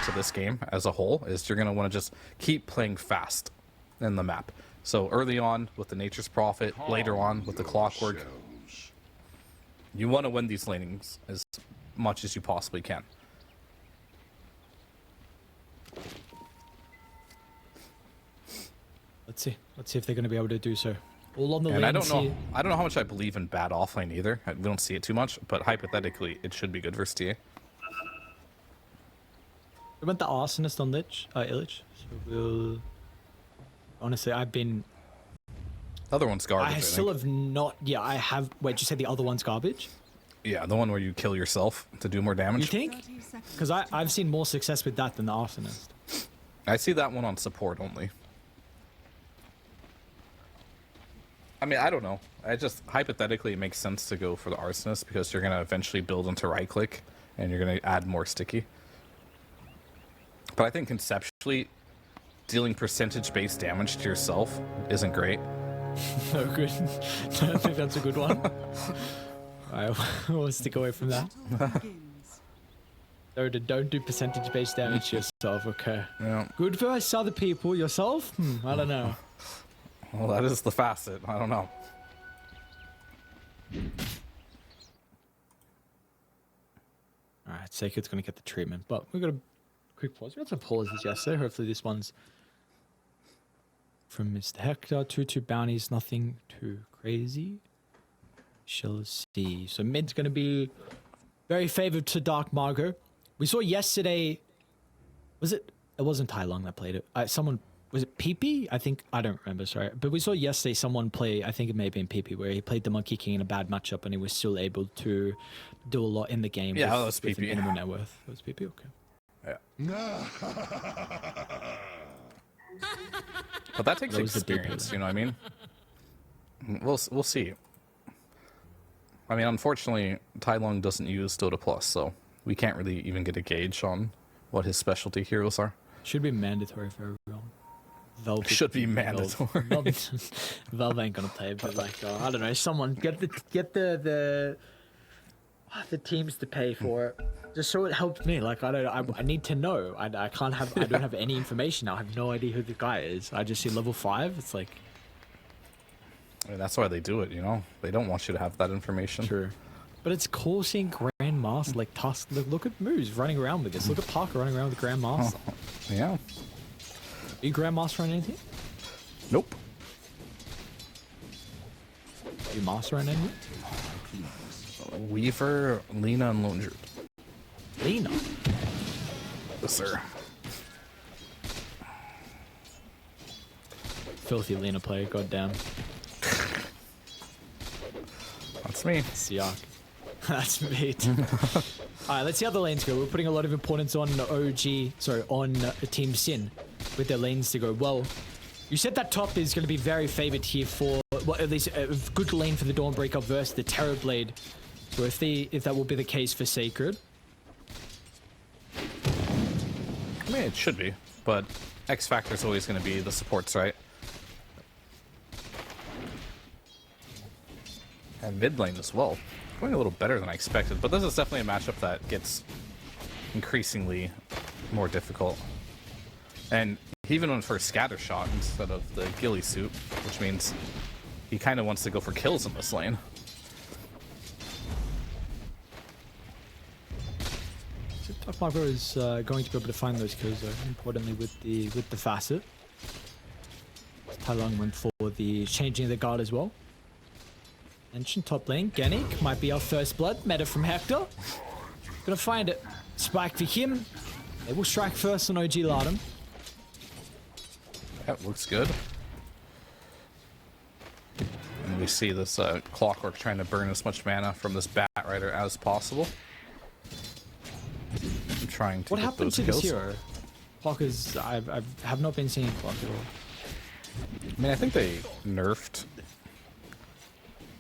benefit to this game as a whole is you're going to want to just keep playing fast in the map. So early on with the Nature's Prophet, later on with the Clockwork, you want to win these lanings as much as you possibly can. Let's see if they're going to be able to do so. All on the and lanes I don't know how much I believe in bad offlane either. We don't see it too much, but hypothetically, it should be good versus TA. We went the Arsonist on Illich, so we'll... Honestly, I've been... The other one's garbage, I still have not... Yeah, I have... Wait, you said the other one's garbage? Yeah, the one where you kill yourself to do more damage. You think? Because I've seen more success with that than the Arsonist. I see that one on support only. I mean, I don't know. I just, hypothetically, it makes sense to go for the Arsonist because you're going to eventually build into right-click and you're going to add more sticky. But I think conceptually, dealing percentage-based damage to yourself isn't great. No good. I think that's a good one. I will stick away from that. Don't do percentage-based damage to yourself, okay. Yeah. Good versus other people, yourself? I don't know. Well, that is the facet. I don't know. Alright, Sacred's going to get the treatment, but we've got a quick pause. We had some pauses yesterday. Hopefully this one's from Mr. Hector. 2-2 bounties, nothing too crazy. Shall see. So mid's going to be very favored to Dark Margot. We saw yesterday... Was it... It wasn't Tai Long that played it. Someone... Was it PP? I think, I don't remember, sorry. But we saw yesterday someone play, I think it may have been PP, where he played the Monkey King in a bad matchup and he was still able to do a lot in the game. Yeah, that was PP. With minimal net worth. That was PP, okay. Yeah. But that takes experience, you know what I mean? We'll see. I mean, unfortunately, Tai Long doesn't use Dota Plus, so we can't really even get a gauge on what his specialty heroes are. Should be mandatory for everyone. Valve should be mandatory. Valve ain't gonna play, but like I don't know. Someone get the teams to pay for it, just so it helps me. Like I need to know. I don't have any information now. I have no idea who the guy is. I just see level 5. It's like, I mean, that's why they do it. You know, they don't want you to have that information. True. But it's cool seeing Grandmaster like Tusk. Look at Moose running around with this. Look at Parker running around with the Grandmaster. Oh, yeah. Are you Grandmaster on anything? Nope. Are you Master on anything? Weaver, Lena, and Lone Druid. Lena? Yes, sir. Filthy Lena player, goddamn. That's me. Siak. That's me. Alright, let's see how the lanes go. We're putting a lot of importance on Team Sin with their lanes to go well. You said that top is going to be very favored here for, well, at least a good lane for the Dawnbreaker versus the Terrorblade. So if that will be the case for Sacred. I mean, it should be, but X Factor is always going to be the supports, right? And mid lane as well. Going a little better than I expected, but this is definitely a matchup that gets increasingly more difficult. And he even went for a scatter shot instead of the ghillie suit, which means he kind of wants to go for kills in this lane. So Dark Margot is going to be able to find those kills, though, importantly with the facet. Tai Long went for the changing of the guard as well. Mentioned top lane, Genik might be our first blood. Meta from Hector. Gonna find it. Spike for him. They will strike first on OG.LATAM. That looks good. And we see this Clockwork trying to burn as much mana from this Bat Rider as possible. I'm trying to what get happened those to kills. this hero? Clockers, I have not been seeing Clock at all. I mean, I think they nerfed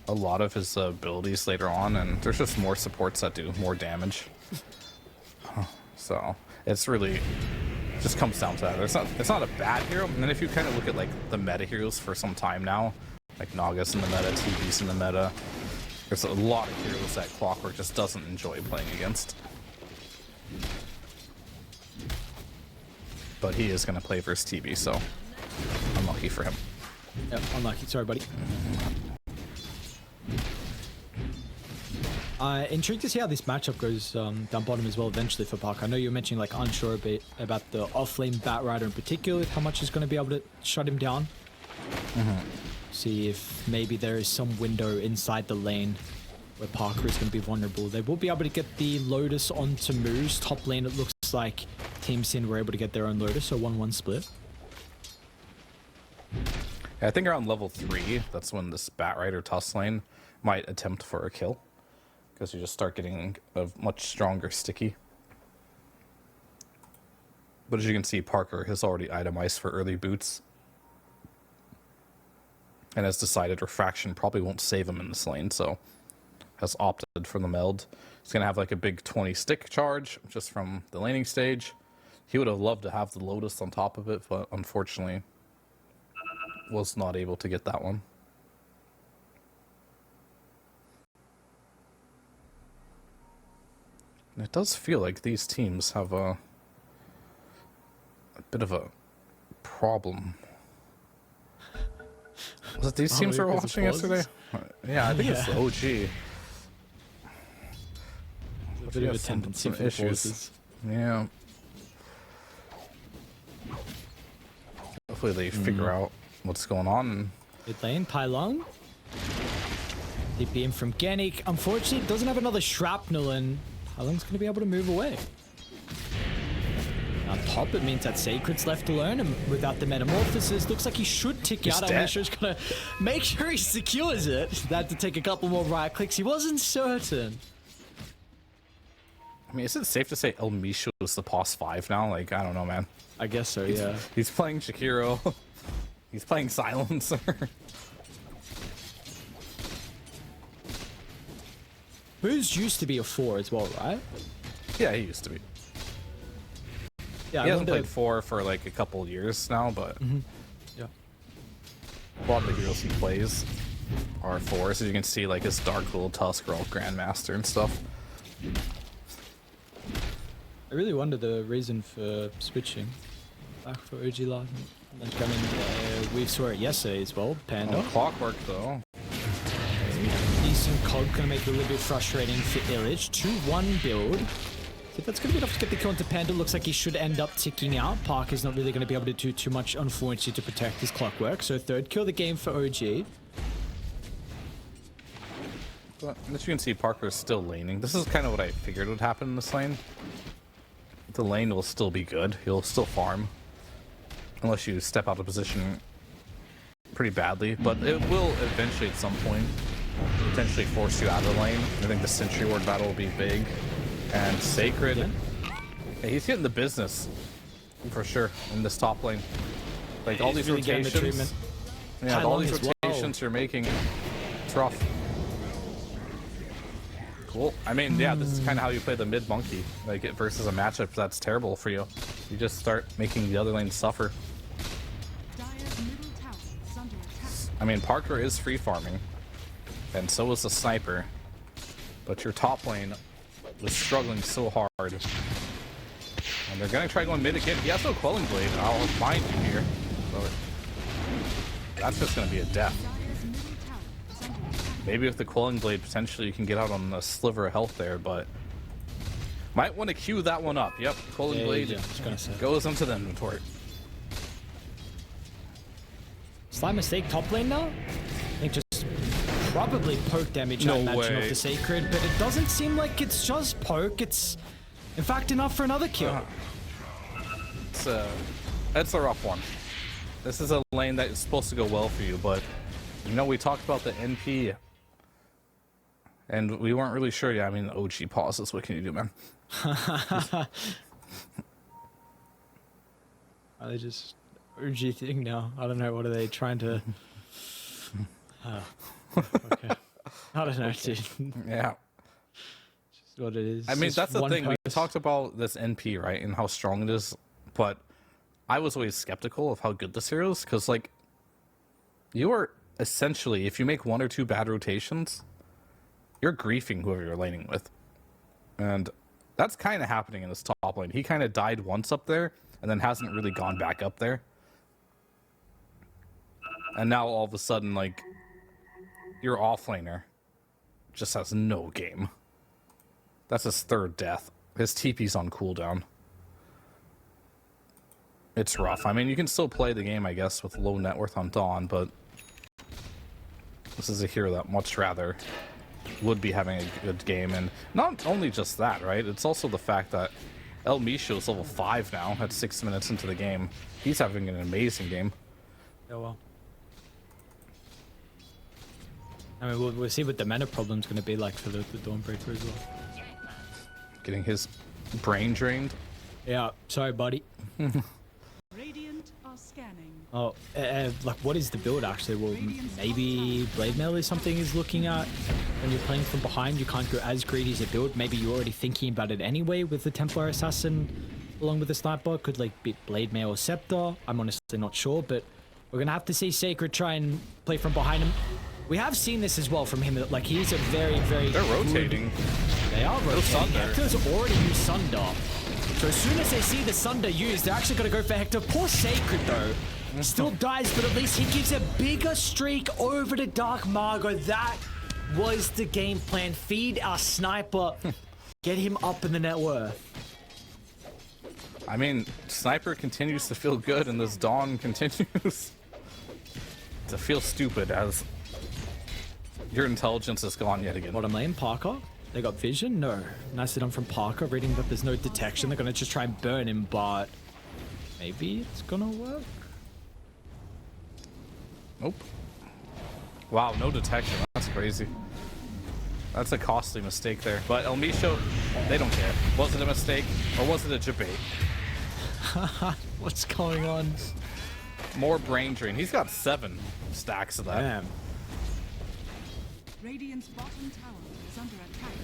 a lot of his abilities later on, and there's just more supports that do more damage. So it's really just comes down to that. It's not a bad hero. And then if you kind of look at like the meta heroes for some time now, like Naga's in the meta, TV's in the meta, there's a lot of heroes that Clockwork just doesn't enjoy playing against. but he is going to play versus TB, so unlucky for him. Yep, unlucky. Sorry, buddy. Intrigued to see how this matchup goes down bottom as well eventually for Park. I know you were mentioning like unsure a bit about the off-lane Bat Rider in particular, how much is going to be able to shut him down. See if maybe there is some window inside the lane where Parker is going to be vulnerable. They will be able to get the Lotus onto Moose. Top lane, it looks like Team Sin were able to get their own Lotus, so 1-1 split. Yeah, I think around level 3, that's when this Bat Rider Tusk lane might attempt for a kill. Because you just start getting a much stronger sticky. But as you can see, Parker has already itemized for early boots. And has decided Refraction probably won't save him in this lane, so has opted for the meld. He's going to have like a big 20 stick charge just from the laning stage. He would have loved to have the Lotus on top of it, but unfortunately was not able to get that one. And it does feel like these teams have a bit of a problem. Was it these teams we were watching yesterday? Yeah, I think it's the OG. A bit of a tendency for issues. Yeah. Hopefully they figure out what's going on. Mid lane, Tai Lung. TP in from Ganik. Unfortunately, doesn't have another shrapnel, and Tai Lung's going to be able to move away. On top, it means that Sacred's left alone, and without the Metamorphosis, looks like he should tick out. I'm sure he's going to make sure he secures it. That to take a couple more right clicks. He wasn't certain. I mean, is it safe to say El Mishu is the POS 5 now? Like, I don't know, man. I guess so, yeah. He's playing Shakiro. He's playing Silencer. Booz used to be a 4 as well, right? Yeah, he used to be. Yeah, he hasn't played 4 for like a couple years now, but yeah, a lot of the heroes he plays are 4. So you can see like his Darkhold, Tusk, or Grandmaster and stuff. I really wonder the reason for switching back for OG.LATAM. Like, I mean, we saw it yesterday as well. Panda. Oh, Clockwork though. Decent cog, gonna make it a little bit frustrating for Illich. 2-1 build. So that's gonna be enough to get the kill into Panda. Looks like he should end up ticking out. Parker's not really gonna be able to do too much, unfortunately, to protect his Clockwork. So third kill of the game for OG. But as you can see, Parker's still laning. This is kind of what I figured would happen in this lane. The lane will still be good. He'll still farm. Unless you step out of position pretty badly. But it will eventually, at some point, potentially force you out of the lane. I think the Sentry Ward battle will be big. And Sacred, yeah, he's getting the business. For sure, in this top lane. Like, all these really rotations. Yeah, all these rotations you're making, it's rough. Cool. I mean, yeah, this is kind of how you play the mid monkey, like versus a matchup that's terrible for you. You just start making the other lane suffer. I mean, Parker is free farming, and so is the sniper, but your top lane was struggling so hard. And they're gonna try going mid again. He has no Quelling Blade. I'll mind you here, but that's just gonna be a death. Maybe with the Quelling Blade, potentially you can get out on a sliver of health there, but might want to queue that one up. Yep, Quelling Blade goes into the inventory. Slight mistake top lane now? I think just probably poke damage, I imagine, off the Sacred, but it doesn't seem like it's just poke. It's, in fact, enough for another kill. It's a rough one. This is a lane that is supposed to go well for you, but you know, we talked about the NP, and we weren't really sure. Yeah, I mean, OG pauses. What can you do, man? Are they just OG thing now? I don't know. What are they trying to... okay. I don't know, dude. Yeah. Just what it is. I mean, that's the thing. We talked about this NP, right, and how strong it is, but I was always skeptical of how good this hero is, because, like, you are essentially, if you make 1 or 2 bad rotations, you're griefing whoever you're laning with. And that's kind of happening in this top lane. He kind of died once up there, and then hasn't really gone back up there. And now all of a sudden, like, your offlaner just has no game. That's his third death. His TP's on cooldown. It's rough. I mean, you can still play the game, I guess, with low net worth on Dawn, but this is a hero that much rather would be having a good game. And not only just that, right? It's also the fact that El Misho is level 5 now at 6 minutes into the game. He's having an amazing game. Yeah, well. I mean, we'll see what the mana problem's going to be like for the Dawnbreaker as well. Getting his brain drained. Yeah, sorry, buddy. Radiant are scanning. Oh, like, what is the build actually? Well, maybe Blade Mail is something he's looking at. When you're playing from behind, you can't go as greedy as a build. Maybe you're already thinking about it anyway with the Templar Assassin along with the Sniper. Could, like, be Blade Mail or Scepter. I'm honestly not sure, but we're going to have to see Sacred try and play from behind him. We have seen this as well from him. Like, he's a very, very... They're rotating. They are rotating. Sunder. Hector's already used Sunder. So as soon as they see the Sunder used, they're actually going to go for Hector. Poor Sacred, though. Still dies, but at least he gives a bigger streak over to Dark Margot. That was the game plan. Feed our Sniper. Get him up in the net worth. I mean, Sniper continues to feel good, and this Dawn continues to feel stupid as your intelligence is gone yet again. Bottom lane, Parker. They got vision? No. Nicely done from Parker. Reading that there's no detection. They're going to just try and burn him, but maybe it's going to work. Nope. Wow, no detection. That's crazy. That's a costly mistake there. But El Misho, they don't care. Was it a mistake or was it a debate? What's going on? More brain drain. He's got 7 stacks of that. Damn. Radiant's bottom tower is under attack.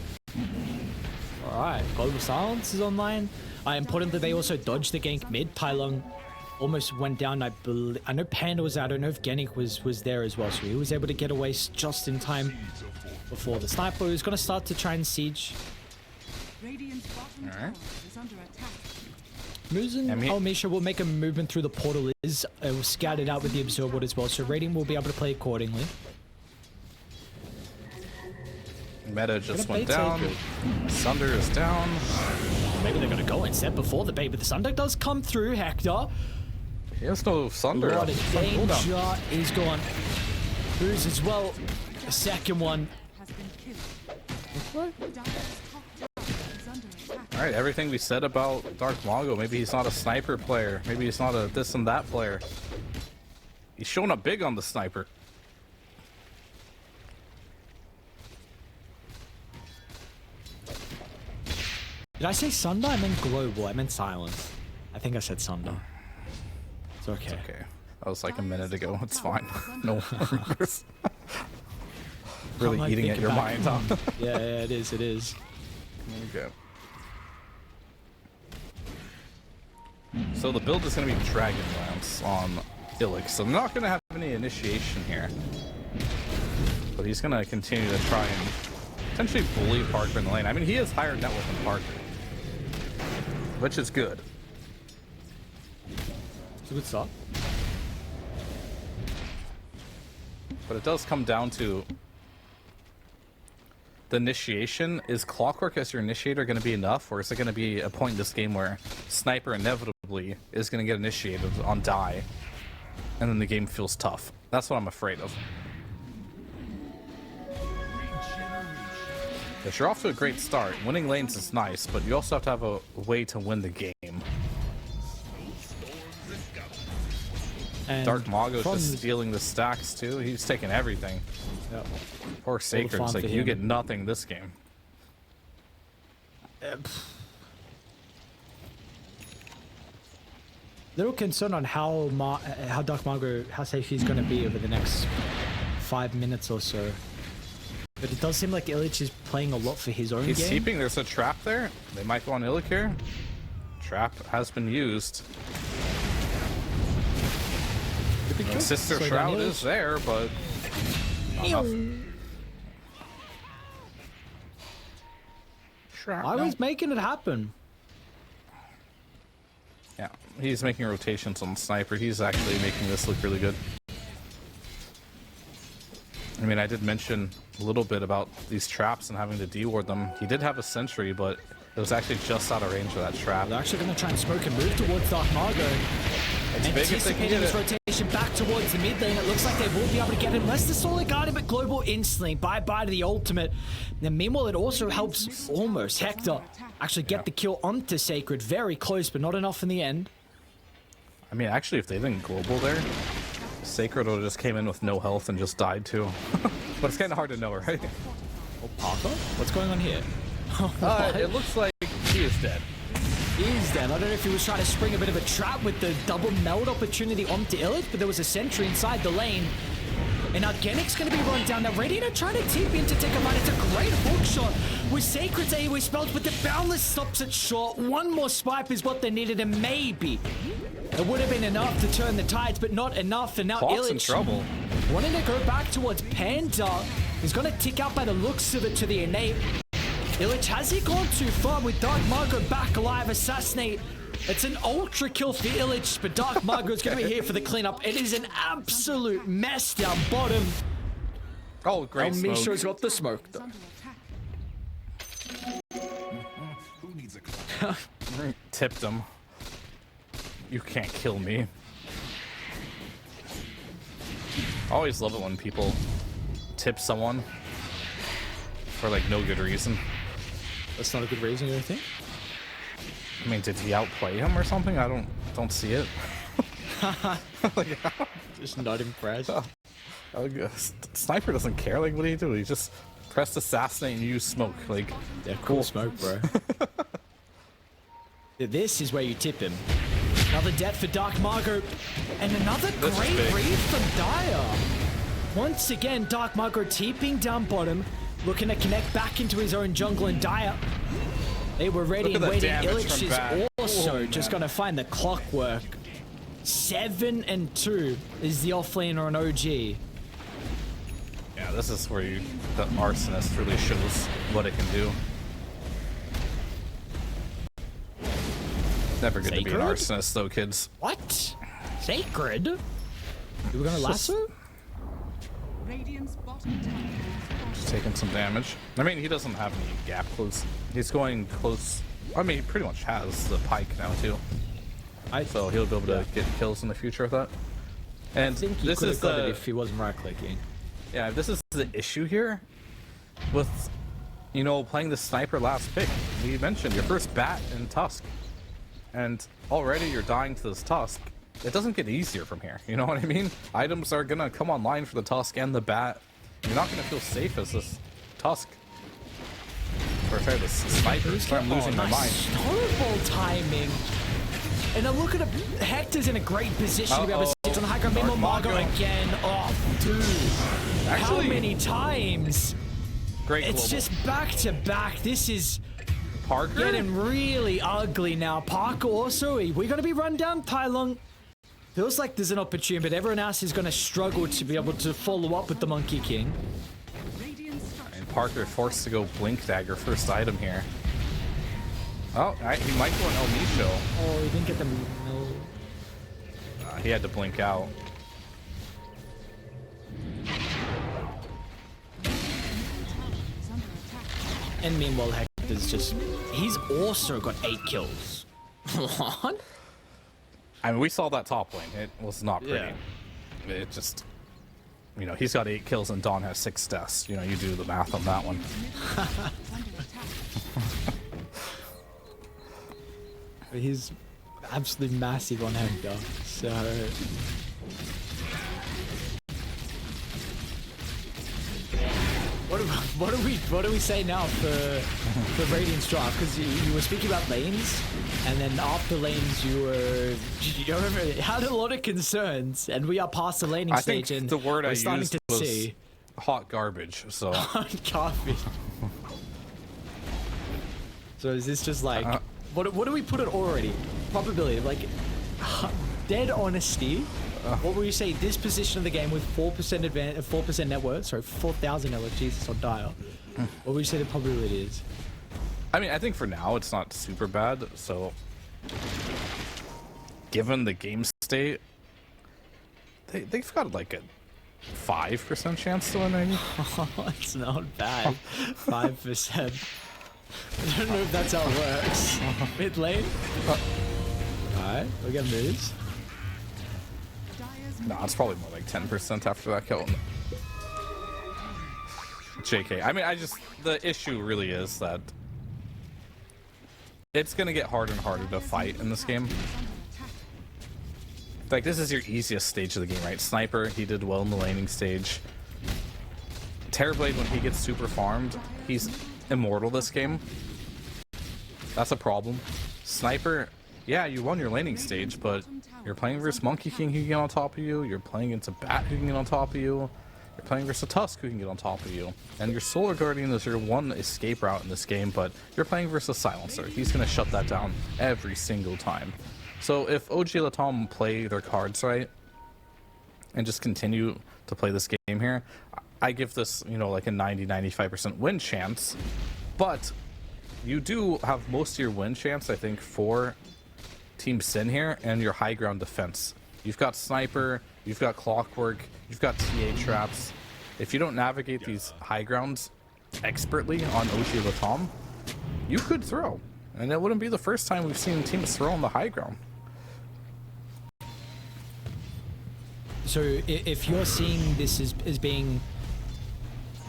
Alright, Global Silence is online. Importantly, they also dodged the gank mid. Tai Lung almost went down. I know Panda was out. I don't know if Genik was there as well, so he was able to get away just in time before the Sniper was going to start to try and siege. Radiant's bottom tower is under attack. Muzin Misha will make a movement through the portal. Is scouted out with the Absorb as well, so Radiant will be able to play accordingly. Meta just went down. Sunder is down. Maybe they're going to go instead before the bait, but the Sunder does come through, Hector. He has no Sunder. A lot of danger is gone. Booze as well. A second one. Has been killed. Dire's top tower is under attack. Alright, everything we said about Dark Mongo, maybe he's not a sniper player. Maybe he's not a this and that player. He's showing up big on the Sniper. Did I say Sunder? I meant Global. I meant Silence. I think I said Sunder. It's okay. It's okay. That was like a minute ago. It's fine. No worries. Really Can't, eating think at your about- mind, huh? Yeah, it is. It is. Okay. So the build is going to be Dragon Lance on Illic. So I'm not going to have any initiation here. But he's going to continue to try and potentially bully Parker in the lane. I mean, he is higher net worth than Parker, which is good. It's a good start. But it does come down to the initiation. Is Clockwork as your initiator going to be enough, or is it going to be a point in this game where Sniper inevitably is going to get initiated on die, and then the game feels tough? That's what I'm afraid of. Yes, you're off to a great start. Winning lanes is nice, but you also have to have a way to win the game. And Dark Mago's from just stealing the stacks too. He's taking everything. Yeah. Poor Sacred's farm like, for you him. get nothing this game. Little concerned on how Dark Margot, how safe he's going to be over the next 5 minutes or so. But it does seem like Illich is playing a lot for his own He's game. keeping. There's a trap there. They might go on Illic here. Trap has been used. The Sister Slow down Shroud Illich. is there, but not enough. I was making it happen. Yeah, he's making rotations on Sniper. He's actually making this look really good. I mean, I did mention a little bit about these traps and having to deward them. He did have a sentry, but it was actually just out of range of that trap. They're actually going to try and smoke and move towards Dark Margot. It's big if they can Anticipating get this it. rotation back towards the mid lane. It looks like they will be able to get him. Unless the Solid Guardian, but Global instantly. Bye-bye to the ultimate. And meanwhile, it also helps almost Hector actually get the kill onto Sacred. Very close, but not enough in the end. I mean, actually, if they didn't global there, Sacred would have just came in with no health and just died too. But it's kind of hard to know, right? Oh, Parker? What's going on here? It looks like he is dead. Is then. I don't know if he was trying to spring a bit of a trap with the double meld opportunity onto Illich, but there was a sentry inside the lane. And now Gennic's going to be run down. Now Radiant trying to tip in to take a fight. It's a great hook shot with Sacred's AoE spells, but the Boundless stops it short. One more swipe is what they needed, and maybe it would have been enough to turn the tides, but not enough. And now Clock's in Illich trouble. wanting to go back towards Panda. He's going to tick out by the looks of it to the innate. Illich, has he gone too far with Dark Margot back alive? Assassinate. It's an ultra kill for Illich, but Dark Margot's going to be here for the cleanup. It is an absolute mess down bottom. Oh, great smoke. Misha's got the smoke, though. Tipped him. You can't kill me. I always love it when people tip someone for like no good reason. That's not a good reason, you think? I mean, did he outplay him or something? I don't see it. Like, Just not impressed. Sniper doesn't care. Like, what do you do? He just pressed assassinate and use smoke. Like, Yeah, cool smoke, bro. This is where you tip him. Another death for Dark Margot. And another This is great big. read from Dire. Once again, Dark Margot TPing down bottom, looking to connect back into his own jungle, and Dire, they were ready Look and at the waiting. damage Illich from is back. also Oh, just man. going to find the clockwork. 7-2 is the offlaner on OG. yeah, this is where the arsonist really shows what it can do. Never good to be an Sacred? arsonist, though, kids. What? Sacred? You were going to lasso? Radiant's bottom tower is Just taking some damage. I mean, he doesn't have any gap close. He's going close. I mean, he pretty much has the pike now, too. So he'll be able to get kills in the future with that. And I think he this could is have got it the if he wasn't right-clicking. yeah, this is the issue here with playing the sniper last pick. We mentioned your first bat in Tusk, and already you're dying to this Tusk. It doesn't get easier from here. You know what I mean? Items are gonna come online for the Tusk and the bat. You're not gonna feel safe as this Tusk. Or sorry, this sniper. Sorry, I'm losing my mind. Horrible timing. And now look at it. Hector's in a great position to be able to sit on the high ground. Meanwhile, Margot again. Oh, dude. How Actually, many times? great It's global. just back to back. This is Parker. getting really ugly now. Parker also. We're going to be run down. Tai Lung. Feels like there's an opportunity, but everyone else is going to struggle to be able to follow up with the Monkey King. Radiant structure. And Parker forced to go Blink Dagger first item here. Oh, he might go an El Micho. Oh, he didn't get the... No. He had to blink out. Is under attack. And meanwhile, Hector's just... He's also got 8 kills. What? I mean, we saw that top lane. It was not pretty. Yeah. It just, he's got 8 kills and Dawn has 6 deaths. You do the math on that one. Is under attack. He's absolutely massive on Hector, so... What do we say now for Radiant's draft? Because you were speaking about lanes, and then after lanes you had a lot of concerns, and we are past the laning I stage, think and the word we're I starting used to was see hot garbage. So coffee. So is this just like what do we put it already? Probability, like dead honesty. What would you say this position of the game with 4% advantage, 4% net worth, sorry, 4,000 net worth, Jesus, on Dire. What would you say the probability is? I mean, I think for now it's not super bad. So given the game state, they've got like a 5% chance to win, maybe. It's not bad. 5%. I don't know if that's how it works. Mid lane. Alright, we got moves. No, it's probably more like 10% after that kill. JK. I mean, the issue really is that it's gonna get harder and harder to fight in this game. Like, this is your easiest stage of the game, right? Sniper, he did well in the laning stage. Terrorblade, when he gets super farmed, he's immortal this game. That's a problem. Sniper, yeah, you won your laning stage, but you're playing versus Monkey King who can get on top of you, you're playing against a Bat who can get on top of you, you're playing versus a Tusk who can get on top of you, and your Solar Guardian is your one escape route in this game, but you're playing versus a Silencer. He's going to shut that down every single time. So if OG.LATAM play their cards right and just continue to play this game here, I give this, you know, like a 90-95% win chance. But you do have most of your win chance, I think, for Team Sin here and your high ground defense. You've got Sniper, you've got Clockwork, you've got TA traps. If you don't navigate these high grounds expertly on OG.LATAM, you could throw. And it wouldn't be the first time we've seen teams throw on the high ground. So if you're seeing this as being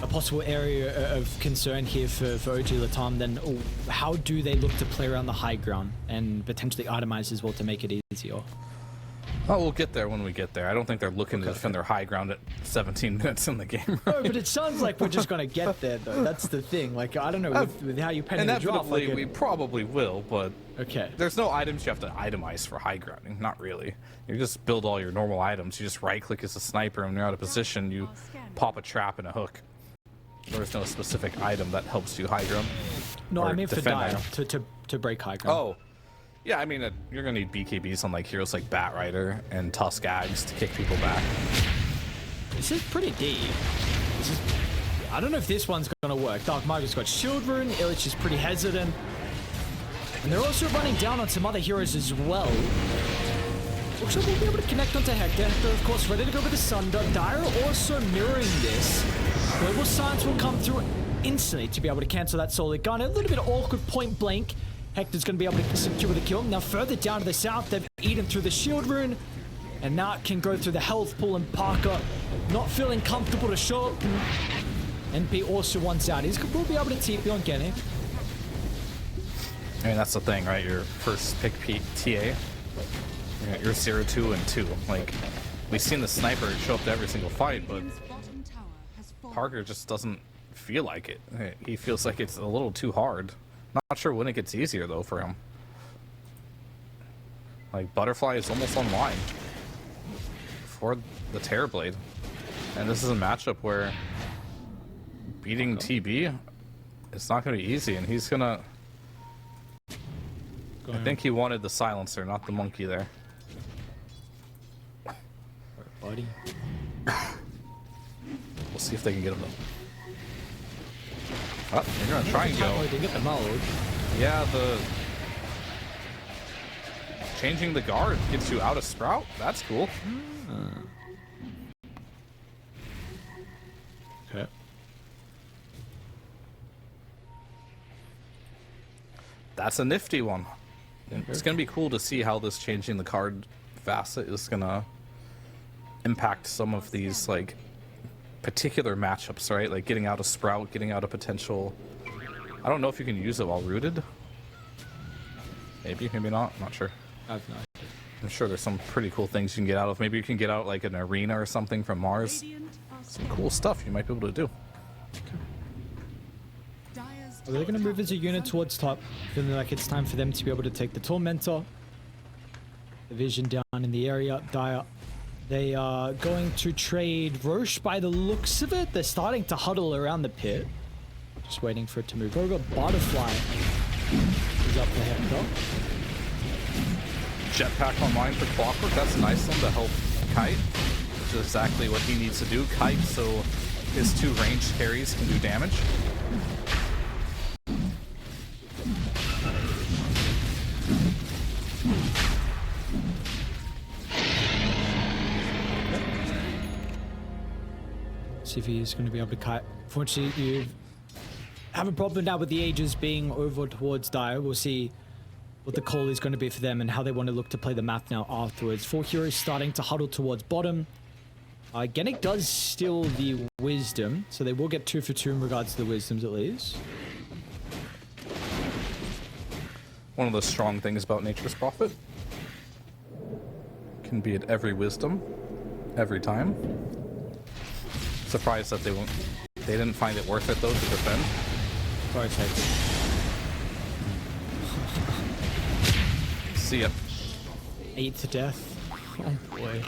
a possible area of concern here for OG.LATAM, then how do they look to play around the high ground and potentially itemize as well to make it easier? Oh, we'll get there when we get there. I don't think they're looking to defend their high ground at 17 minutes in the game. Right? No, but it sounds like we're just going to get there, though. That's the thing. Like, I don't know with how you pen the drop. Inevitably, we probably will, but okay. There's no items you have to itemize for high grounding. Not really. You just build all your normal items. You just right-click as a sniper, and when you're out of position, you pop a trap and a hook. There's no specific item that helps you high ground. No, I mean for Dire, to break high ground. Oh. Yeah, I mean, you're going to need BKBs on like heroes like Batrider and Tusk Ags to kick people back. This is pretty deep. I don't know if this one's going to work. Dark Margaret's got Shield Rune. Illich is pretty hesitant. And they're also running down on some other heroes as well. Looks like we'll be able to connect onto Hector. Hector, of course, ready to go with the Sunder. Dire also mirroring this. Global Silence will come through instantly to be able to cancel that Solar Gun. A little bit awkward point blank. Hector's going to be able to secure the kill. Now further down to the south, they've eaten through the Shield Rune. And now it can go through the health pool, and Parker not feeling comfortable to show up. NP also wants out. He's will be able to TP on Genic. I mean, that's the thing, right? Your first pick TA, you're 0-2 and 2. Like, we've seen the sniper show up to every single fight, but Parker just doesn't feel like it. He feels like it's a little too hard. Not sure when it gets easier though for him. Like, Butterfly is almost online for the Terrorblade, and this is a matchup where beating TB, it's not going to be easy, and he's gonna. I think he wanted the Silencer, not the monkey there. Buddy. We'll see if they can get him though. Oh, they're gonna try and go. They get the mode. Yeah, the changing the guard gets you out of Sprout. That's cool. Okay. That's a nifty one. It's gonna be cool to see how this changing the card facet is gonna impact some of these like particular matchups, right? Like getting out of Sprout, getting out of potential. I don't know if you can use it while rooted. Maybe, maybe not. I'm not sure. I've not. I'm sure there's some pretty cool things you can get out of. Maybe you can get out like an arena or something from Mars. Some cool stuff you might be able to do. Are they going to move as a unit towards top? Feeling like it's time for them to be able to take the Tormentor. The Vision down in the area. Dire. They are going to trade Roche by the looks of it. They're starting to huddle around the pit. Just waiting for it to move over. Butterfly is up for Hector. Jetpack online for Clockwork. That's a nice one to help Kite, which is exactly what he needs to do. Kite, so his 2 ranged carries can do damage. See if he's going to be able to kite. Fortunately, you have a problem now with the Aegis being over towards Dire. We'll see what the call is going to be for them and how they want to look to play the map now afterwards. 4 heroes starting to huddle towards bottom. Genic does steal the wisdom, so they will get 2 for 2 in regards to the wisdoms at least. One of the strong things about Nature's Prophet can be at every wisdom, every time. Surprised that they didn't find it worth it though to defend. Sorry, take it. See ya. 8 to death. Oh boy.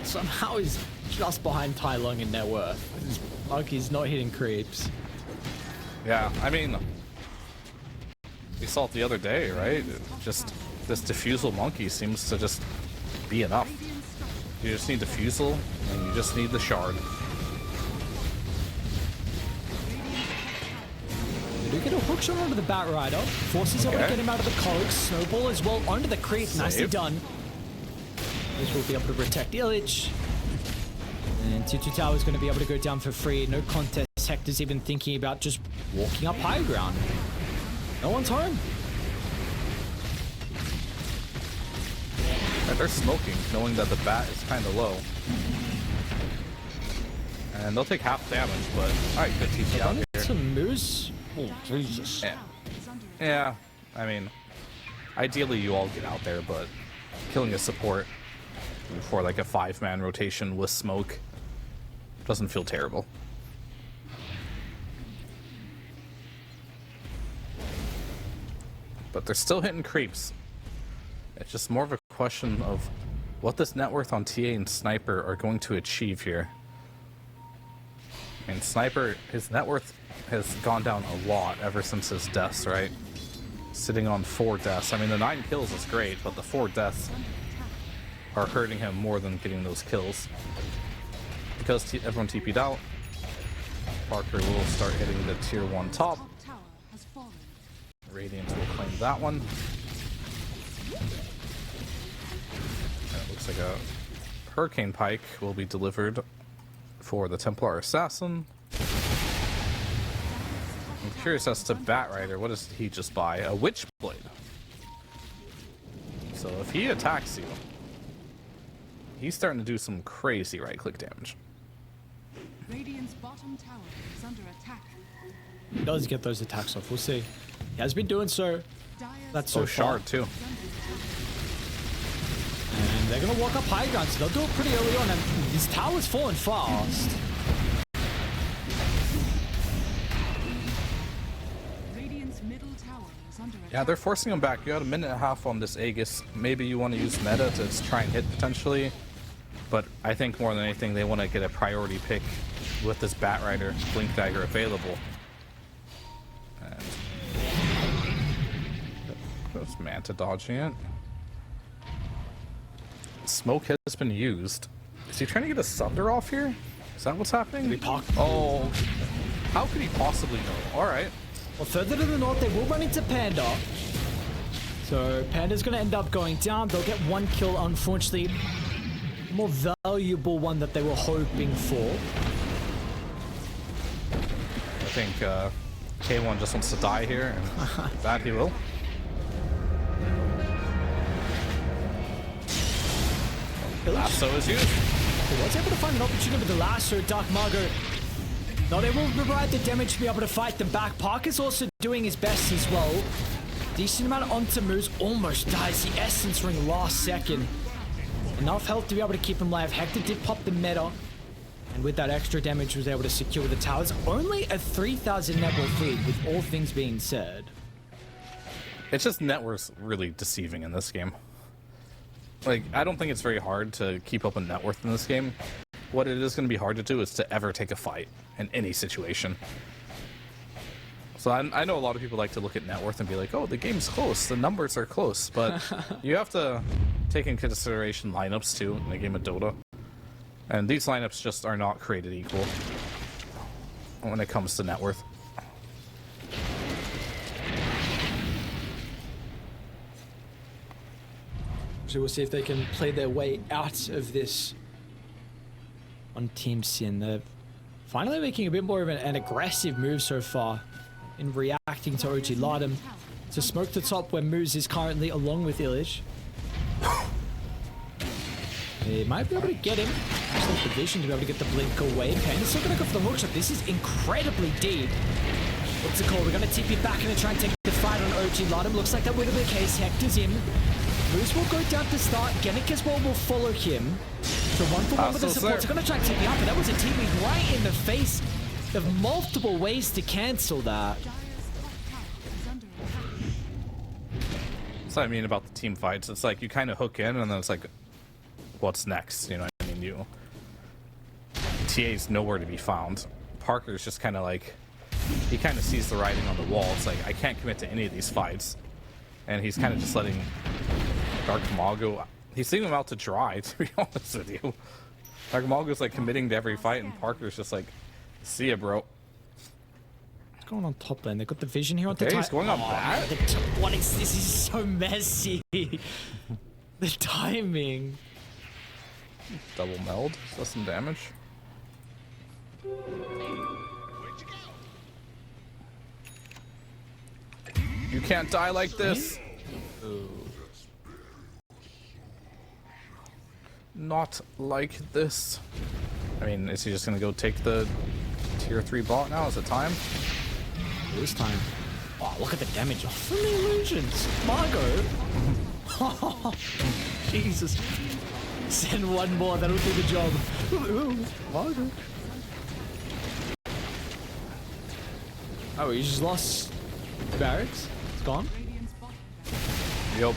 Somehow he's just behind Tai Lung in net worth. His monkey's not hitting creeps. Yeah, I mean, we saw it the other day, right? Just this diffusal monkey seems to just be enough. You just need diffusal, and you just need the shard. They do get a hook shot onto the Bat Rider. Forces able to get him out of the cogs. Snowball as well onto the creep. Save. Nicely done. This will be able to protect Illich. And Tutu Tower is going to be able to go down for free. No contest. Hector's even thinking about just walking up high ground. No one's home. Yeah, they're smoking, knowing that the bat is kind of low. And they'll take half damage, but alright, good TP out here. To Moose. Oh, Jesus. Yeah, I mean, ideally you all get out there, but killing a support for like a 5-man rotation with smoke doesn't feel terrible. But they're still hitting creeps. It's just more of a question of what this net worth on TA and Sniper are going to achieve here. I mean, Sniper, his net worth has gone down a lot ever since his deaths, right? Sitting on 4 deaths. I mean, the 9 kills is great, but the 4 deaths are hurting him more than getting those kills. Because everyone TP'd out, Parker will start hitting the tier 1 top. Radiant will claim that one. And it looks like a Hurricane Pike will be delivered for the Templar Assassin. I'm curious as to Bat Rider. What does he just buy? A Witchblade. So if he attacks you, he's starting to do some crazy right-click damage. Radiant's bottom tower is under attack. He does get those attacks off. We'll see. He has been doing so. That's so shard too. And they're gonna walk up high ground, so they'll do it pretty early on. And this tower's falling fast. Radiant's middle tower is under attack. Yeah, they're forcing him back. You had a minute and a half on this Aegis. Maybe you want to use meta to try and hit potentially. But I think more than anything, they want to get a priority pick with this Bat Rider Blink Dagger available. And there's Manta dodging it. Smoke has been used. Is he trying to get a Sunder off here? Is that what's happening? Oh, how could he possibly know? All right. Well, further to the north, they will run into Panda. So Panda's going to end up going down. They'll get 1 kill, unfortunately. More valuable one that they were hoping for. I think K1 just wants to die here, and that he will. Lasso is used. He was able to find an opportunity with the lasso. Dark Margot not able to provide the damage to be able to fight them back. Parker's also doing his best as well. Decent amount onto moves. Almost dies. The Essence Ring last second. Enough health to be able to keep him alive. Hector did pop the meta. And with that extra damage, was able to secure the towers. Only a 3,000 net worth lead, with all things being said. It's just network's really deceiving in this game. Like, I don't think it's very hard to keep up a net worth in this game. What it is going to be hard to do is to ever take a fight in any situation. So I know a lot of people like to look at net worth and be like, oh, the game's close, the numbers are close, but you have to take in consideration lineups too in a game of Dota. And these lineups just are not created equal when it comes to net worth. So we'll see if they can play their way out of this on Team Sin. They're finally making a bit more of an aggressive move so far in reacting to OG.LATAM to smoke the top where Moose is currently along with Illich. They might be able to get him. Just like the vision to be able to get the blink away. Panda still gonna go for the hookshot. This is incredibly deep. What's it called? We're gonna TP back and try and take the fight on OG.LATAM. Looks like that would have been the case. Hector's in. Moose will go down to start. Genic as well will follow him. So 1-for-1 with the supports. They're gonna try and TP up, but that was a TP right in the face. There are multiple ways to cancel that. That's what I mean about the team fights. It's like you kind of hook in, and then it's like, what's next? You know what I mean? TA's nowhere to be found. Parker's just kind of like, he kind of sees the writing on the wall. It's like, I can't commit to any of these fights. And he's kind of just letting Dark Mago, he's leaving him out to dry, to be honest with you. Dark Mago's like committing to every fight, and Parker's just like, see ya, bro. What's going on top lane? They've got the vision here on the he's going on back. What is this? Is so messy. The timing. Double meld, does some damage. You can't die like this. Ooh. Not like this. I mean, is he just gonna go take the tier 3 bot now? Is it time? It is time. Oh, look at the damage from the illusions. Margot. Jesus. Send one more, that'll do the job. Ooh, Margot. Oh, you just lost barracks? It's gone? Yep.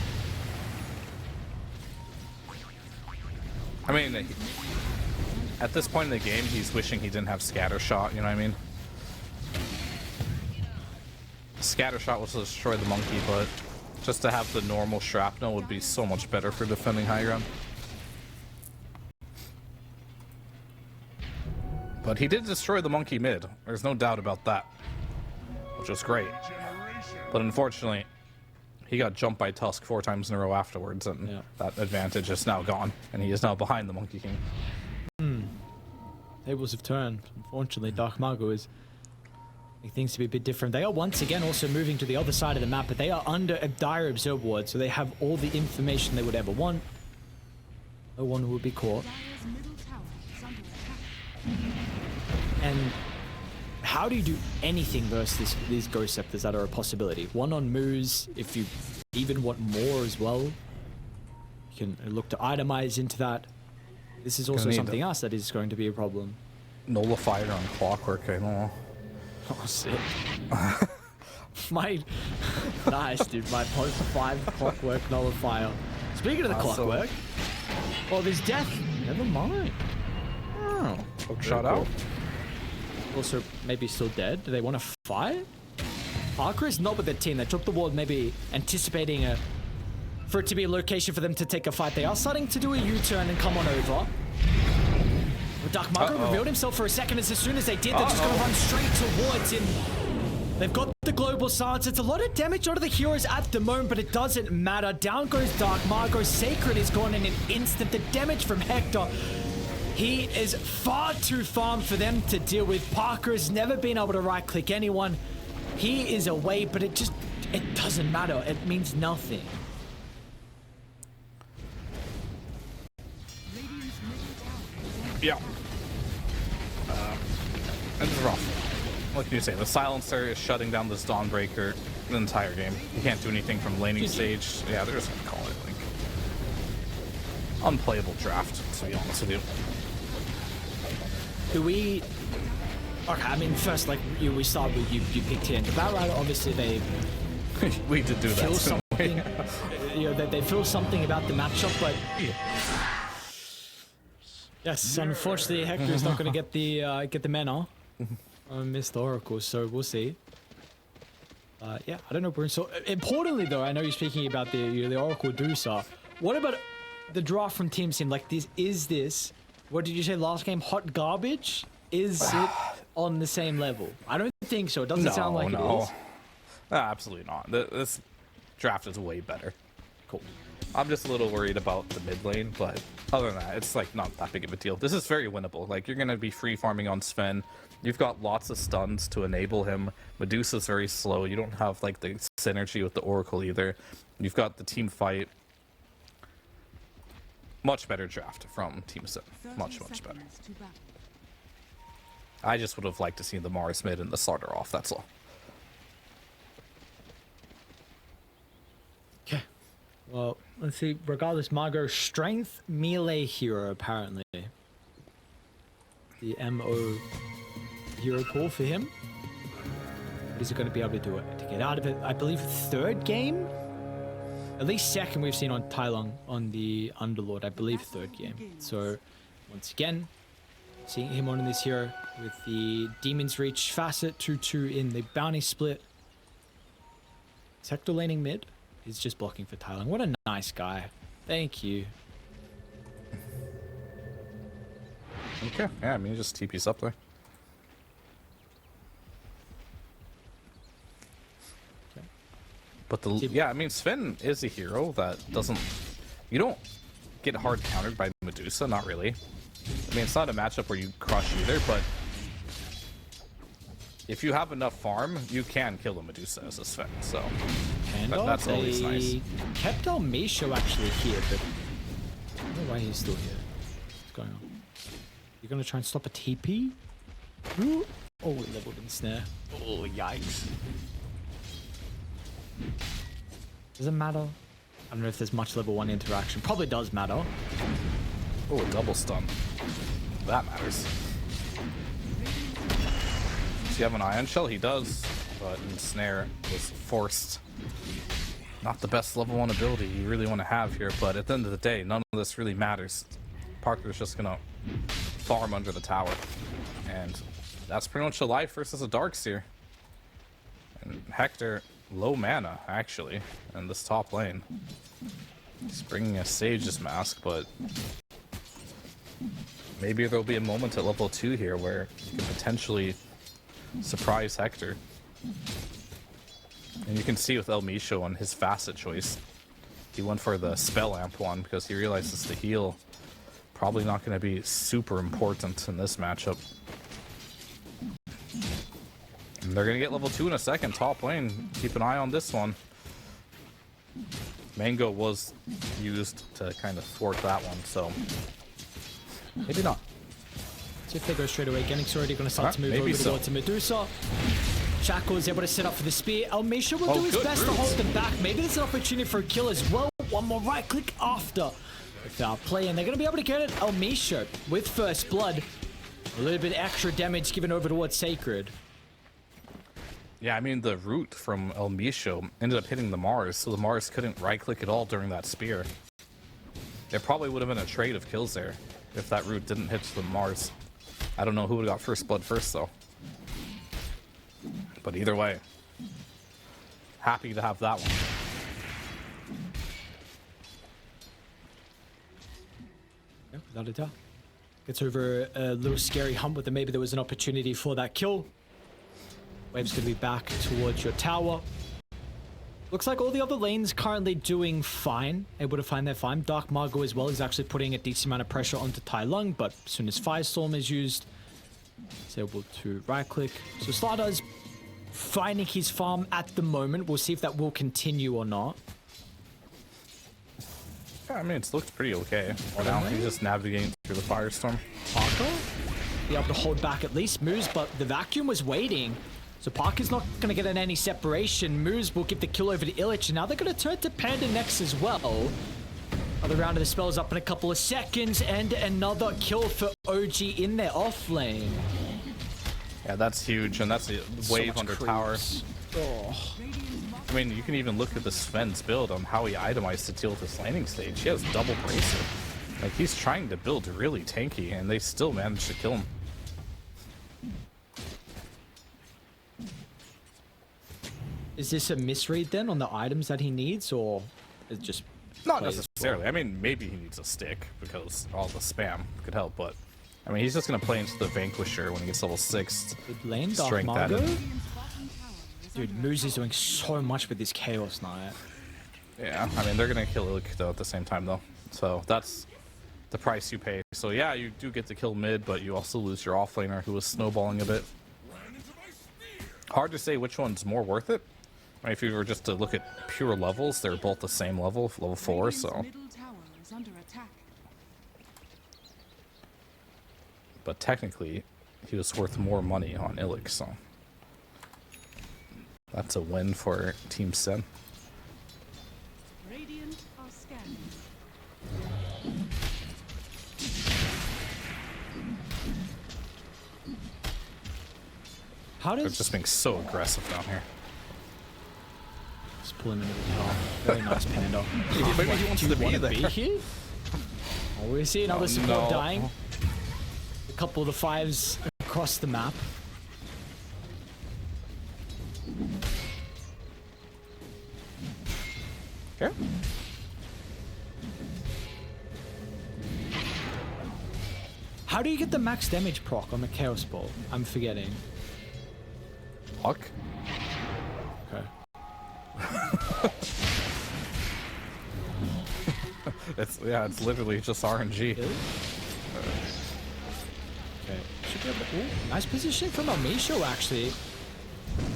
I mean, at this point in the game, he's wishing he didn't have scatter shot, you know what I mean? Scatter shot was to destroy the monkey, but just to have the normal shrapnel would be so much better for defending high ground. But he did destroy the monkey mid. There's no doubt about that. Which was great. But unfortunately, he got jumped by Tusk 4 times in a row afterwards, and that advantage is now gone, and he is now behind the Monkey King. Tables have turned. Unfortunately, Dark Mago is making things to be a bit different. They are once again also moving to the other side of the map, but they are under a dire observe ward, so they have all the information they would ever want. No one will be caught. And how do you do anything versus these Ghost Scepters that are a possibility? One on Moose, if you even want more as well. You can look to itemize into that. This is also something else that is going to be a problem. Nullifier on Clockwork, I don't know. Oh, sick. Nice, dude. My post 5 Clockwork Nullifier. Speaking of the Clockwork, well, there's death. Never mind. Oh, Hook shot out. Also, maybe still dead. Do they want to fight? Parker is not with the team. They took the ward, maybe anticipating for it to be a location for them to take a fight. They are starting to do a U-turn and come on over. Dark Mago revealed himself for a second. As soon as they did, they're just going to run straight towards him. They've got the global silence. It's a lot of damage onto the heroes at the moment, but it doesn't matter. Down goes Dark Mago. Sacred is gone in an instant. The damage from Hector, he is far too farmed for them to deal with. Parker has never been able to right-click anyone. He is away, but it doesn't matter. It means nothing. Yeah. It's rough. What can you say? The Silencer is shutting down this Dawnbreaker the entire game. You can't do anything from laning stage. Yeah, they're just gonna call it like unplayable draft, to be honest with you. Do we... Okay, I mean, first, like, we start with you picked here. The Battle Rider, obviously, they... We did do that. Feel something, you know, they feel something about the matchup, but... Yes, unfortunately, Hector is not going to get the mana. Missed Oracle, so we'll see. Yeah, I don't know, Bruce. So, importantly, though, I know you're speaking about the Oracle Doosa. What about the draft from Team Sim? Like, is this... What did you say last game? Hot garbage? Is it on the same level? I don't think so. It doesn't sound like it is. Absolutely not. This draft is way better. Cool. I'm just a little worried about the mid lane, but other than that, it's like not that big of a deal. This is very winnable. Like, you're gonna be free farming on Sven. You've got lots of stuns to enable him. Medusa's very slow. You don't have like the synergy with the Oracle either. You've got the team fight. Much better draft from Team Sim. Much better. seconds to battle. I just would have liked to see the Mars mid and the starter off, that's all. Okay. Well, let's see. Regardless, Margot, strength melee hero, apparently. The MO hero call for him. Is it going to be able to do it? To get out of it, I believe, third game? At least second we've seen on Tai Lung on the Underlord. I believe third game. So, once again, seeing him on this hero with the Demon's Reach facet, 2-2 in the bounty split. Sector laning mid. He's just blocking for Tai Lung. What a nice guy. Thank you. Okay, yeah, I mean, just TP's up there. Okay. But yeah, I mean, Sven is a hero that doesn't... You don't get hard countered by Medusa, not really. I mean, it's not a matchup where you crush either, but if you have enough farm, you can kill a Medusa as a Sven, so that's always nice. Kept Elmisho actually here, but I don't know why he's still here. What's going on? You're gonna try and stop a TP? Ooh. Oh, we leveled in snare. Oh, yikes. Does it matter? I don't know if there's much level 1 interaction. Probably does matter. Oh, a double stun. That matters. Does he have an Ion Shell? He does, but Ensnare was forced. Not the best level 1 ability you really want to have here, but at the end of the day, none of this really matters. Parker's just gonna farm under the tower, and that's pretty much a life versus a Darkseer. And Hector, low mana, actually, in this top lane. He's bringing a Sage's Mask, but maybe there'll be a moment at level 2 here where you can potentially surprise Hector. And you can see with Elmisho on his facet choice, he went for the Spell Amp one because he realizes the heal probably not going to be super important in this matchup. And they're going to get level 2 in a second, top lane. Keep an eye on this one. Mango was used to kind of thwart that one, so maybe not. See if they go straight away. Genning's already going to start to move over towards Medusa. Shackle is able to set up for the spear. Elmisho will do his best to hold them back. Maybe there's an opportunity for a kill as well. One more right click after. Without play, and they're going to be able to get it. Elmisho with first blood. A little bit extra damage given over towards Sacred. Yeah, I mean, the root from Elmisho ended up hitting the Mars, so the Mars couldn't right-click at all during that spear. There probably would have been a trade of kills there if that root didn't hit the Mars. I don't know who would have got first blood first, though. But either way, happy to have that one. Yeah, without a doubt. Gets over a little scary hump with it. Maybe there was an opportunity for that kill. Wave's going to be back towards your tower. Looks like all the other lanes currently doing fine. Able to find their farm. Dark Margot as well is actually putting a decent amount of pressure onto Tai Lung, but as soon as Firestorm is used, he's able to right-click. So Slaughter's finding his farm at the moment. We'll see if that will continue or not. Yeah, I mean, it's looked pretty okay. Now he's just navigating through the Firestorm. Parker be able to hold back at least moves, but the vacuum was waiting. So Parker's not going to get any separation. Moves will give the kill over to Illich, and now they're going to turn to Panda next as well. Another round of the spells up in a couple of seconds, and another kill for OG in their off lane. Yeah, that's huge, and that's a wave under tower. Oh. I mean, you can even look at the Sven's build on how he itemized to deal with this landing stage. He has double bracer. Like, he's trying to build really tanky, and they still managed to kill him. Is this a misread then on the items that he needs, or is it just not necessarily? I mean, maybe he needs a stick because all the spam could help, but I mean, he's just gonna play into the Vanquisher when he gets level 6. Good lane, Dark Margot. Dude, Moose is doing so much with this Chaos Knight. Yeah, I mean, they're going to kill Illic, though, at the same time, though. So that's the price you pay. So yeah, you do get to kill mid, but you also lose your offlaner, who was snowballing a bit. Hard to say which one's more worth it. I mean, if you were just to look at pure levels, they're both the same level, level 4, so... Middle tower is under attack. But technically, he was worth more money on Illic, so... That's a win for Team Sen. Radiant are scanning. How They're does just being so aggressive down here. just pull him into the tower? Very nice Panda. Maybe he wants to be Wanna there. be here? Oh, we see another Oh, support no. dying. A couple of the 5s across the map. Okay. How do you get the max damage proc on the Chaos Ball? I'm forgetting. Luck. Okay. It's literally just RNG. Really? Okay. Should be able to, ooh, nice position from Amisho, actually.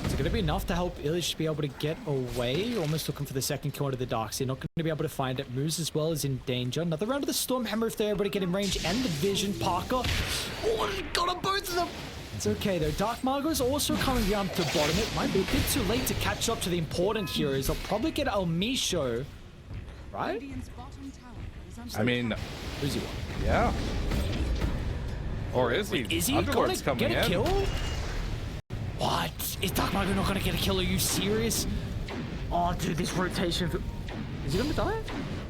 Is it going to be enough to help Illich be able to get away? Almost looking for the second kill into the Darks. They're not going to be able to find it. Moose as well is in danger. Another round of the Stormhammer if they're able to get in range. And the Vision. Parker. Oh, got on both of them. It's okay, though. Dark Margot's also coming down to bottom. It might be a bit too late to catch up to the important heroes. They'll probably get Amisho. Right? Radiant's bottom tower is under I mean, Who's he one? yeah. Or is he? Is he gonna Underlord's coming get a in. kill? What? Is Dark Margot not gonna get a kill? Are you serious? Oh, dude, this rotation. Is he gonna die?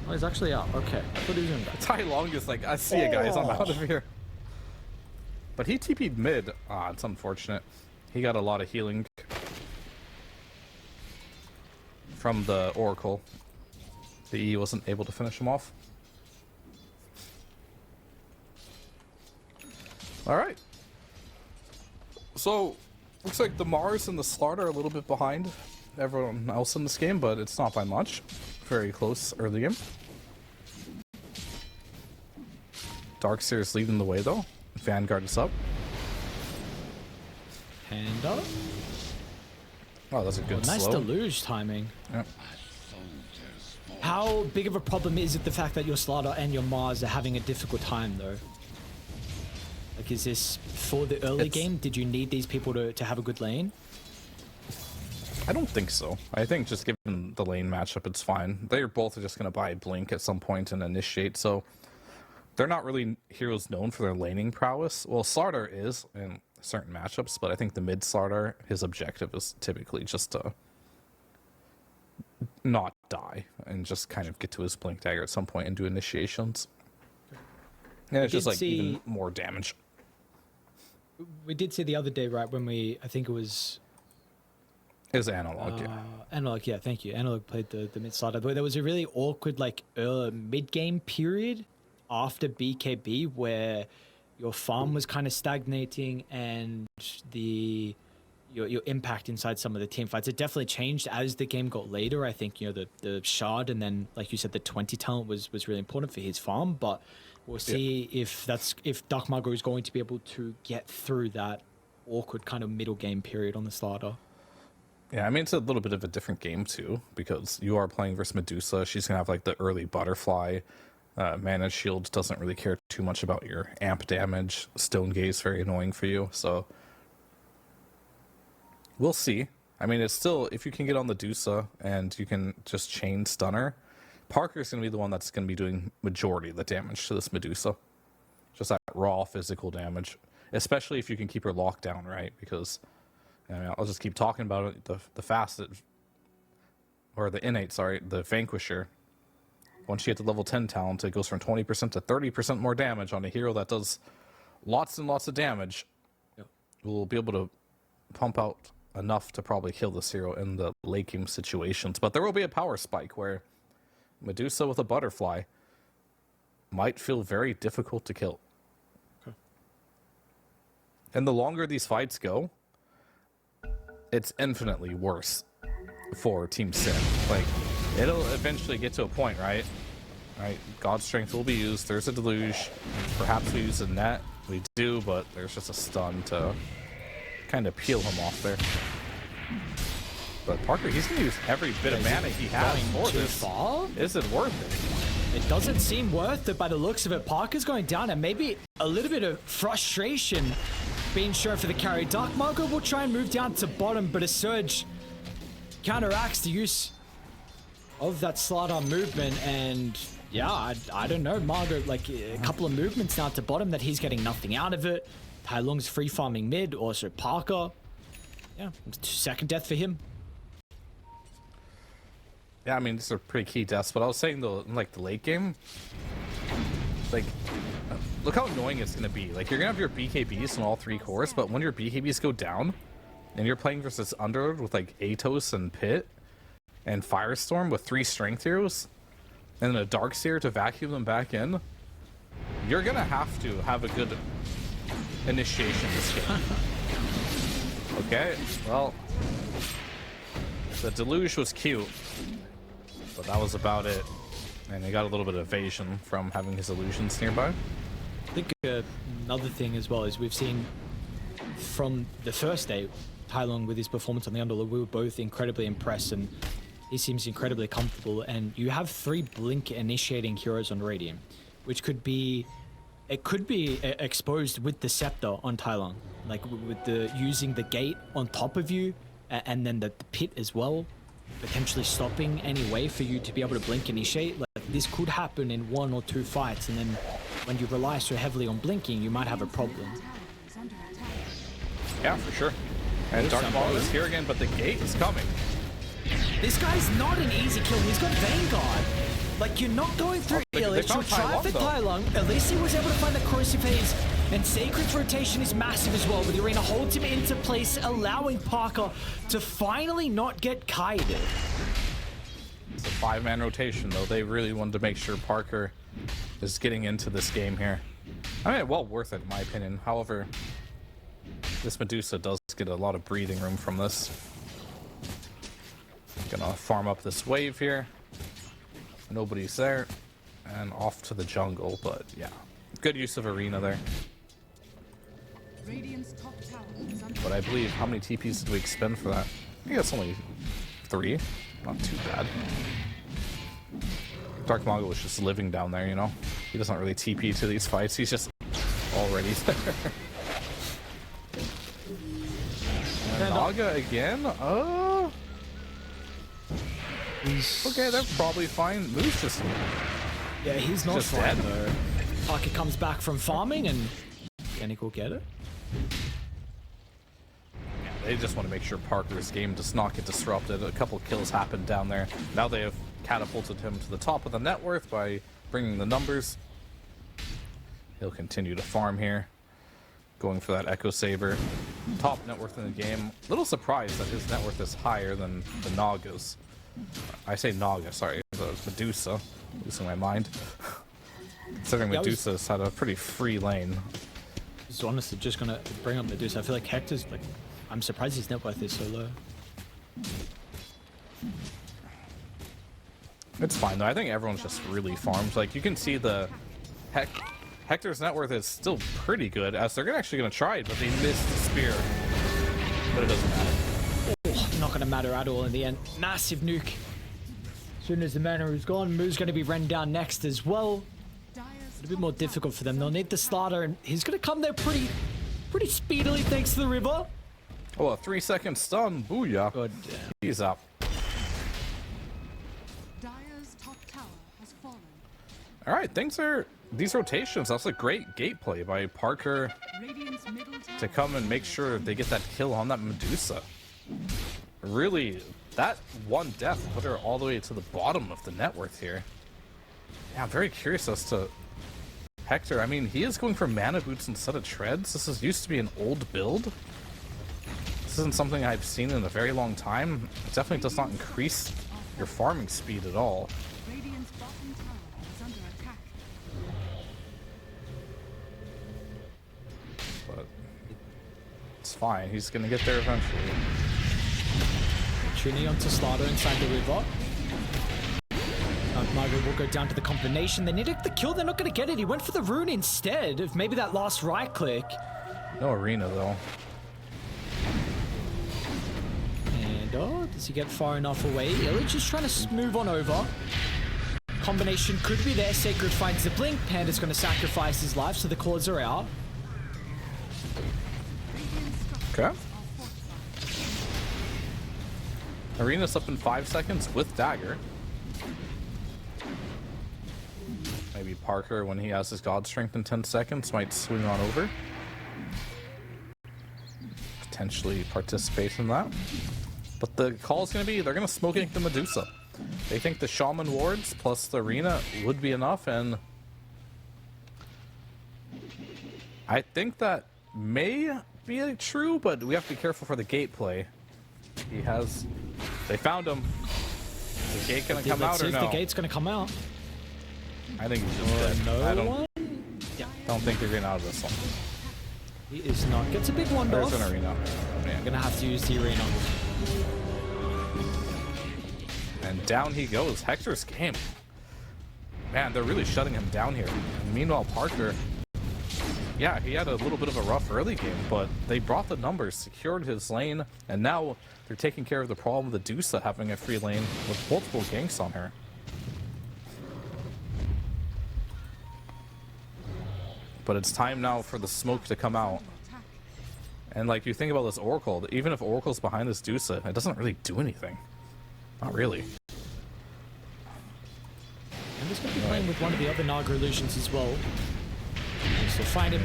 Oh, he's actually out. Okay. I thought he was gonna die. Tai Long is like, I see you guys, I'm out of here. But he TP'd mid. Ah, it's unfortunate. He got a lot of healing from the Oracle. The E wasn't able to finish him off. Alright. So, looks like the Mars and the Slaughter are a little bit behind everyone else in this game, but it's not by much. Very close early game. Darkseer's leading the way though. Vanguard is up. Panda. Oh, that's a good Nice slow. deluge timing. Yeah. How big of a problem is it the fact that your Slaughter and your Mars are having a difficult time though? Like, is this for the early game? Did you need these people to have a good lane? I don't think so. I think just given the lane matchup, it's fine. They're both just going to buy Blink at some point and initiate, so they're not really heroes known for their laning prowess. Well, Slaughter is in certain matchups, but I think the mid Slaughter, his objective is typically just to not die and just kind of get to his Blink Dagger at some point and do initiations. And it's just like even more damage. We did see the other day, right, when I think it was... Is analog, yeah. Analog, yeah, thank you. Analog played the mid Slaughter. But there was a really awkward, like, mid-game period after BKB where your farm was kind of stagnating and your impact inside some of the team fights. It definitely changed as the game got later. I think, the shard and then, like you said, the 20 talent was really important for his farm, but we'll see if Dark Margot is going to be able to get through that awkward kind of middle game period on the Slaughter. Yeah, I mean, it's a little bit of a different game, too, because you are playing versus Medusa. She's going to have, like, the early butterfly. Mana Shield doesn't really care too much about your amp damage. Stone Gaze very annoying for you, so... We'll see. I mean, it's still, if you can get on the Dusa and you can just chain Stunner, Parker's going to be the one that's going to be doing majority of the damage to this Medusa. Just that raw physical damage. Especially if you can keep her locked down, right? Because... I mean, I'll just keep talking about it. The facet, or the innate, sorry, the Vanquisher. Once you get to level 10 talent, it goes from 20% to 30% more damage on a hero that does lots and lots of damage. Yep. We'll be able to pump out enough to probably kill this hero in the late game situations. But there will be a power spike where Medusa with a butterfly might feel very difficult to kill. Okay. And the longer these fights go, it's infinitely worse for Team Sin. Like, It'll eventually get to a point, right? Right, God's strength will be used. There's a deluge. Perhaps we use a net. We do, but there's just a stun to kind of peel him off there. But Parker, he's gonna use every bit of mana he has for too this. far? Is it worth it? It doesn't seem worth it by the looks of it. Parker's going down, and maybe a little bit of frustration being shown for the carry. Dark Margo will try and move down to bottom, but a surge counteracts the use of that slot on movement, and yeah, I don't know. Margo, like a couple of movements now to bottom that he's getting nothing out of it. Tai Lung's free farming mid, also Parker. Yeah, second death for him. Yeah, I mean, these are pretty key deaths, but I was saying though, in like the late game, like, look how annoying it's gonna be. Like, you're gonna have your BKBs in all 3 cores, but when your BKBs go down, and you're playing versus Underlord with like Atos and Pit, and Firestorm with 3 strength heroes, and then a Darkseer to vacuum them back in, you're gonna have to have a good initiation this game. Okay, well, the Deluge was cute, but that was about it. And he got a little bit of evasion from having his illusions nearby. I think another thing as well is we've seen from the first day, Tai Lung with his performance on the Underlord, we were both incredibly impressed, and he seems incredibly comfortable. And you have 3 blink initiating heroes on Radiant, which could be, it could be exposed with the Scepter on Tai Lung, like with the using the gate on top of you, and then the pit as well, potentially stopping any way for you to be able to blink initiate. Like this could happen in 1 or 2 fights, and then when you rely so heavily on blinking, you might have a problem. Yeah, for sure. And Dark Ball is here again, but the gate is coming. This guy's not an easy kill. He's got Vanguard. Like, you're not going through Illich. You'll try for Tai Lung. At least he was able to find the Corrosive Haze. And Sacred's rotation is massive as well, but the Arena holds him into place, allowing Parker to finally not get kited. It's a 5-man rotation, though. They really wanted to make sure Parker is getting into this game here. I mean, well worth it, in my opinion. However, this Medusa does get a lot of breathing room from this. Gonna farm up this wave here. Nobody's there. And off to the jungle, but yeah. Good use of Arena there. Radiant's top tower is under But I believe, how many TPs did we expend for that? I think that's only 3. Not too bad. Dark Mago was just living down there, you know? He doesn't really TP to these fights. He's just already there. And Naga again? Okay, they're probably fine. Moose just... Yeah, he's not Just fine dead. though. Parker comes back from farming, and Yannick will get it. They just want to make sure Parker's game does not get disrupted. A couple kills happened down there. Now they have catapulted him to the top of the net worth by bringing the numbers. He'll continue to farm here. Going for that Echo Saber. Top net worth in the game. Little surprised that his net worth is higher than the Naga's. I say Naga, sorry. The Medusa. Losing my mind. Considering Yeah, Medusa's had a pretty free lane. I was honestly just gonna bring up Medusa. I feel like Hector's like, I'm surprised his net worth is so low. It's fine though. I think everyone's just really farmed. Like you can see the Hector's net worth is still pretty good, as they're actually gonna try it, but they missed the spear. But it doesn't matter. Oh, not gonna matter at all in the end. Massive nuke. As soon as the mana is gone, Moo's gonna be run down next as well. A bit more difficult for them. They'll need the starter, and he's gonna come there pretty speedily thanks to the river. Oh, a 3-second stun. Booyah. God, He's up. Dire's top tower has fallen. Alright, these rotations, that's a great gate play by Parker Radiant's middle tower to come and make sure they get that kill on that Medusa. Really, that one death put her all the way to the bottom of the net worth here. Yeah, I'm very curious as to Hector. I mean, he is going for mana boots instead of treads. This used to be an old build. This isn't something I've seen in a very long time. It definitely does not increase your farming speed at all. Radiant's bottom tower is under attack. But it's fine. He's gonna get there eventually. tuning onto Slaughter inside the river. Dark Margaret will go down to the combination. They needed the kill. They're not going to get it. He went for the rune instead of maybe that last right click. No arena, though. And, oh, does he get far enough away? Illich just trying to move on over. Combination could be there. Sacred finds the blink. Panda's going to sacrifice his life, so the claws are out. Okay. Arena's up in 5 seconds with dagger. Maybe Parker, when he has his God Strength in 10 seconds, might swing on over. Potentially participate in that. But the call is going to be, they're going to smoke ink the Medusa. They think the Shaman wards plus the arena would be enough, and I think that may be true, but we have to be careful for the gate play. He has... They found him. Is the gate going to come out or no? The gate's going to come out. I think he's just dead. No I one? Yeah. don't think they're getting out of this one. He is not. Gets a big one off. There's an arena. I'm going to have to use the arena. And down he goes. Hector's game. Man, they're really shutting him down here. And meanwhile, Parker, yeah, he had a little bit of a rough early game, but they brought the numbers, secured his lane, and now they're taking care of the problem with the Dusa having a free lane with multiple ganks on her. But it's time now for the smoke to come out. And like, you think about this Oracle, even if Oracle's behind this Dusa, it doesn't really do anything. Not really. I'm just going to be playing with one of the other Naga illusions as well. So find him.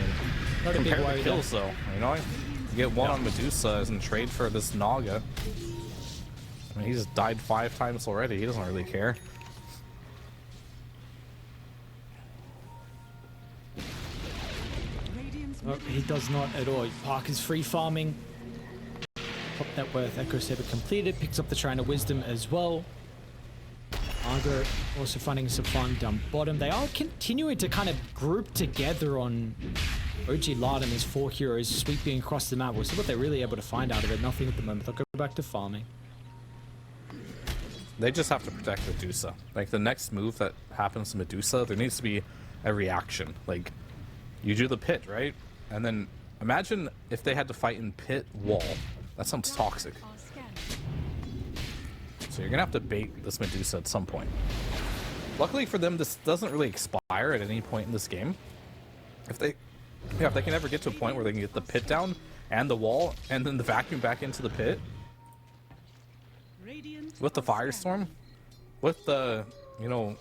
Not a big Compare worry the kills though, you know? You get one on Medusa as in trade for this Naga. I mean, he's died 5 times already. He doesn't really care. Oh, he does not at all. Parker's free farming. Pop that worth Echo Saber completed. Picks up the Shrine of Wisdom as well. Margaret also finding some fun down bottom. They are continuing to kind of group together on OG.LATAM as 4 heroes sweeping across the map. We'll see what they're really able to find out of it. Nothing at the moment. They'll go back to farming. They just have to protect Medusa. Like, the next move that happens to Medusa, there needs to be a reaction. Like, you do the pit, right? And then imagine if they had to fight in pit wall. That sounds toxic. So you're gonna have to bait this Medusa at some point. Luckily for them, this doesn't really expire at any point in this game. If they can ever get to a point where they can get the pit down and the wall and then the vacuum back into the pit with the Firestorm, with the, you know,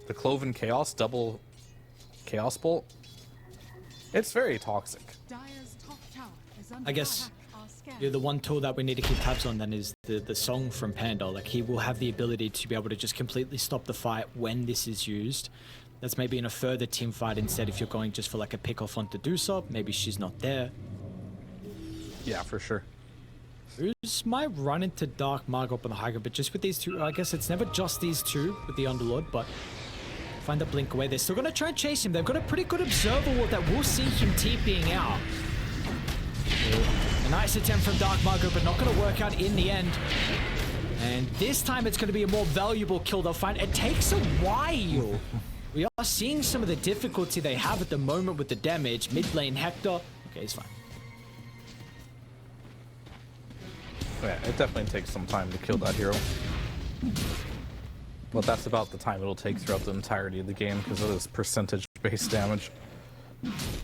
the Cloven Chaos double Chaos Bolt, it's very toxic. I guess the one tool that we need to keep tabs on then is the song from Panda. Like, he will have the ability to be able to just completely stop the fight when this is used. That's maybe in a further team fight instead. If you're going just for like a pick off onto Dusop, maybe she's not there. Yeah, for sure. Who's might run into Dark Margot up on the high ground, but just with these two, I guess it's never just these two with the Underlord, but find the blink away. They're still going to try and chase him. They've got a pretty good observer ward that will see him TPing out. A nice attempt from Dark Margot, but not going to work out in the end. And this time it's going to be a more valuable kill they'll find. It takes a while. We are seeing some of the difficulty they have at the moment with the damage. Mid lane Hector. Okay, he's fine. Yeah, it definitely takes some time to kill that hero. But that's about the time it'll take throughout the entirety of the game because it is percentage-based damage.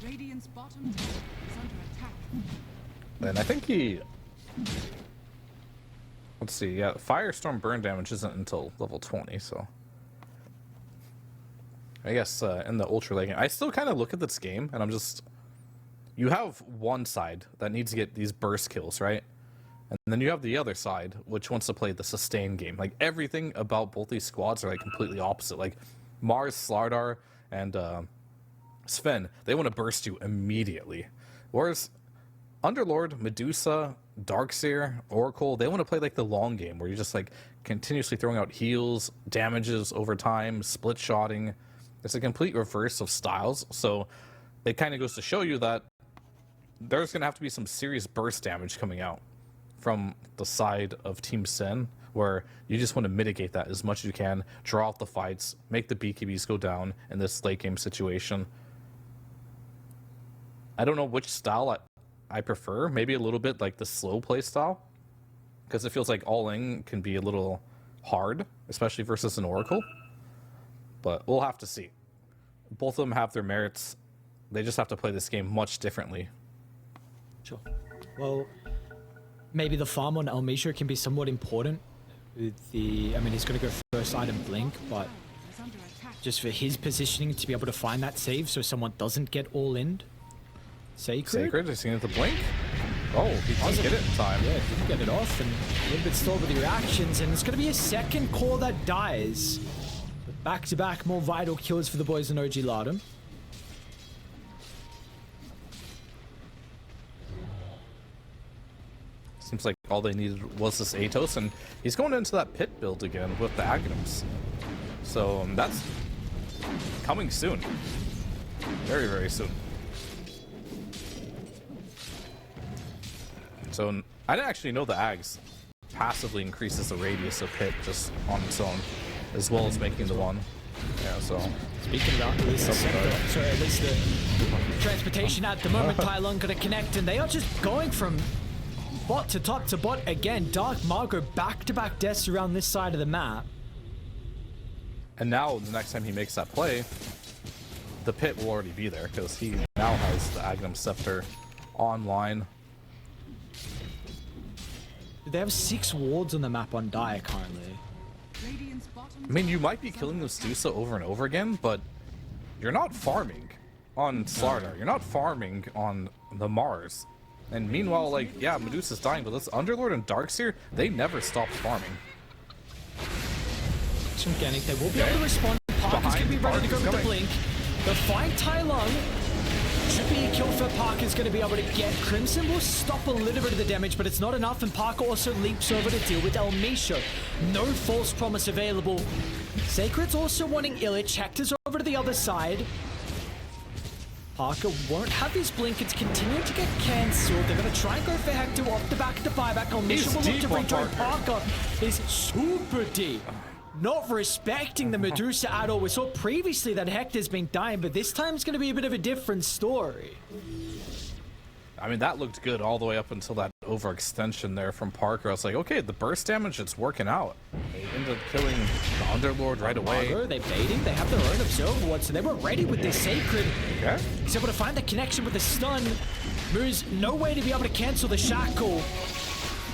Radiant's bottom tower is under attack. And I think he... Let's see, yeah, Firestorm burn damage isn't until level 20, so... I guess in the Ultra Late game, I still kind of look at this game, and I'm just... You have one side that needs to get these burst kills, right? And then you have the other side, which wants to play the sustain game. Like, everything about both these squads are, like, completely opposite. Like, Mars, Slardar, and Sven, they want to burst you immediately. Whereas Underlord, Medusa, Darkseer, Oracle, they want to play, like, the long game, where you're just, like, continuously throwing out heals, damages over time, split-shotting. It's a complete reverse of styles, so it kind of goes to show you that there's going to have to be some serious burst damage coming out from the side of Team Sen where you just want to mitigate that as much as you can, draw out the fights, make the BKBs go down in this late game situation. I don't know which style I prefer. Maybe a little bit like the slow play style, because it feels like all in can be a little hard, especially versus an Oracle. But we'll have to see. Both of them have their merits. They just have to play this game much differently. Sure. Well, maybe the farm on Elmisha can be somewhat important. With the, I mean, he's going to go first item blink, but Is under attack. just for his positioning to be able to find that save so someone doesn't get all in. Sacred, is he going to blink? Oh, he doesn't get it in time. Yeah, didn't get it off, and a little bit stalled with the reactions, and it's going to be a second core that dies. Back-to-back more vital kills for the boys in OG.LATAM. Seems like all they needed was this Atos, and he's going into that pit build again with the Aghanims. So that's coming soon. Very, very soon. So I didn't actually know the Ags passively increases the radius of pit just on its own, as well as making the one. Yeah, so Speaking about at least the sector, sorry, at least the transportation at the moment, Tai Lung gonna connect, and they are just going from bot to top to bot again. Dark Margot back-to-back deaths around this side of the map. and now the next time he makes that play, the pit will already be there because he now has the Aghanim Scepter online. They have 6 wards on the map on Dire currently. Radiant's bottom I mean, you might be killing Medusa over and over again, but you're not farming on Slardar. You're not farming on the Mars. And meanwhile, like, yeah, Medusa's dying, but this Underlord and Darkseer, they never stopped farming. From Gannick, they will be able to respond. Parker's going to be ready to go with the blink. The fight Tai Lung should be a kill for Parker's going to be able to get. Crimson will stop a little bit of the damage, but it's not enough, and Parker also leaps over to deal with Elmisha. No false promise available. Sacred's also wanting Illich. Hector's over to the other side. Parker won't have his blink. It's continuing to get cancelled. They're going to try and go for Hector off the back of the buyback. Elmisha will look to rejoin. Parker is super deep. Not respecting the Medusa at all. We saw previously that Hector's been dying, but this time it's going to be a bit of a different story. I mean, that looked good all the way up until that overextension there from Parker. I was like, okay, the burst damage, it's working out. They ended up killing the Underlord right away. Margot, they baiting. They have their own Observer Ward, so they were ready with their Sacred. Okay. He's able to find the connection with the stun. Moves no way to be able to cancel the shackle.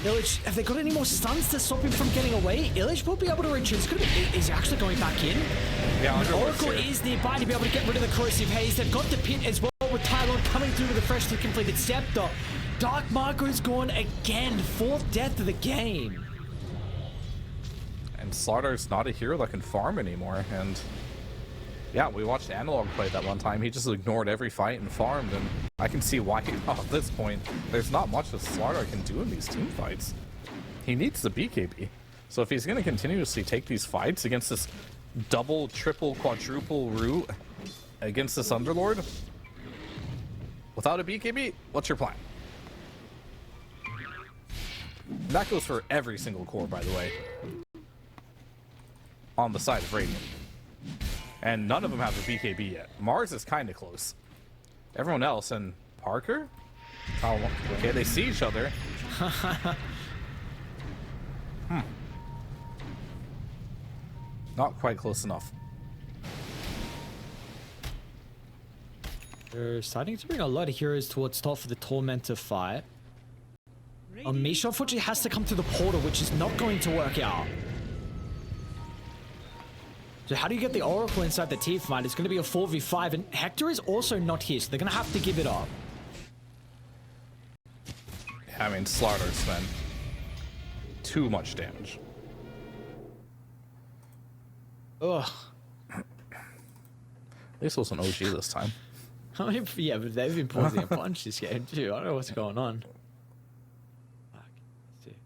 Illich, have they got any more stuns to stop him from getting away? Illich will be able to retreat. Is he actually going back in? Yeah, Oracle is nearby to be able to get rid of the corrosive haze. They've got the pit as well with Tai Lung coming through with a freshly completed scepter. Dark Margot's gone again. 4th death of the game. And Slardar's not a hero that can farm anymore. And yeah, we watched Analog play that one time. He just ignored every fight and farmed. And I can see why at this point, there's not much that Slardar can do in these team fights. He needs the BKB. So if he's going to continuously take these fights against this double, triple, quadruple route against this Underlord, without a BKB, what's your plan? That goes for every single core, by the way, on the side of Radiant. And none of them have a BKB yet. Mars is kind of close. Everyone else, and Parker? Oh, okay, they see each other. Not quite close enough. They're starting to bring a lot of heroes towards top for the Tormentor fight. Misha unfortunately has to come to the portal, which is not going to work out. So how do you get the Oracle inside the team fight? It's going to be a 4v5, and Hector is also not here, so they're going to have to give it up. I mean, Slardar spent too much damage. Ugh. At least it was an OG this time. I mean, yeah, but they've been pausing a bunch this game too. I don't know what's going on. Fuck. Let's see.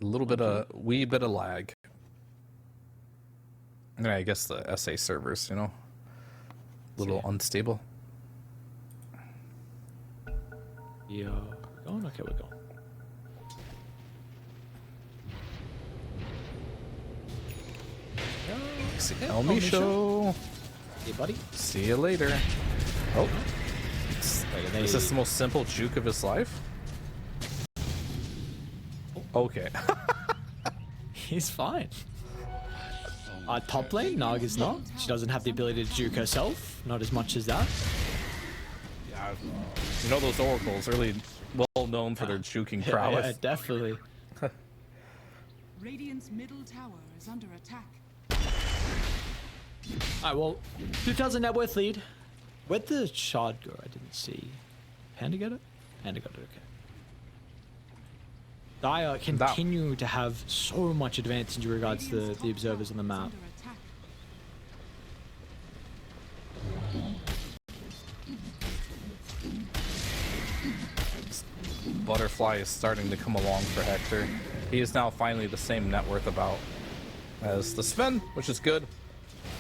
A little bit of, wee bit of lag. And I guess the SA servers, you know, a little unstable. Yeah. Going? Okay, we're going. Elmisho. Hey, buddy. See you later. Oh. Wait, Is this the most simple juke of his life? Okay. He's fine. Top lane, Nog is not. She doesn't have the ability to juke herself. Not as much as that. Yeah, you know those oracles really well known for their juking prowess. Yeah, definitely. Radiant's middle tower is under attack. Alright, well, 2,000 net worth lead. Where'd the shard go? I didn't see. Panda get it? Panda got it, okay. Dire continue to have so much advantage in regards to the observers on the map. Butterfly is starting to come along for Hector. He is now finally the same net worth about as the Sven, which is good.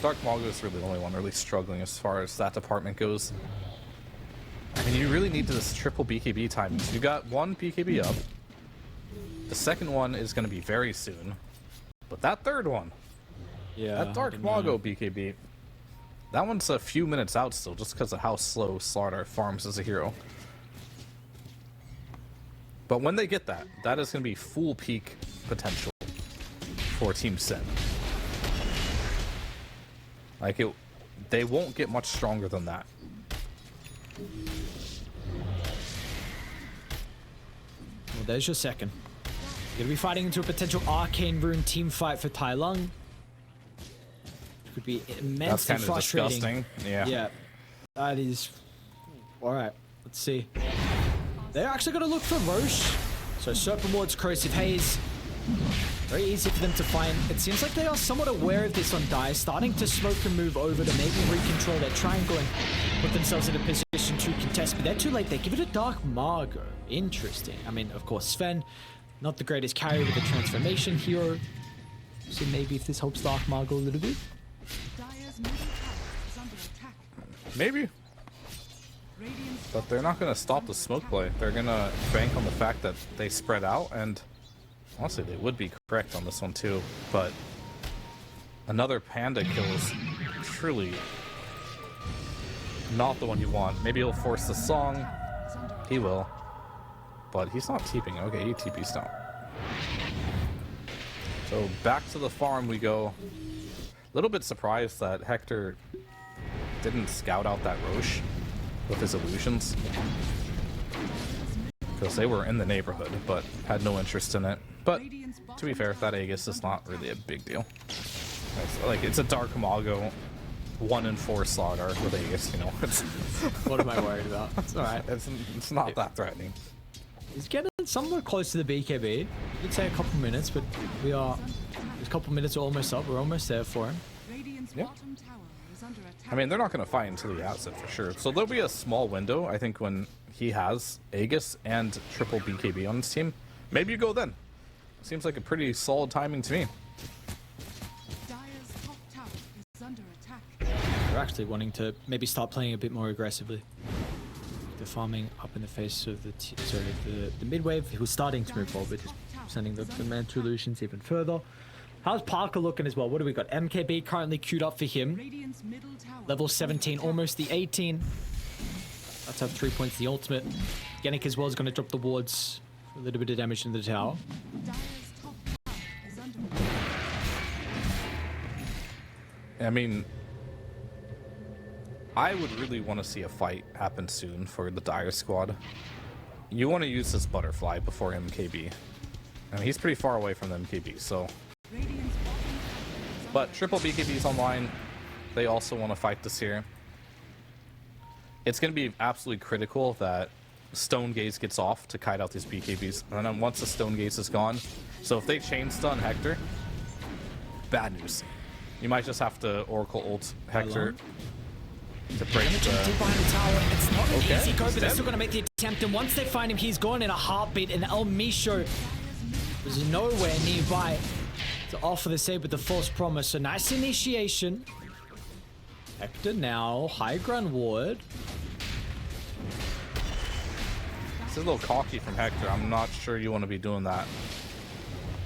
Dark Mago is really the only one really struggling as far as that department goes. I mean, you really need this triple BKB timing. So you got one BKB up. The second one is going to be very soon. But that third one, Yeah. that Dark Mago BKB, that one's a few minutes out still, just because of how slow Slardar farms as a hero. But when they get that, that is going to be full peak potential for Team Sin. Like, they won't get much stronger than that. Well, there's your second. You're gonna be fighting into a potential Arcane Rune team fight for Tai Lung. It could be That's immensely kind of frustrating. disgusting. Yeah. Yeah. That is... Alright, let's see. They're actually gonna look for Roche. So Serpent Ward's Corrosive Haze. Very easy for them to find. It seems like they are somewhat aware of this on Dire, starting to smoke and move over to maybe recontrol their triangle and put themselves in a position to contest. But they're too late. They give it a Dark Margo. Interesting. I mean, of course, Sven, not the greatest carry with the transformation hero. So maybe if this helps Dark Margo a little bit. Dire's middle tower is under attack. Maybe. Radiant's But they're not going to stop the smoke play. They're going to bank on the fact that they spread out, and honestly, they would be correct on this one too. But another Panda kill is truly not the one you want. Maybe he'll force the song. He will. But he's not TPing. Okay, he TP's down. So back to the farm we go. A little bit surprised that Hector didn't scout out that Roche with his illusions, because they were in the neighborhood but had no interest in it. But to be fair, that Aegis is not really a big deal. Like, it's a Dark Mago 1 in 4 Slardar with Aegis, you know. It's What am I worried about? It's alright. it's not that threatening. He's getting somewhat close to the BKB. You'd say a couple minutes, but we are... There's a couple minutes almost up. We're almost there for him. Radiant's Yep. bottom tower is under attack. I mean, they're not going to fight until he has it for sure. So there'll be a small window, I think, when he has Aegis and triple BKB on his team. Maybe you go then. Seems like a pretty solid timing to me. Dire's top tower is under attack. They're actually wanting to maybe start playing a bit more aggressively. They're farming up in the face of the mid wave, who's starting to move forward, just sending the Mantle Illusions even further. How's Parker looking as well? What do we got? MKB currently queued up for him. Radiant's middle tower. Level 17, almost the 18. That's up 3 points the ultimate. Genic as well is going to drop the wards for a little bit of damage into the tower. Dire's top tower is under attack. I mean, I would really want to see a fight happen soon for the Dire squad. You want to use this Butterfly before MKB. I mean, he's pretty far away from the MKB, so... Radiant's bottom tower is But triple BKB's online. They also want to fight this here. It's going to be absolutely critical that Stone Gaze gets off to kite out these BKBs. And then once the Stone Gaze is gone, so if they chain stun Hector, bad news. You might just have to Oracle ult Hector to break Deep the... behind the tower. It's not an Okay, easy go, he's but they're dead. still going to make the attempt. And once they find him, he's gone in a heartbeat. And El Misho was nowhere nearby to offer the save with the false promise. So nice initiation. Hector now, high ground ward. This a little cocky from Hector. I'm not sure you want to be doing that.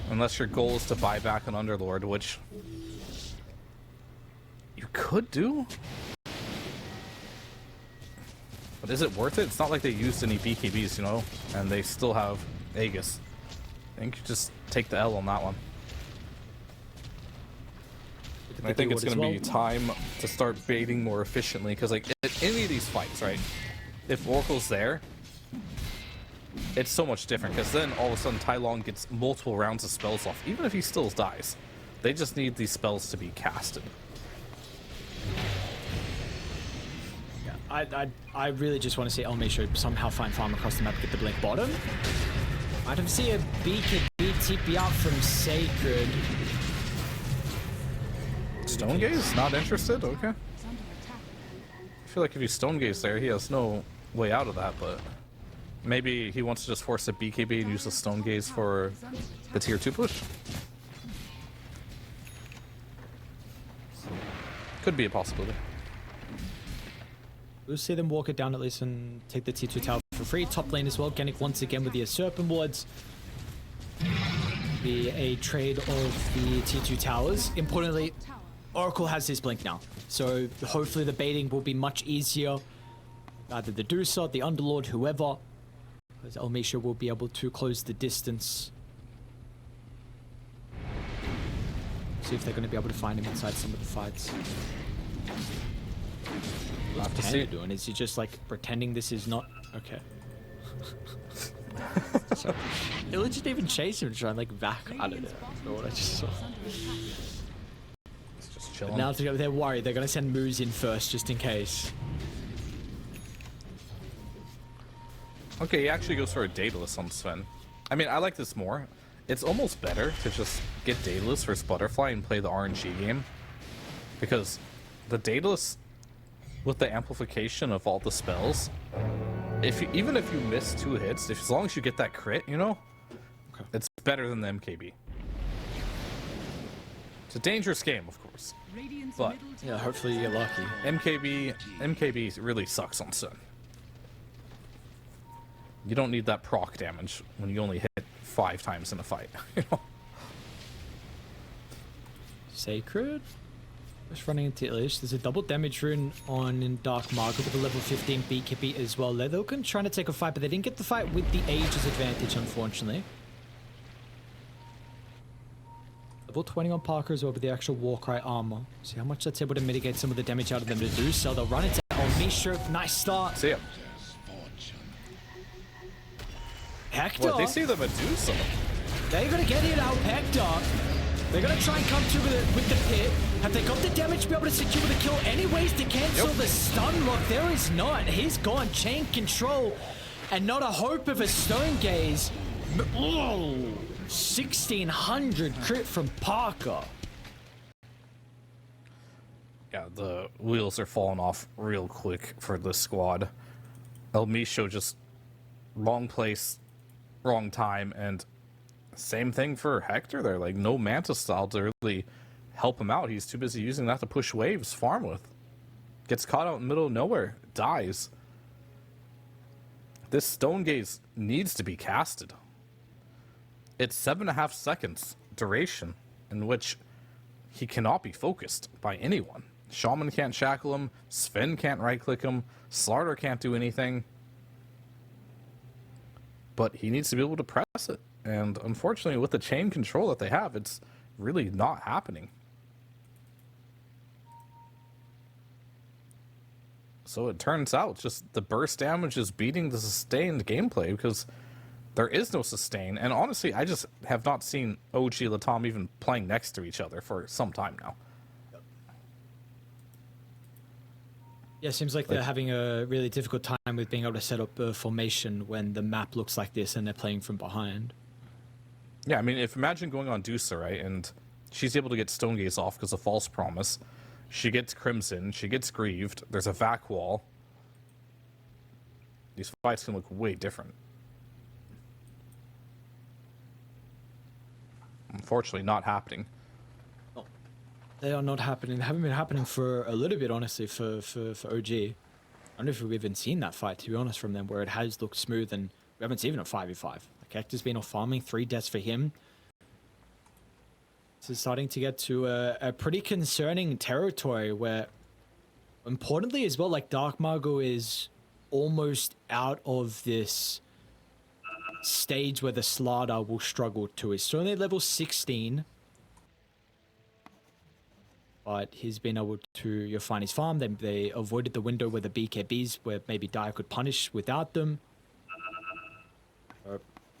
Unless your goal is to buy back an Underlord, which you could do. But is it worth it? It's not like they used any BKBs, you know? And they still have Aegis. I think you just take the L on that one. And I think it's going to be time to start baiting more efficiently, because like in any of these fights, right? If Oracle's there, it's so much different, because then all of a sudden Tai Long gets multiple rounds of spells off, even if he still dies. They just need these spells to be casted. Yeah, I really just want to see Elmisho somehow find farm across the map, get the blink bottom. I'd have seen a BKB TP out from Sacred. Stone Gaze? Not interested? Okay. I feel like if you Stone Gaze there, he has no way out of that, but maybe he wants to just force a BKB and use the Stone Gaze for the tier 2 push. Could be a possibility. We'll see them walk it down at least and take the T2 tower for free. Top lane as well. Genic once again with the Serpent Wards. Be a trade of the T2 towers. Importantly, Oracle has his blink now. So hopefully the baiting will be much easier. Either the Deucer, the Underlord, whoever. Because Elmisho will be able to close the distance. See if they're going to be able to find him inside some of the fights. What's Panda doing? Is he just like pretending this is not okay? So, it legit even chase him to try and like back out of there. What I just saw. It's just chilling. But now they're worried. They're gonna send Moose in first just in case. Okay, he actually goes for a Daedalus on Sven. I mean, I like this more. It's almost better to just get Daedalus versus Butterfly and play the RNG game. Because the Daedalus, with the amplification of all the spells, even if you miss 2 hits, as long as you get that crit, you know, okay, it's better than the MKB. It's a dangerous game, of course, but yeah, hopefully you get lucky. MKB really sucks on Sun. You don't need that proc damage when you only hit 5 times in a fight. You know? Sacred? Just running into Ilish. There's a double damage rune on in Dark Market with a level 15 BKB as well. They're looking, trying to take a fight, but they didn't get the fight with the Aegis advantage, unfortunately. Level 20 on Parker as well with the actual Warcry armor. See how much that's able to mitigate some of the damage out of them to do so. They'll run into Elmisho. Nice start. See ya. Hector. What, they see the Medusa. They're gonna get it out, Hector. They're gonna try and come to with the pit. Have they got the damage to be able to secure the kill? Any ways to cancel the stun lock? There is not. He's gone. Chain control. And not a hope of a Stone Gaze. Oh, 1600 crit from Parker. Yeah, the wheels are falling off real quick for this squad. Elmisho just wrong place, wrong time, and same thing for Hector there. Like, no Manta style to really help him out. He's too busy using that to push waves, farm with. Gets caught out in the middle of nowhere, dies. This Stone Gaze needs to be casted. It's 7.5 seconds duration in which he cannot be focused by anyone. Shaman can't shackle him, Sven can't right-click him, Slardar can't do anything. But he needs to be able to press it. And unfortunately, with the chain control that they have, it's really not happening. So it turns out just the burst damage is beating the sustained gameplay because there is no sustain. And honestly, I just have not seen OG.LATAM even playing next to each other for some time now. Yeah, seems like they're having a really difficult time with being able to set up a formation when the map looks like this and they're playing from behind. Yeah, I mean, imagine going on Deucer, right? And she's able to get Stone Gaze off because of False Promise. She gets Crimson. She gets Grieved. There's a Vac Wall. These fights can look way different. Unfortunately, not happening. They are not happening. They haven't been happening for a little bit, honestly, for OG. I don't know if we've even seen that fight, to be honest, from them, where it has looked smooth and We haven't seen a 5v5. Like, Hector's been off farming, 3 deaths for him. This is starting to get to a pretty concerning territory where, importantly as well, like Dark Margo is almost out of this stage where the Slardar will struggle to. He's still only at level 16. But he's been able to find his farm. They avoided the window where the BKBs, where maybe Dire could punish without them.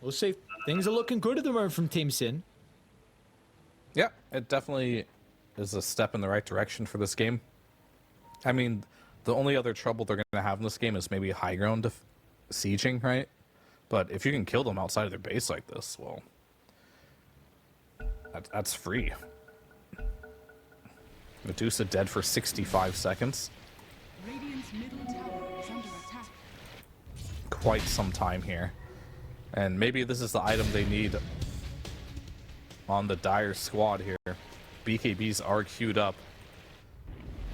We'll see. Things are looking good at the moment from Team Sin. Yeah, it definitely is a step in the right direction for this game. I mean, the only other trouble they're going to have in this game is maybe high ground sieging, right? But if you can kill them outside of their base like this, well, that's free. Medusa dead for 65 seconds. Radiant's middle tower is under attack. Quite some time here. And maybe this is the item they need on the Dire squad here. BKBs are queued up.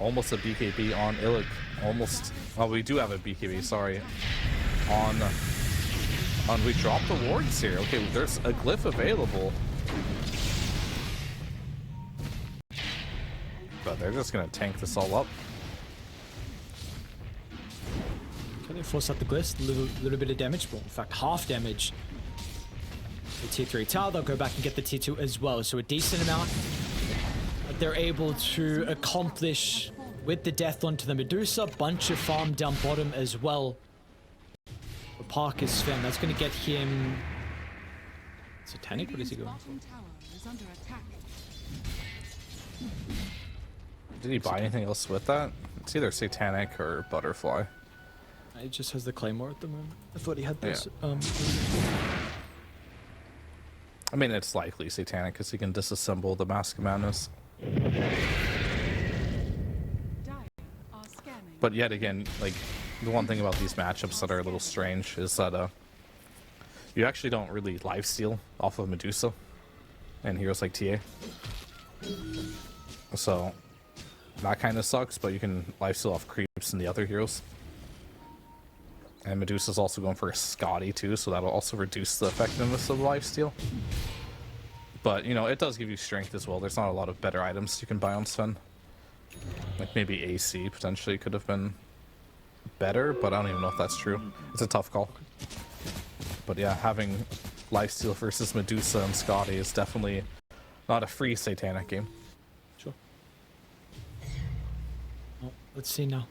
Almost a BKB on Illic. Almost. Oh, we do have a BKB, sorry. On we dropped the wards here. Okay, there's a glyph available. But they're just gonna tank this all up. Can they force out the glyphs? A little bit of damage, well, in fact, half damage. The tier 3 tower, they'll go back and get the tier 2 as well. So a decent amount that they're able to accomplish with the death onto the Medusa. Bunch of farm down bottom as well. For Parker's Sven, that's gonna get him Satanic. What is he going for? Bottom tower is under attack. Did he buy anything else with that? It's either Satanic or Butterfly. He just has the Claymore at the moment. I thought he had this. Yeah. I mean, it's likely Satanic because he can disassemble the Mask of Madness. Dire are scanning. But yet again, like, the one thing about these matchups that are a little strange is that you actually don't really lifesteal off of Medusa and heroes like TA. So that kind of sucks, but you can lifesteal off creeps and the other heroes. And Medusa's also going for a Scotty too, so that'll also reduce the effectiveness of lifesteal. But, you know, it does give you strength as well. There's not a lot of better items you can buy on Sven. Like maybe AC potentially could have been better, but I don't even know if that's true. It's a tough call. But yeah, having lifesteal versus Medusa and Scotty is definitely not a free Satanic game. Sure. Well, let's see now.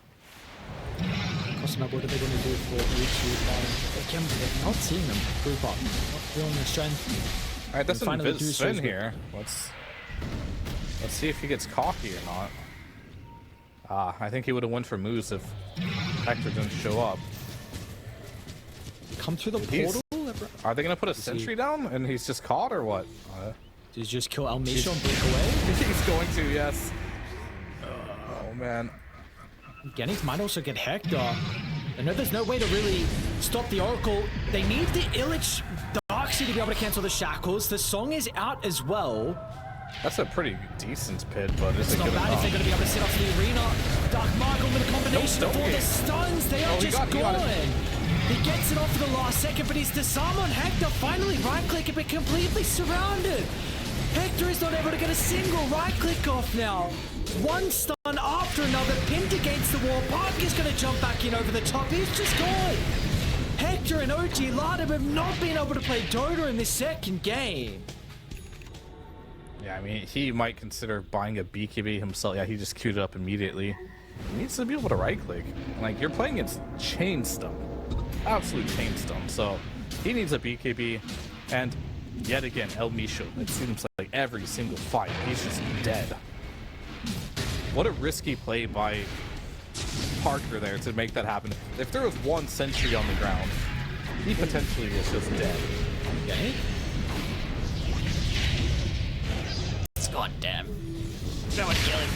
Cosmo, what are they going to do for YouTube? Again, they're not seeing them group up. Not feeling their strength. Alright, that's an Finally, Viz Sven here. Let's see if he gets cocky or not. I think he would have went for moves if Hector didn't show up. Come through the portal? Are they going to put a sentry down and he's just caught or what? Did he just kill Elmisha and break away? He's going to, yes. Oh man. Gennings might also get Hector. I know there's no way to really stop the Oracle. They need the Illich Darkseid to be able to cancel the shackles. The song is out as well. That's a pretty decent pit, but is It's it not good bad if enough? they're going to be able to set off the arena. Dark Margo with a combination of all the stuns. They are he just got gone. it. He gets it off for the last second, but he's disarmed on Hector. Finally, right-click and be completely surrounded. Hector is not able to get a single right-click off now. One stun after another, pinned against the wall. Park is going to jump back in over the top. He's just gone. Hector and OG.LATAM have not been able to play Dota in this second game. Yeah, I mean, he might consider buying a BKB himself. Yeah, he just queued it up immediately. He needs to be able to right-click. Like, you're playing against Chain Stun. Absolute Chain Stun. So, he needs a BKB. And, yet again, Elmisha. It seems like every single fight, he's just dead. What a risky play by Parker there to make that happen. If there was one sentry on the ground, he potentially is just dead. Okay. God damn. No one kill him.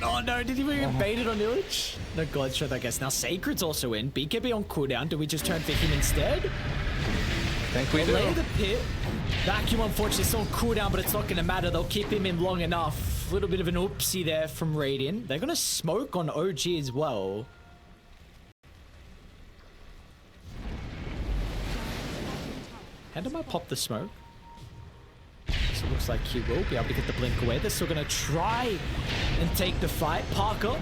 Oh no, did he get baited on Illich? No god shot, I guess. Now Sacred's also in. BKB on cooldown. Do we just turn for him instead? I think we do. Lay the pit. Vacuum unfortunately still on cooldown, but it's not going to matter. They'll keep him in long enough. A little bit of an oopsie there from Radiant. They're going to smoke on OG as well. Hector might pop the smoke. So it looks like he will be able to get the blink away. They're still going to try and take the fight. Parker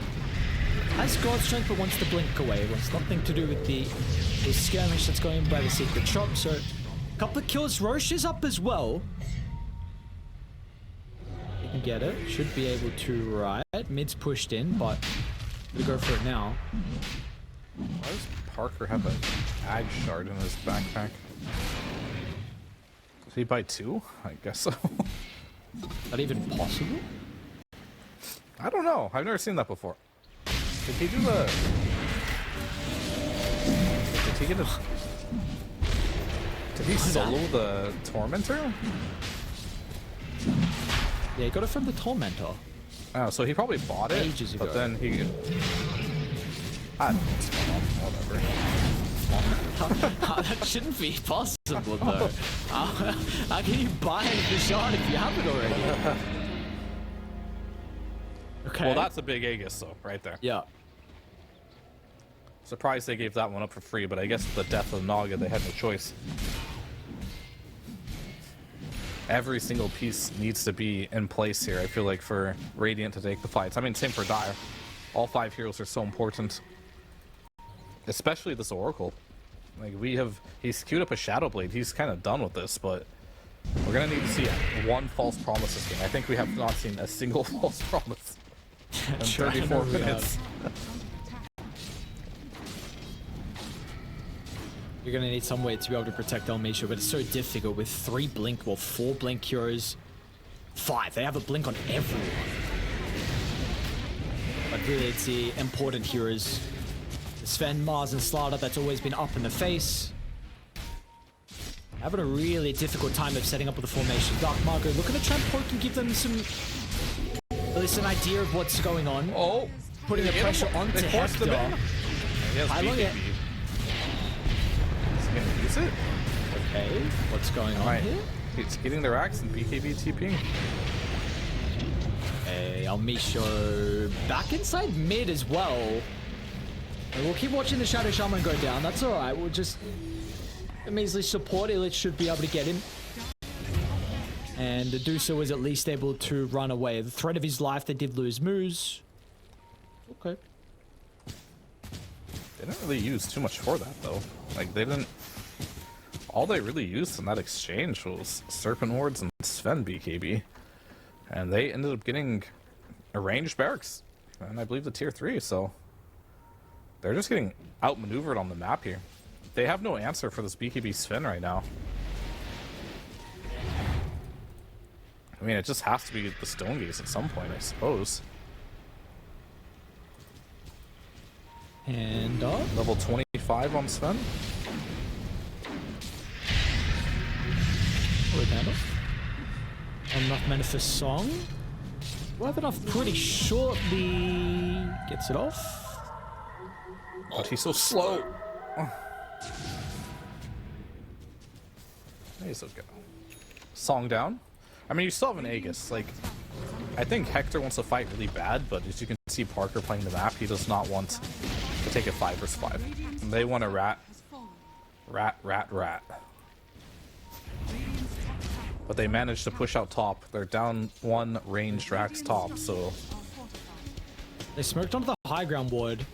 has God strength but wants the blink away. Wants nothing to do with the skirmish that's going by the secret shop. So a couple of kills. Roche is up as well. He can get it. Should be able to ride. Mid's pushed in, but we go for it now. Why does Parker have an ag shard in his backpack? Did he buy 2? I guess so. Is that even possible? I don't know. I've never seen that before. Did he do the... Did he get a... Did he solo the Tormentor? Yeah, he got it from the Tormentor. Oh, so he probably bought it, Ages ago. but then he... I don't know what's going on. Whatever. That shouldn't be possible, though. How can you buy the shard if you have it already? Okay. Well, that's a big Aegis, though, right there. Yeah. Surprised they gave that one up for free, but I guess with the death of Naga, they had no choice. Every single piece needs to be in place here, I feel like, for Radiant to take the fights. I mean, same for Dire. All 5 heroes are so important. Especially this Oracle. Like, he's queued up a Shadow Blade. He's kind of done with this, but we're going to need to see one false promise this game. I think we have not seen a single false promise in 34 minutes. You're going to need some way to be able to protect Elmisha, but it's so difficult with 3 blink, well, 4 blink heroes. 5. They have a blink on everyone. But really, it's the important heroes. Sven, Mars, and Slaughter, that's always been up in the face. Having a really difficult time of setting up with the formation. Dark Margot, look at the tramp poke and give them some... at least an idea of what's going on. Oh! Putting the pressure onto Hector. I love it. Is he gonna use it? Okay, what's going on here? He's getting the racks and BKB TP. Okay, Elmisho back inside mid as well. And we'll keep watching the Shadow Shaman go down. That's alright. We'll just measly support. Illich should be able to get him. And Adusa was at least able to run away. The threat of his life, they did lose Moose. Okay. They didn't really use too much for that, though. Like, they didn't... All they really used in that exchange was Serpent Wards and Sven BKB. And they ended up getting a ranged barracks. And I believe the tier 3, so... They're just getting outmaneuvered on the map here. They have no answer for this BKB Sven right now. I mean, it just has to be the Stone Gaze at some point, I suppose. And up. Level 25 on Sven. With handle. Enough mana for Song. We'll have enough pretty shortly. Gets it off. But he's so slow. He's okay. Song down. I mean, you still have an Aegis. Like, I think Hector wants to fight really bad, but as you can see Parker playing the map, he does not want to take a 5 vs 5. And they want a rat. Rat. But they managed to push out top. They're down 1 ranged Rax top, so... They smoked onto the high ground ward.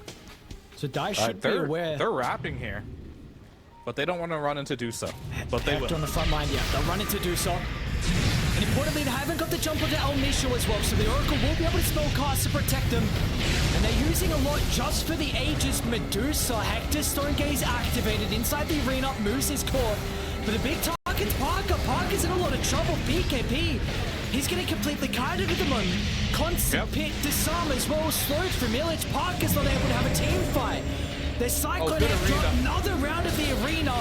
So Dai should be aware. They're wrapping here. But they don't want to run into Dusa. But they will. On the front line, yeah. They'll run into Dusa. And importantly, they haven't got the jump onto Elmisha as well, so the Oracle will be able to spellcast to protect them. And they're using a lot just for the Aegis Medusa. Hector Stone Gaze activated inside the arena. Moose is caught. But the big target's Parker. Parker's in a lot of trouble. BKB. He's getting completely kited at the moment. Constant pit disarm as well. Slowed from Illich. Parker's not able to have a team fight. Their Cyclone have another round of the arena.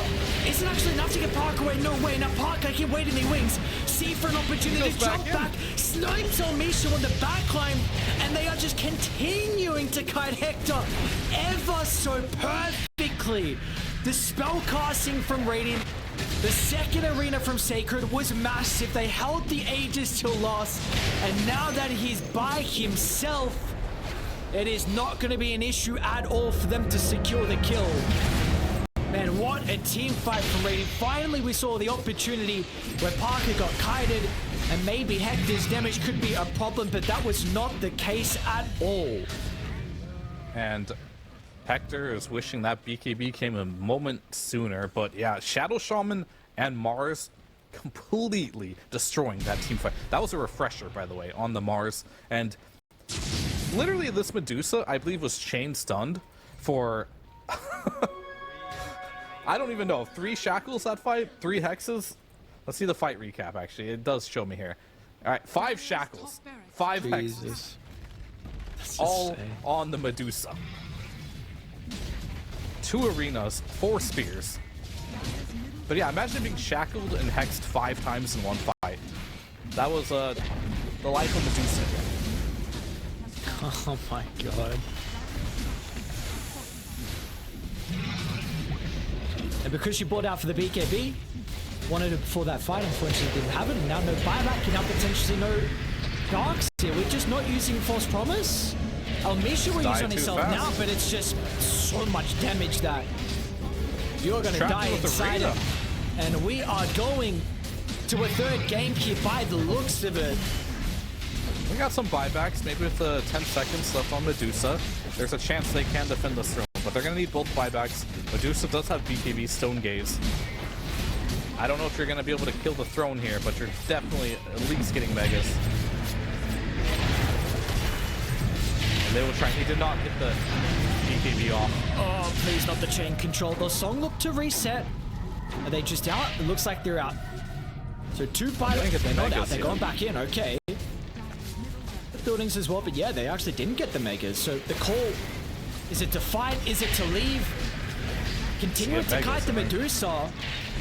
Isn't actually enough to get Parker away. No way. Now Parker can wait in the wings. See for an opportunity to jump back. Snipes on Misha on the backline. And they are just continuing to kite Hector ever so perfectly. The spell casting from Radiant. The second arena from Sacred was massive. They held the Aegis till last. And now that he's by himself, it is not going to be an issue at all for them to secure the kill. Man, what a team fight from Raiden. Finally, we saw the opportunity where Parker got kited, and maybe Hector's damage could be a problem, but that was not the case at all. And Hector is wishing that BKB came a moment sooner, but yeah, Shadow Shaman and Mars completely destroying that team fight. That was a refresher, by the way, on the Mars. And literally this Medusa, I believe, was chain stunned for... I don't even know, 3 shackles that fight? 3 hexes? Let's see the fight recap, actually. It does show me here. Alright, 5 shackles. 5 hexes. All insane. on the Medusa. 2 arenas, 4 spears. But yeah, imagine being shackled and hexed 5 times in one fight. That was the life of Medusa. Oh my god. And because she bought out for the BKB, wanted it before that fight, unfortunately didn't have it, and now no buyback, and now potentially no darks here. We're just not using False Promise. Misha will use on himself now, but it's just so much damage that you're gonna die inside it. And we are going to a 3rd game here by the looks of it. We got some buybacks, maybe with 10 seconds left on Medusa. There's a chance they can defend this throne, but they're gonna need both buybacks. Medusa does have BKB Stone Gaze. I don't know if you're gonna be able to kill the throne here, but you're definitely at least getting Megas. And they will try. He did not get the BKB off. Oh, please not the chain control. The song look to reset. Are they just out? It looks like they're out. So 2 buybacks. They're not out. They're going back in. Okay. The buildings as well, but yeah, they actually didn't get the Megas. So the call, is it to fight? Is it to leave? Continue to kite the Medusa.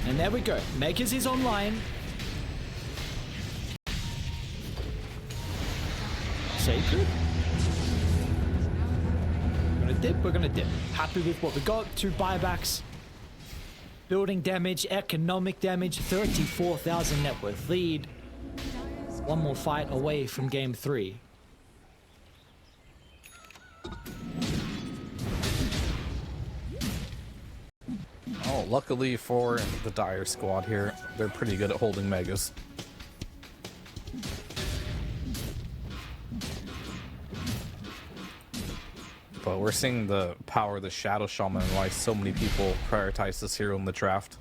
And there we go. Megas is online. Sacred? We're gonna dip, we're gonna dip. Happy with what we got. 2 buybacks. Building damage, economic damage, 34,000 net worth lead. 1 more fight away from game 3. Oh, luckily for the Dire squad here, they're pretty good at holding Megas. But we're seeing the power of the Shadow Shaman and why so many people prioritize this hero in the draft.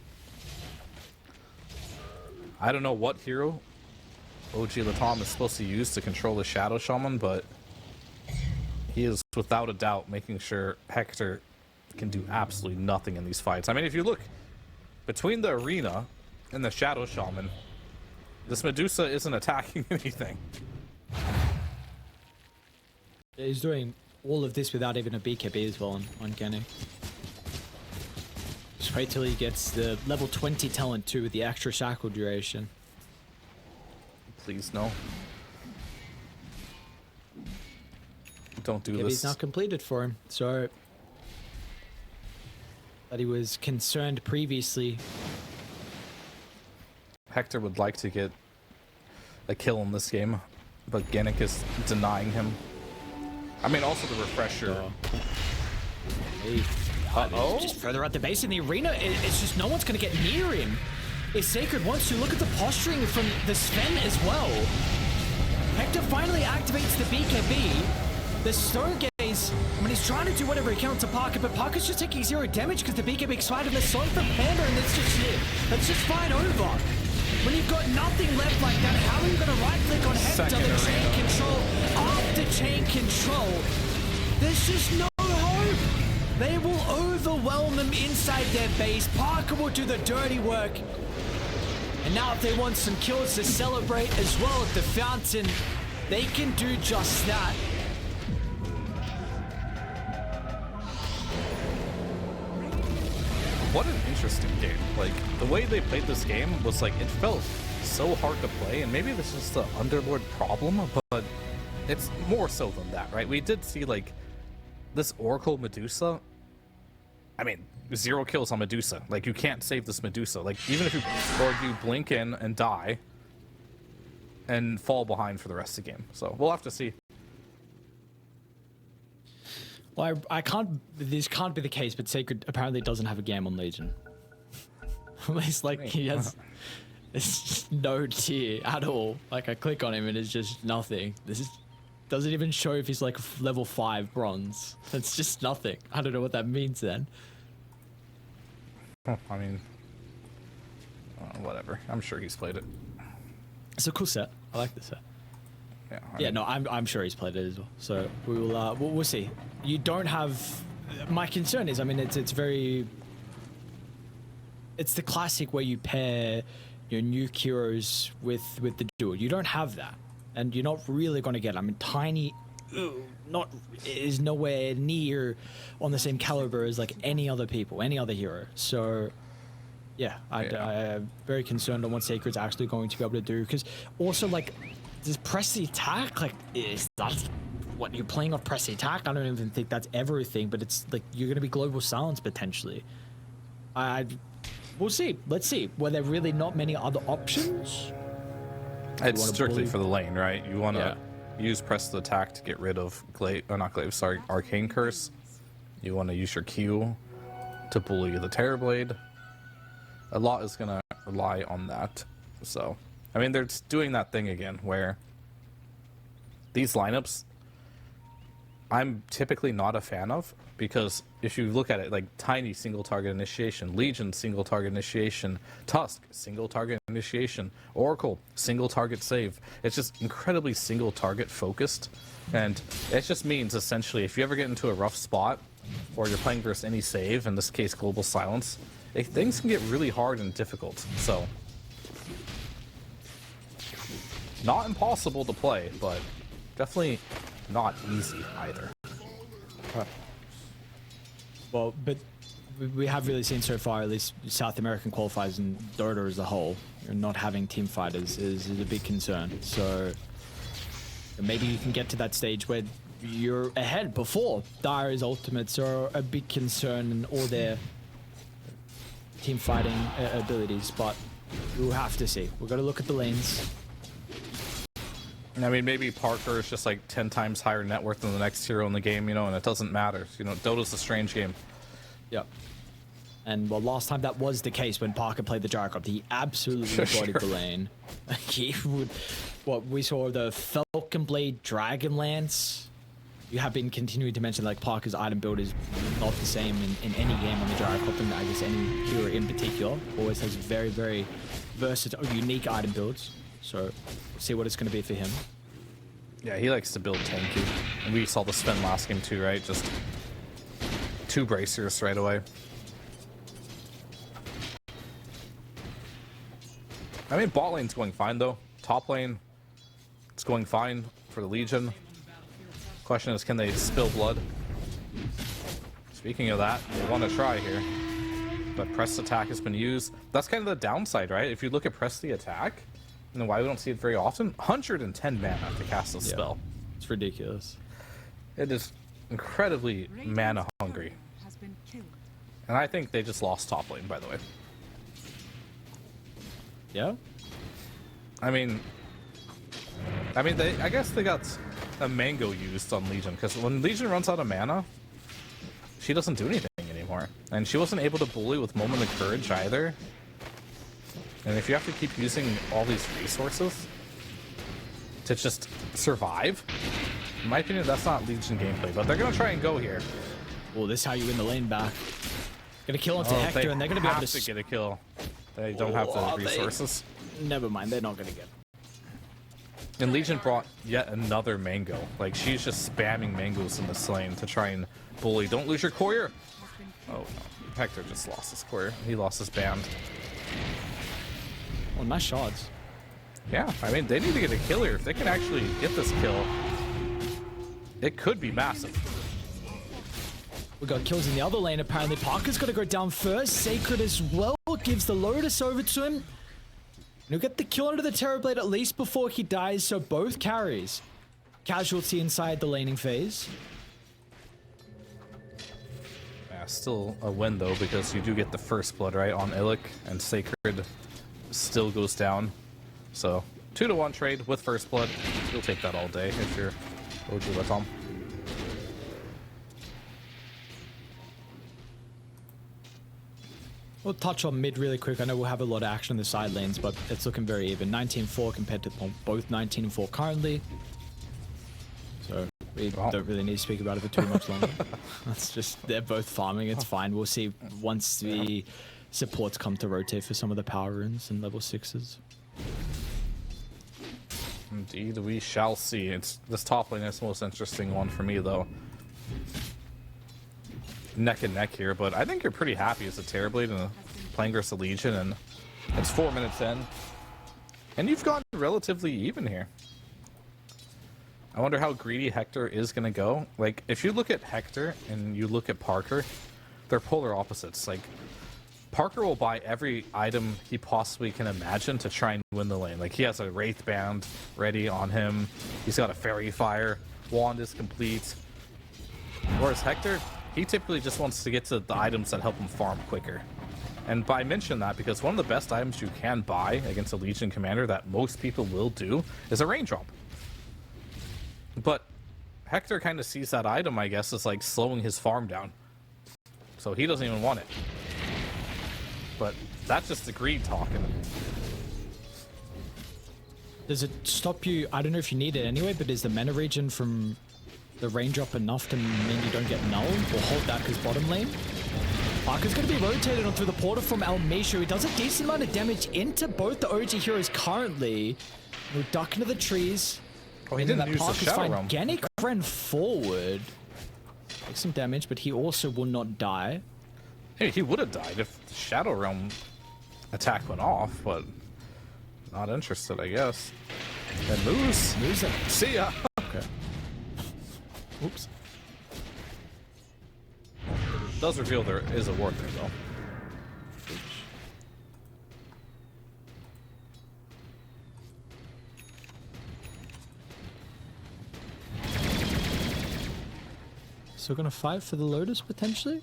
I don't know what hero OG.LATAM is supposed to use to control the Shadow Shaman, but he is without a doubt making sure Hector can do absolutely nothing in these fights. I mean, if you look between the arena and the Shadow Shaman, this Medusa isn't attacking anything. He's doing all of this without even a BKB as well on Genu. Just wait till he gets the level 20 talent too with the extra shackle duration. Please, no. Don't do BKB's this. now completed for him, so that he was concerned previously. Hector would like to get a kill in this game, but Genic is denying him. I mean, also the refresher. Uh-oh. Just further out the base in the arena, it's just no one's going to get near him. If Sacred wants to, look at the posturing from the Sven as well. Hector finally activates the BKB. The Stone Gaze, I mean, he's trying to do whatever he can to Parker, but Parker's just taking 0 damage because the BKB expired in the song from Panda, and it's just it. That's just fine over. When you've got nothing left like that, how are you going to right-click on Hector? The chain control, after chain control, there's just no hope. They will overwhelm them inside their base. Parker will do the dirty work. And now if they want some kills to celebrate as well at the fountain, they can do just that. What an interesting game. Like, the way they played this game was like, it felt so hard to play, and maybe this is the Underlord problem, but it's more so than that, right? We did see, like, this Oracle Medusa. I mean, 0 kills on Medusa. Like, you can't save this Medusa. Like, even if you blink in and die and fall behind for the rest of the game. So, we'll have to see. Well, I can't. This can't be the case, but Sacred apparently doesn't have a game on Legion. It's like he has. It's just no tier at all. Like I click on him and it's just nothing. This is doesn't even show if he's like level 5 bronze. It's just nothing. I don't know what that means then. I mean, whatever. I'm sure he's played it. It's a cool set. I like the set. Yeah. Yeah, no, I'm sure he's played it as well. So we will we'll see. You don't have. My concern is, I mean, it's very. It's the classic where you pair your new heroes with the duel. You don't have that, and you're not really going to get. I mean, Tiny, is nowhere near on the same caliber as like any other people, any other hero. So. Yeah, I am very concerned on what Sacred's actually going to be able to do. Because also, like, does press the attack? Like, is that what you're playing off press the attack? I don't even think that's everything, but it's like you're going to be global silence potentially. We'll see. Let's see. Were there really not many other options? It's strictly for the lane, right? You want to use press the attack to get rid of Arcane Curse. You want to use your Q to bully the Terrorblade. A lot is going to rely on that. So, I mean, they're doing that thing again where these lineups I'm typically not a fan of, because if you look at it, like Tiny single target initiation, Legion single target initiation, Tusk single target initiation, Oracle single target save. It's just incredibly single target focused, and it just means essentially if you ever get into a rough spot or you're playing versus any save, in this case global silence, things can get really hard and difficult. So, not impossible to play, but definitely not easy either. Well, but we have really seen so far, at least South American qualifiers and Dota as a whole, not having team fighters is a big concern. So maybe you can get to that stage where you're ahead before Dire's ultimates are a big concern and all their team fighting abilities, but we'll have to see. We've got to look at the lanes. I mean, maybe Parker is just like 10 times higher net worth than the next hero in the game, you know, and it doesn't matter. You know, Dota's a strange game. Yep. And well, last time that was the case when Parker played the Gyrocopt, he absolutely bodied the lane. He would. What we saw, the Falcon Blade Dragon Lance. You have been continuing to mention like Parker's item build is not the same in any game on the Gyrocopt, and I guess any hero in particular. Always has very, very versatile, unique item builds. So we'll see what it's going to be for him. Yeah, he likes to build tanky. And we saw the spin last game too, right? Just 2 bracers right away. I mean, bot lane's going fine though. Top lane, it's going fine for the Legion. Question is, can they spill blood? Speaking of that, they want to try here. But press attack has been used. That's kind of the downside, right? If you look at press the attack, and why we don't see it very often, 110 mana to cast a spell. It's ridiculous. It is incredibly mana hungry. And I think they just lost top lane, by the way. Yeah? I mean, I guess they got a mango used on Legion, because when Legion runs out of mana, she doesn't do anything anymore. And she wasn't able to bully with Moment of Courage either. And if you have to keep using all these resources to just survive, in my opinion, that's not Legion gameplay. But they're going to try and go here. Well, this is how you win the lane back. Gonna kill onto Hector, and they're gonna be able to get a kill. They don't have the resources. Never mind, they're not gonna get. And Legion brought yet another mango. Like, she's just spamming mangoes in this lane to try and bully. Don't lose your courier. Oh no, Hector just lost his courier. He lost his band. Oh, nice shots. Yeah, I mean, they need to get a kill here. If they can actually get this kill, it could be massive. We got kills in the other lane, apparently. Parker's got to go down first. Sacred as well gives the Lotus over to him. And he'll get the kill under the Terrorblade at least before he dies, so both carries. Casualty inside the laning phase. Yeah, still a win, though, because you do get the first blood, right, on Illic, and Sacred still goes down. So, 2-to-1 trade with first blood. You'll take that all day if you're OG.LATAM. We'll touch on mid really quick. I know we'll have a lot of action in the side lanes, but it's looking very even. 19-4 compared to both 19-4 currently. So we don't really need to speak about it for too much longer. That's just, they're both farming. It's fine. We'll see once the supports come to rotate for some of the power runes and level 6s. Indeed, we shall see. It's this top lane is the most interesting one for me, though. Neck and neck here, but I think you're pretty happy as a Terrorblade and playing versus a Legion, and it's 4 minutes in, and you've gone relatively even here. I wonder how greedy Hector is gonna go. Like, if you look at Hector and you look at Parker, they're polar opposites. Like, Parker will buy every item he possibly can imagine to try and win the lane. Like, he has a Wraith Band ready on him. He's got a Fairy Fire. Wand is complete. Whereas Hector, he typically just wants to get to the items that help him farm quicker. And I mention that because one of the best items you can buy against a Legion commander that most people will do is a Raindrop. But Hector kind of sees that item, I guess, as like slowing his farm down. So he doesn't even want it. But that's just the greed talking. Does it stop you? I don't know if you need it anyway, but is the mana regen from the Raindrop enough to mean you don't get null or hold that because bottom lane? Parker's going to be rotated onto the portal from Elimination. He does a decent amount of damage into both the OG heroes currently. We'll duck into the trees. Oh, he didn't use the Shadow Realm. Organic friend forward. Take some damage, but he also will not die. Hey, he would have died if the Shadow Realm attack went off, but not interested, I guess. And Moose. Moose. See ya. Okay. Oops. It does reveal there is a ward there, though. Still gonna fight for the Lotus potentially?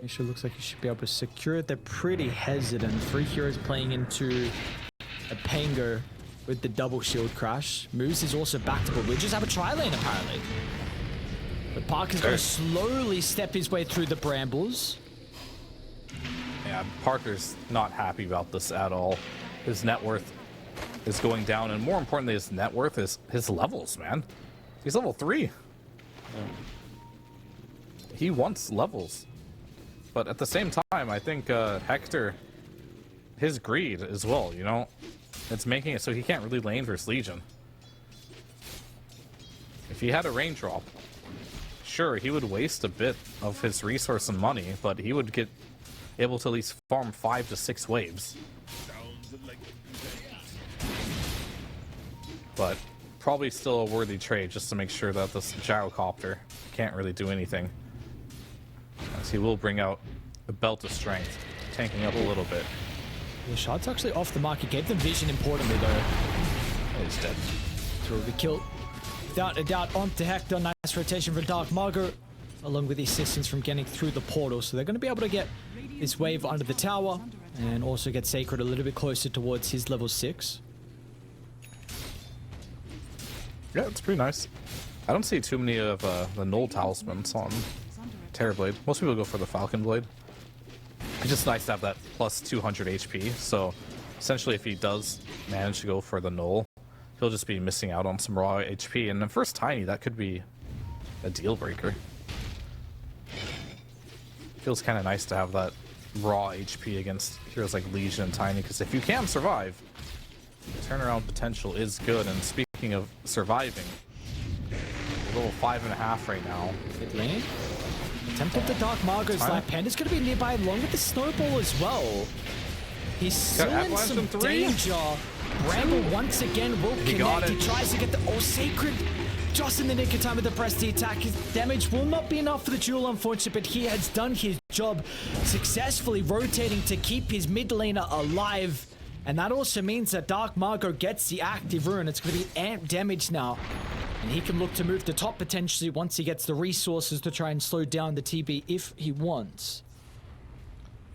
Sure looks like he should be able to secure it. They're pretty hesitant. 3 heroes playing into a Pango with the double shield crash. Moose is also back to, but we just have a tri-lane apparently. But Parker's gonna slowly step his way through the brambles. Yeah, Parker's not happy about this at all. His net worth is going down, and more importantly, his net worth is his levels, man. He's level 3. He wants levels. But at the same time, I think Hector, his greed as well, you know, it's making it so he can't really lane versus Legion. If he had a Raindrop, sure, he would waste a bit of his resource and money, but he would get able to at least farm 5 to 6 waves. But probably still a worthy trade just to make sure that this Gyrocopter can't really do anything. As he will bring out a Belt of Strength, tanking up a little bit. The shot's actually off the mark. He gave them vision importantly though. Oh, he's dead. So we'll be killed. Without a doubt, onto Hector. Nice rotation for Dark Margot, along with the assistance from getting through the portal. So they're going to be able to get this wave under the tower and also get Sacred a little bit closer towards his level 6. Yeah, it's pretty nice. I don't see too many of the Null Talismans on Terrorblade. Most people go for the Falcon Blade. It's just nice to have that plus 200 HP. So essentially, if he does manage to go for the Null, he'll just be missing out on some raw HP. And first Tiny, that could be a deal breaker. Feels kind of nice to have that raw HP against heroes like Legion and Tiny, because if you can survive, turnaround potential is good. And speaking of surviving, level 5.5 right now. Mid lane. Attempt at the Dark Margot's life. Panda's going to be nearby along with the Snowball as well. He's still in some danger. Bramble once again will connect. He tries to get the Sacred just in the nick of time with the press the attack. His damage will not be enough for the duel, unfortunately, but he has done his job successfully rotating to keep his mid laner alive. And that also means that Dark Margot gets the active rune. It's going to be amp damage now. And he can look to move to top potentially once he gets the resources to try and slow down the TB if he wants.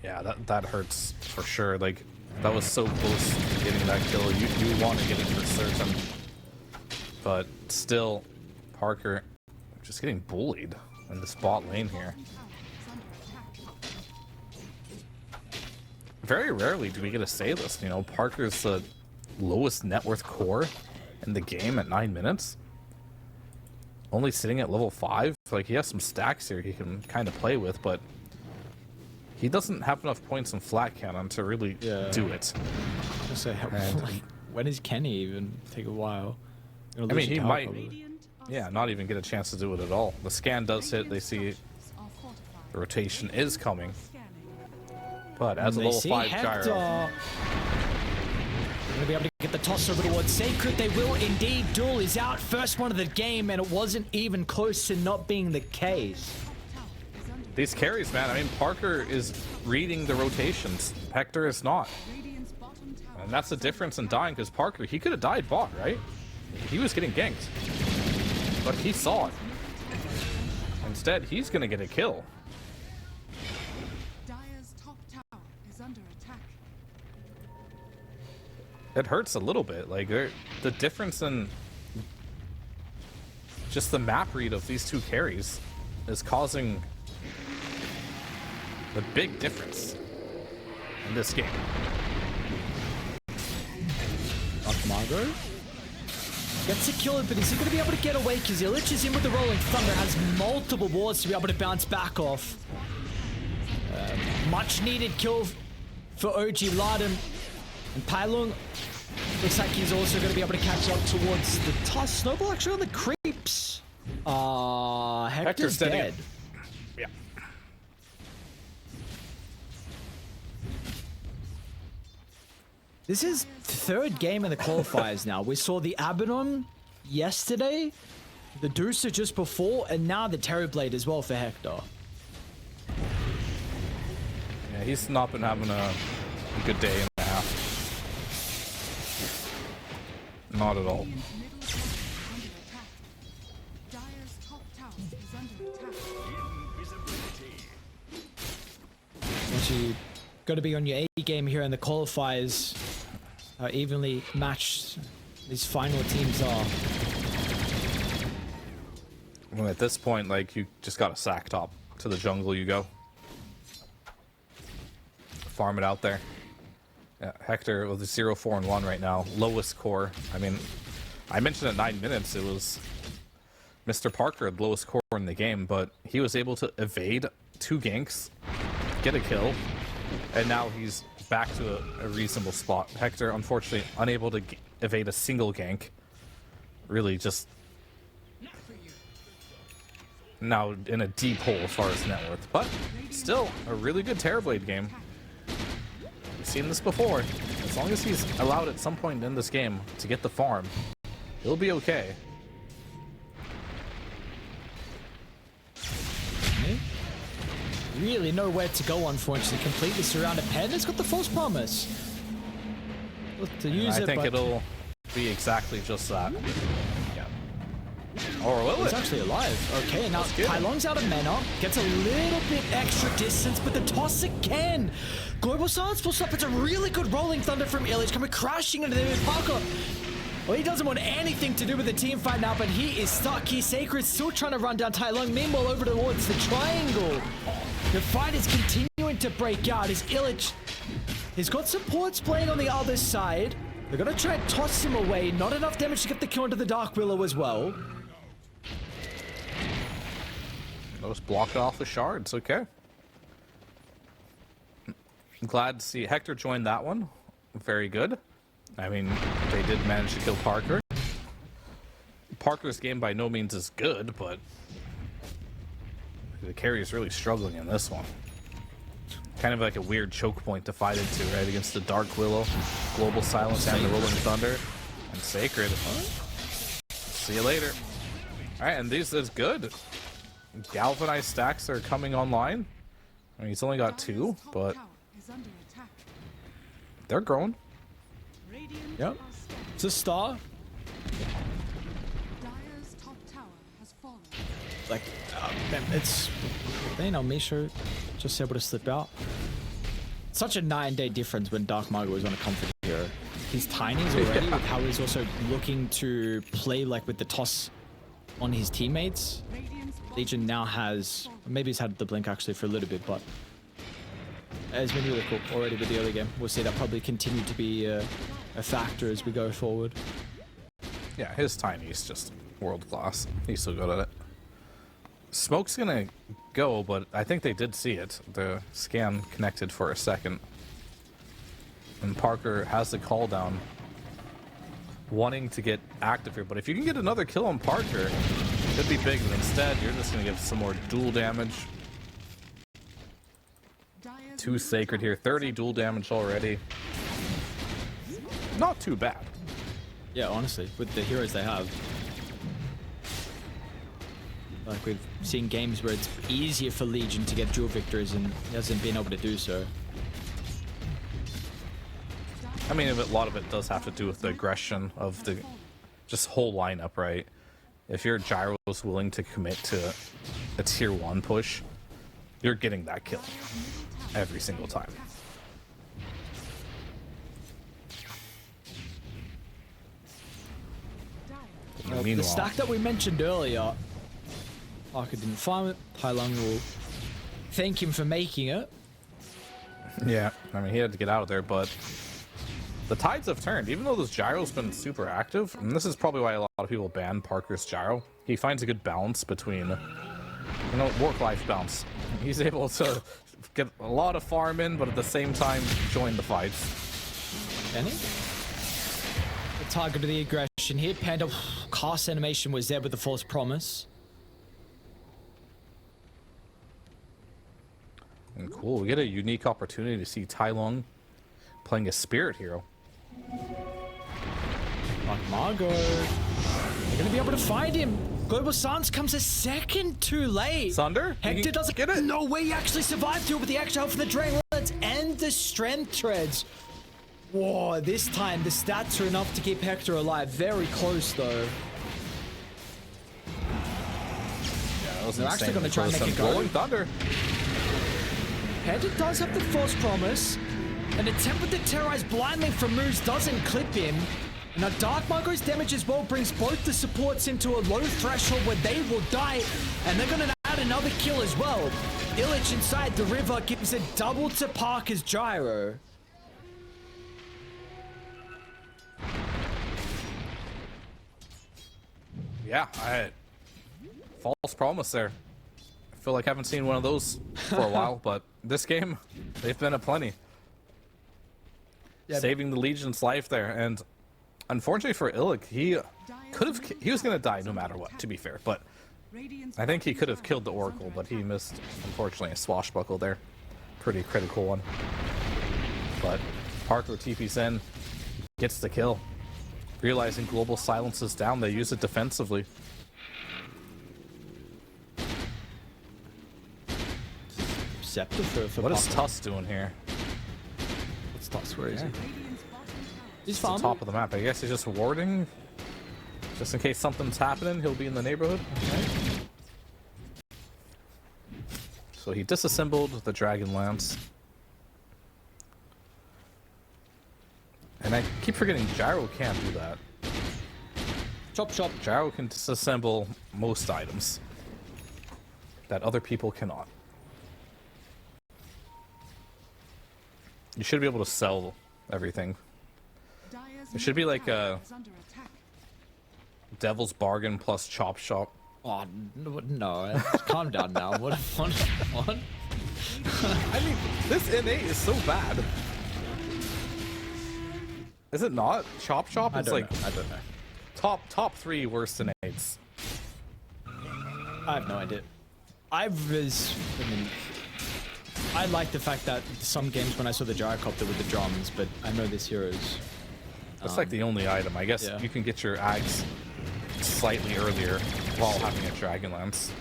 Yeah, that hurts for sure. Like, that was so close to getting that kill. You want to get it for certain. But still, Parker just getting bullied in the spot lane here. very rarely do we get to say this. You know, Parker's the lowest net worth core in the game at 9 minutes. Only sitting at level 5. Like, he has some stacks here he can kind of play with, but he doesn't have enough points in flat cannon to really do it. So, like, when is Kenny even? Take a while. I mean, he might, not even get a chance to do it at all. The scan does hit. They see the rotation is coming. But as a level 5 gyro, going to be able to get the toss over towards Sacred. They will indeed. Duel is out. First one of the game, and it wasn't even close to not being the case. These carries, man. I mean, Parker is reading the rotations. Hector is not. And that's the difference in dying, because Parker, he could have died bot, right? He was getting ganked. But he saw it. Instead, he's going to get a kill. It hurts a little bit. Like, the difference in just the map read of these two carries is causing the big difference in this game. Margot gets a kill, but is he going to be able to get away? Because Illich is in with the Rolling Thunder, has multiple wards to be able to bounce back off. Much needed kill for OG.LATAM. And Pailung looks like he's also going to be able to catch up towards the toss. Snowball actually on the creeps. Hector's dead. Yeah. This is third game in the qualifiers now. We saw the Abaddon yesterday, the Deucer just before, and now the Terrorblade as well for Hector. Yeah, he's not been having a good day and a half. Not at all. Actually, got to be on your A game here in the qualifiers. How evenly matched these final teams are. Well, at this point, like, you just got a sack top to the jungle. You go farm it out there. Yeah, Hector with a 0-4-1 right now, lowest core. I mean, I mentioned at 9 minutes it was Mr. Parker, the lowest core in the game, but he was able to evade 2 ganks, get a kill, and now he's back to a reasonable spot. Hector, unfortunately, unable to evade a single gank. Really just now in a deep hole as far as net worth, but still a really good Terrorblade game. We've seen this before. As long as he's allowed at some point in this game to get the farm, he'll be okay. Really nowhere to go, unfortunately. Completely surrounded. Panda's got the false promise. Look to use I it, think but it'll be exactly just that. Yeah. Or will it's it? actually alive. Okay, and now Pailung's out of mana. Gets a little bit extra distance, but the toss again. Global Silence pulls up. It's a really good Rolling Thunder from Illich coming crashing into the Parker. Well, he doesn't want anything to do with the team fight now, but he is stuck. He's Sacred still trying to run down Pailung. Meanwhile, over towards the triangle. The fight is continuing to break out as Illich, he's got supports playing on the other side. They're going to try and toss him away. Not enough damage to get the kill into the Dark Willow as well. Those blocked off the shards, okay. I'm glad to see Hector join that one. Very good. I mean, they did manage to kill Parker. Parker's game by no means is good, but the carry is really struggling in this one. Kind of like a weird choke point to fight into, right? Against the Dark Willow, Global Silence, and the Rolling Thunder, and Sacred. See you later. Alright, and these is good. Galvanized stacks are coming online. I mean, he's only got 2, but they're growing. Yep. It's a star. Like, it's, you know, Misha just able to slip out. Such a 9-day difference when Dark Margo was on a comfort hero. He's tinies already with how he's also looking to play like with the toss on his teammates. Legion now has, maybe he's had the blink actually for a little bit, but It's been really cool already with the early game. We'll see that probably continue to be a factor as we go forward. Yeah, his tiny's just world class. He's so good at it. Smoke's gonna go, but I think they did see it. The scan connected for a second. And Parker has the call down, wanting to get active here. But if you can get another kill on Parker, it'd be big. But instead, you're just gonna give some more dual damage. 2 Sacred here, 30 dual damage already. Not too bad. Yeah, honestly, with the heroes they have. Like, we've seen games where it's easier for Legion to get dual victories and he hasn't been able to do so. I mean, a lot of it does have to do with the aggression of the just whole lineup, right? If your Gyro's willing to commit to a tier 1 push, you're getting that kill every single time. The stack that we mentioned earlier, Parker didn't farm it. Tai Lung will thank him for making it. Yeah, I mean, he had to get out of there, but the tides have turned. Even though this Gyro's been super active, and this is probably why a lot of people ban Parker's Gyro, he finds a good balance between, you know, work-life balance. He's able to get a lot of farm in, but at the same time, join the fights. Can he? The target of the aggression here. Panda cast animation was there with the false promise. And cool, we get a unique opportunity to see Tai Lung playing a spirit hero. Like Margot. They're gonna be able to find him. Global Sans comes a second too late. Sunder? Hector doesn't get it. No way he actually survived through with the extra health for the Dragon Lance and the strength treads. Whoa, this time the stats are enough to keep Hector alive. Very close though. Yeah, that was They're actually gonna try and make it go. Rolling Thunder. Panda does have the false promise. An attempt with the terrorize blindly from Moose doesn't clip him. Now Dark Margot's damage as well brings both the supports into a low threshold where they will die, and they're gonna add another kill as well. Illich inside the river gives a double to Parker's Gyro. Yeah, false promise there. I feel like I haven't seen one of those for a while, but this game, they've been aplenty. Yeah. Saving the Legion's life there, and unfortunately for Illich, he was gonna die no matter what, to be fair, but I think he could have killed the Oracle, but he missed, unfortunately, a swashbuckle there. Pretty critical one. But Parker TP's in, gets the kill. Realizing global silence is down, they use it defensively. Scepter for What is Parker. Tuss doing here? What's Tuss? Where is he? He's It's the farming. top of the map. I guess he's just warding. Just in case something's happening, he'll be in the neighborhood. Okay. So he disassembled the Dragon Lance. And I keep forgetting Gyro can't do that. Chop chop. Gyro can disassemble most items that other people cannot. You should be able to sell everything. It should be like a Devil's Bargain plus Chop Shop. Oh no! Calm down now. What? I mean, this innate is so bad. Is it not? Chop Shop is like I don't know. top 3 worst innates. I have no idea. I like the fact that some games when I saw the gyrocopter with the drums, but I know this hero's. That's like the only item. I guess yeah. you can get your Ags slightly earlier while having a Dragon Lance.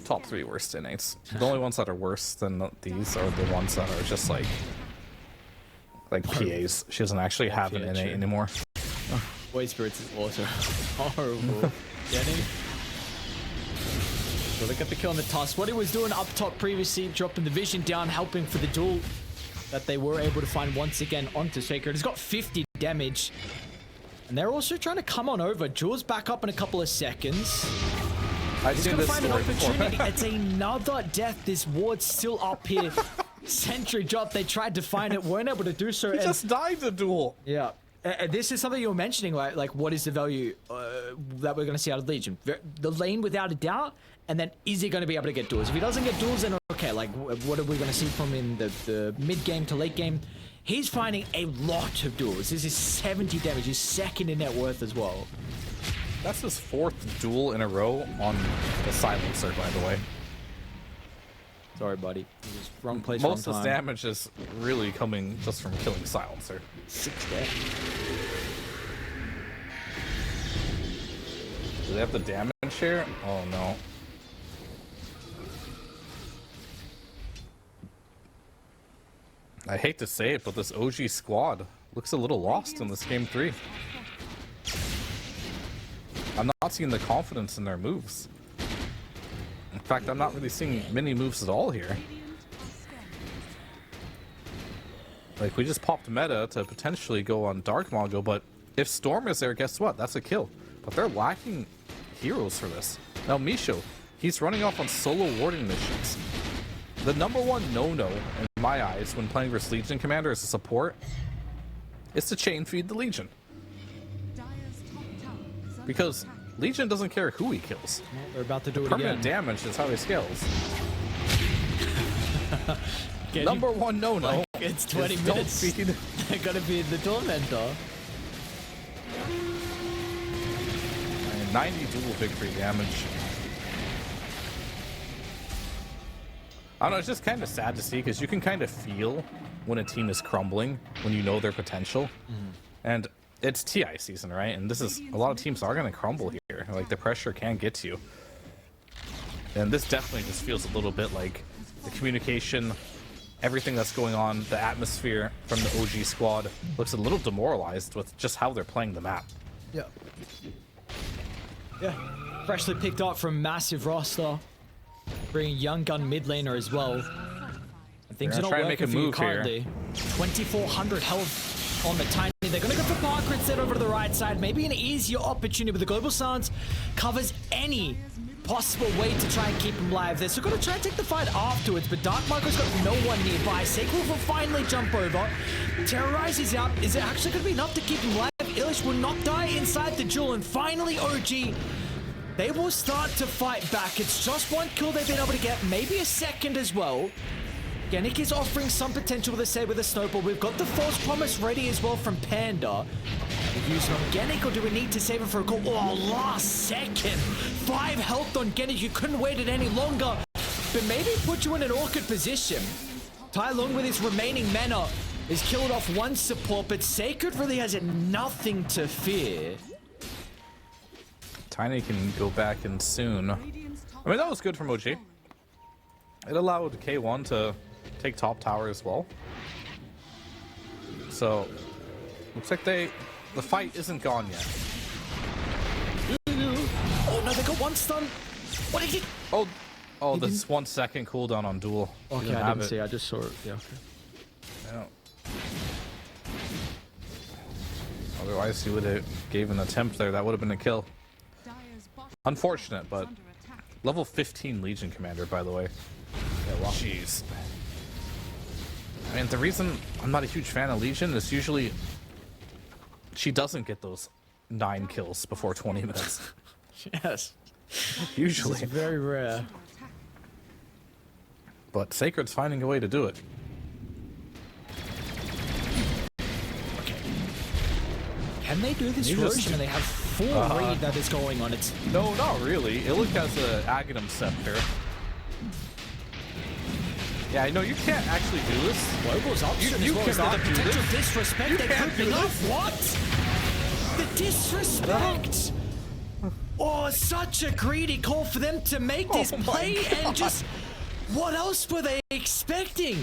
Top 3 worst innates. The only ones that are worse than these are the ones that are just like PAs. She doesn't actually have an innate anymore. Void Spirits is also horrible. Getting. So they get the kill on the Tusk. What he was doing up top previously, dropping the vision down, helping for the duel that they were able to find once again onto Sacred. He's got 50 damage. And they're also trying to come on over. Jules back up in a couple of seconds. I've He's seen gonna this find an story before. opportunity. It's another death. This ward's still up here. Sentry drop. They tried to find it, weren't able to do so. He and- just died the duel. Yeah. This is something you were mentioning, right? Like, what is the value that we're going to see out of Legion? The lane, without a doubt, and then is he going to be able to get duels? If he doesn't get duels, then okay, like, what are we going to see from him in the mid-game to late game? He's finding a lot of duels. This is 70 damage. He's second in net worth as well. That's his 4th duel in a row on the silencer, by the way. Sorry, buddy. He was wrong place, Most wrong of time. his damage is really coming just from killing silencer. 6 death. Do they have the damage here? Oh no. I hate to say it, but this OG squad looks a little lost in this game 3. I'm not seeing the confidence in their moves. In fact, I'm not really seeing many moves at all here. Like, we just popped meta to potentially go on Dark Mongo, but if Storm is there, guess what? That's a kill. But they're lacking heroes for this. Now, Misho, he's running off on solo warding missions. The #1 no-no, in my eyes, when playing versus Legion Commander as a support, is to chain feed the Legion. Because Legion doesn't care who he kills. They're about to do it Permanent again. damage is how he scales. Get #1 no-no. It's 20 is don't minutes. feed. They're gonna be the tormentor. 90 dual victory damage. I don't know, it's just kind of sad to see because you can kind of feel when a team is crumbling when you know their potential. And it's TI season, right? And this is a lot of teams are going to crumble here. Like, the pressure can get to you. And this definitely just feels a little bit like the communication, everything that's going on, the atmosphere from the OG squad looks a little demoralized with just how they're playing the map. Yeah. Yeah. Freshly picked up from massive roster. Bringing young gun mid laner as well. And things They're are not gonna try and working make a for you move here. currently. 2,400 health on the Tiny. They're gonna go for Parker instead over to the right side. Maybe an easier opportunity, but the Global Silence covers any possible way to try and keep him live. They're still gonna try and take the fight afterwards, but Dark Marco's got no one nearby. Sacred will finally jump over. Terrorizes out. Is it actually gonna be enough to keep him live? Illish will not die inside the jewel, and finally OG, they will start to fight back. It's just one kill they've been able to get, maybe a second as well. Genic is offering some potential with a save with a snowball. We've got the false promise ready as well from Panda. We'll use it on Genic, or do we need to save him for a call? Oh, last second. 5 health on Genic. You couldn't wait it any longer, but maybe put you in an awkward position. Tai Lung with his remaining mana is killed off one support, but Sacred really has nothing to fear. Tiny can go back in soon. I mean, that was good from OG. It allowed K1 to take top tower as well. So, looks like the fight isn't gone yet. Oh no, they got one stun. What did he? Oh, this 1 second cooldown on duel. Okay, Didn't I have didn't it. see. I just saw it. Yeah. Okay. Yeah. Otherwise, he would have gave an attempt there. That would have been a kill. Unfortunate, but level 15 Legion Commander, by the way. Yeah, wow. Jeez. I mean, the reason I'm not a huge fan of Legion is usually she doesn't get those 9 kills before 20 minutes. Yes. Usually. It's very rare. But Sacred's finding a way to do it. Okay. Can they do this You just- version? And they have full read that is going on. It's No, not really. Illic has a Aghanim Scepter. Yeah, I know you can't actually do this. Global's option You as well. Is there cannot the do potential this. disrespect You they can't could do be up. this. What? The disrespect! Oh, such a greedy call for them to make this Oh my play God. and just... What else were they expecting?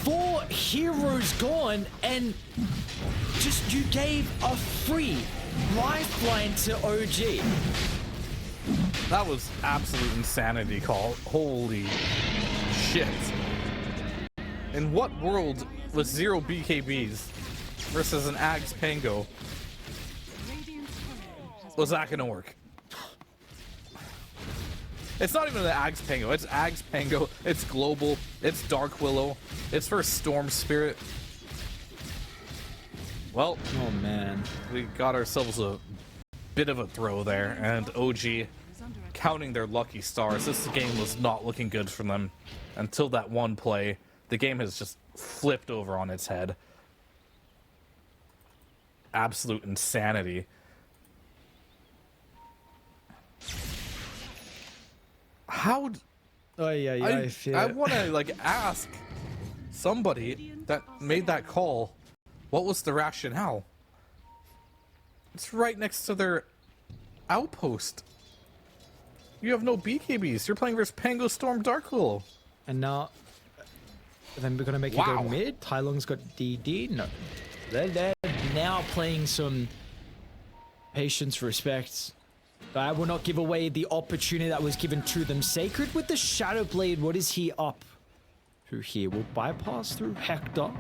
4 heroes gone and just you gave a free lifeline to OG. That was absolute insanity call. Holy shit. In what world was 0 BKBs versus an Ags Pango was that gonna work? It's not even the Ags Pango. It's Ags Pango. It's Global. It's Dark Willow. It's for Storm Spirit. Well, Oh man. we got ourselves a bit of a throw there, and OG Is under attack. counting their lucky stars. This game was not looking good for them until that one play. The game has just flipped over on its head. Absolute insanity. How? Oh yeah, I want to like ask somebody that made that call, what was the rationale? It's right next to their outpost. You have no BKBs. You're playing versus Pango Storm Dark Willow. And now, then we're gonna make it Wow. go mid. Tai Lung's got DD. No, they're now playing some patience, respect. But I will not give away the opportunity that was given to them. Sacred with the Shadow Blade. What is he up to here? We'll bypass through Hector.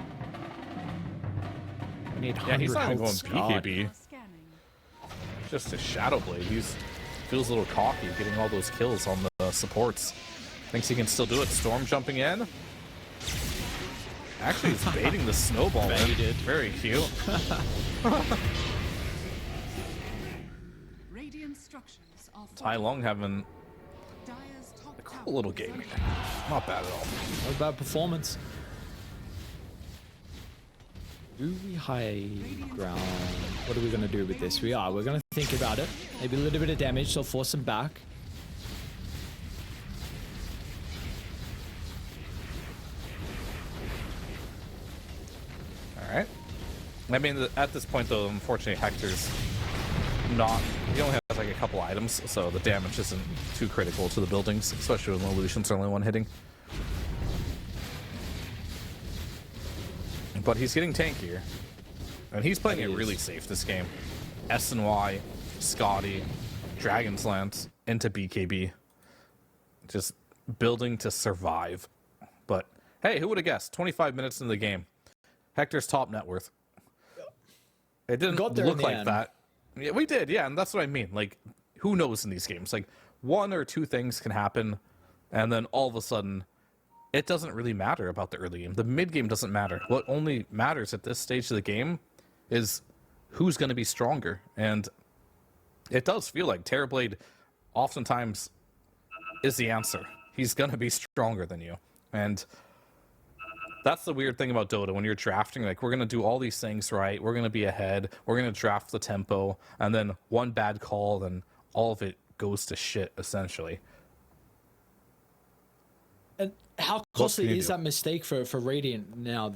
We need Yeah, he's 100 not even health going scarred. BKB. Scanning. Just a Shadow Blade. He's feels a little cocky getting all those kills on the supports. Thinks he can still do it. Storm jumping in. Actually, he's baiting the snowball. Baited. Very cute. Radiant structures are Tai Lung having Dire's top a tower cool little is game. under Not bad at all. What about performance? Do we high ground? What are we gonna do with this? We're gonna think about it. Maybe a little bit of damage, so force him back. All right. I mean, at this point, though, unfortunately, Hector's not. He only has like a couple items, so the damage isn't too critical to the buildings, especially when Illusion's the only one hitting. But he's getting tankier, and he's playing it really safe this game. SNY, Scotty, Dragon's Lance into BKB, just building to survive. But hey, who would have guessed? 25 minutes into the game, Hector's top net worth. It didn't Got there in look the like end. that. Yeah, we did. Yeah, and that's what I mean. Like, who knows in these games? Like, one or two things can happen, and then all of a sudden, it doesn't really matter about the early game. The mid game doesn't matter. What only matters at this stage of the game is who's going to be stronger. And it does feel like Terrorblade oftentimes is the answer. He's going to be stronger than you. And that's the weird thing about Dota. When you're drafting, like, we're going to do all these things right. We're going to be ahead. We're going to draft the tempo. And then one bad call, then all of it goes to shit, essentially. And how can costly you is do? that mistake for Radiant now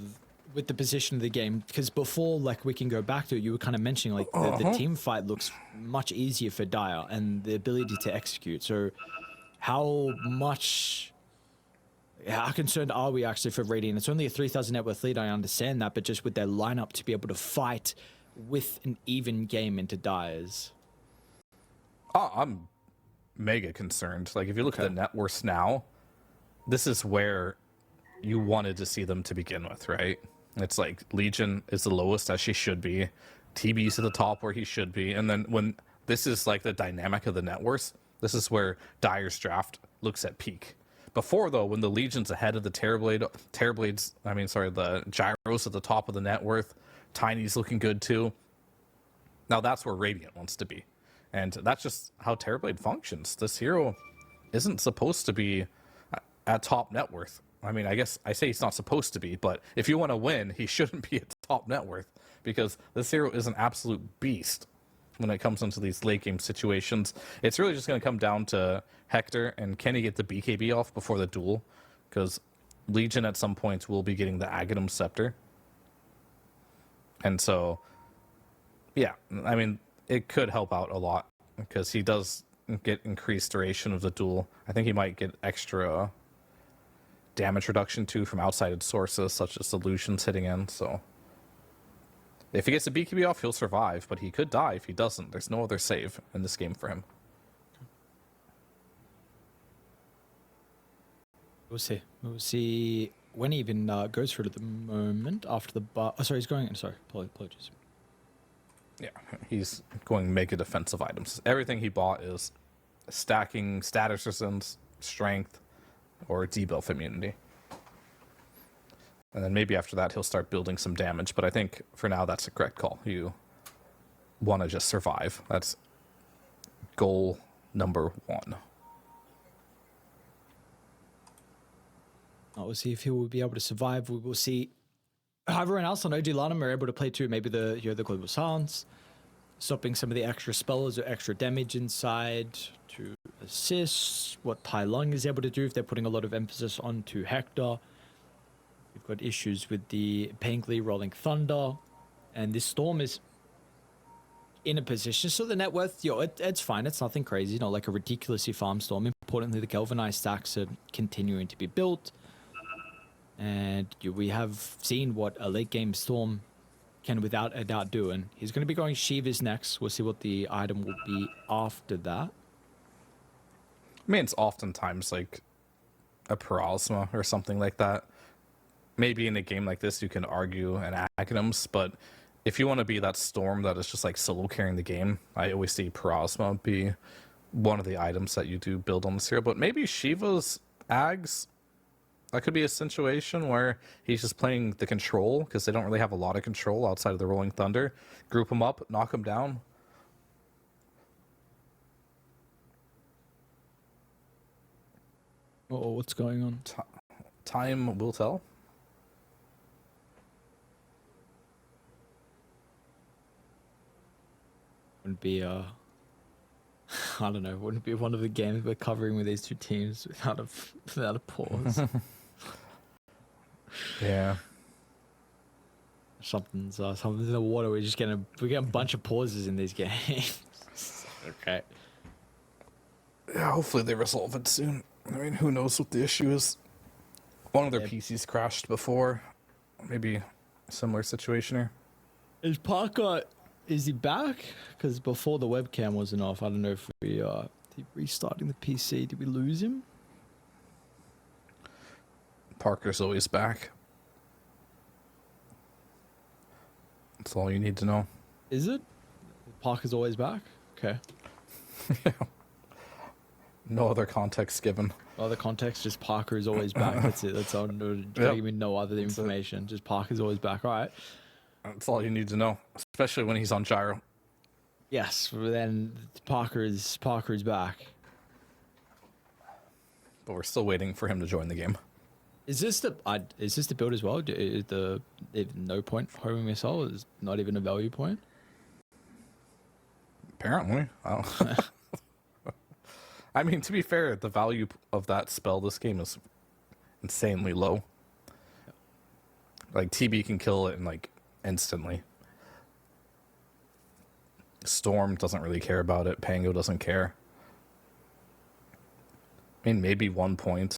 with the position of the game? Because before, like, we can go back to it, you were kind of mentioning, like, the team fight looks much easier for Dire and the ability to execute. So how concerned are we actually for Radiant? It's only a 3,000 net worth lead, I understand that, but just with their lineup to be able to fight with an even game into Dire's. I'm mega concerned. Like, if you look at the net worth now, this is where you wanted to see them to begin with, right? It's like Legion is the lowest as she should be. TB's at the top where he should be. And then when this is like the dynamic of the net worth, this is where Dire's draft looks at peak. Before, though, when the Legion's ahead of the the Gyros at the top of the net worth, Tiny's looking good too. Now that's where Radiant wants to be. And that's just how Terrorblade functions. This hero isn't supposed to be at top net worth. I mean, I guess I say he's not supposed to be, but if you want to win, he shouldn't be at top net worth, because this hero is an absolute beast when it comes into these late game situations. It's really just going to come down to Hector and can he get the BKB off before the duel, because Legion at some point will be getting the Aghanim Scepter. And so, yeah, I mean, it could help out a lot because he does get increased duration of the duel. I think he might get extra damage reduction too from outside sources such as illusions hitting in. So if he gets the BKB off, he'll survive, but he could die if he doesn't. There's no other save in this game for him. We'll see. We'll see when he even goes for it at the moment after the bar. Oh, sorry, he's going. Sorry, apologies. Yeah, he's going mega defensive items. Everything he bought is stacking status resistance, strength, or debuff immunity. And then maybe after that he'll start building some damage. But I think for now that's the correct call. You want to just survive. That's goal number 1. We'll see if he will be able to survive. We will see how everyone else on OG.LATAM are able to play too. Maybe the global silence, stopping some of the extra spells or extra damage inside to assist. What Tai Lung is able to do if they're putting a lot of emphasis onto Hector. We've got issues with the Pangli Rolling Thunder, and this Storm is in a position. So the net worth, it's fine. It's nothing crazy. Not like a ridiculously farm Storm. Importantly, the Galvanized stacks are continuing to be built. And we have seen what a late game Storm can without a doubt do. And he's going to be going Shiva's next. We'll see what the item will be after that. I mean, it's oftentimes like a Parasma or something like that. Maybe in a game like this, you can argue an Aghanim's, but if you want to be that Storm that is just like solo carrying the game, I always see Parasma be one of the items that you do build on this hero. But maybe Shiva's Ags, that could be a situation where he's just playing the control because they don't really have a lot of control outside of the Rolling Thunder. Group him up, knock him down. Oh, what's going on? Time will tell. Wouldn't be I don't know, wouldn't be one of the games we're covering with these two teams without a pause. Yeah. Something's in the water. We get a bunch of pauses in these games. Okay. Yeah, hopefully they resolve it soon. I mean, who knows what the issue is. One of their PCs crashed before. Maybe a similar situation here. Is Parker, is he back? Because before the webcam wasn't off, I don't know if we restarting the PC. Did we lose him? Parker's always back. That's all you need to know. Is it? Parker's always back? Okay. Yeah. No other context given. Other context, just Parker is always back. That's it. That's all. Don't give me no other information. Just Parker's always back. All right. That's all you need to know, especially when he's on gyro. Yes. Then Parker is back. But we're still waiting for him to join the game. Is this the build as well? Is the no point homing missile is not even a value point? Apparently. I mean, to be fair, the value of that spell this game is insanely low. Like, TB can kill it in, like, instantly. Storm doesn't really care about it. Pango doesn't care. I mean, maybe 1 point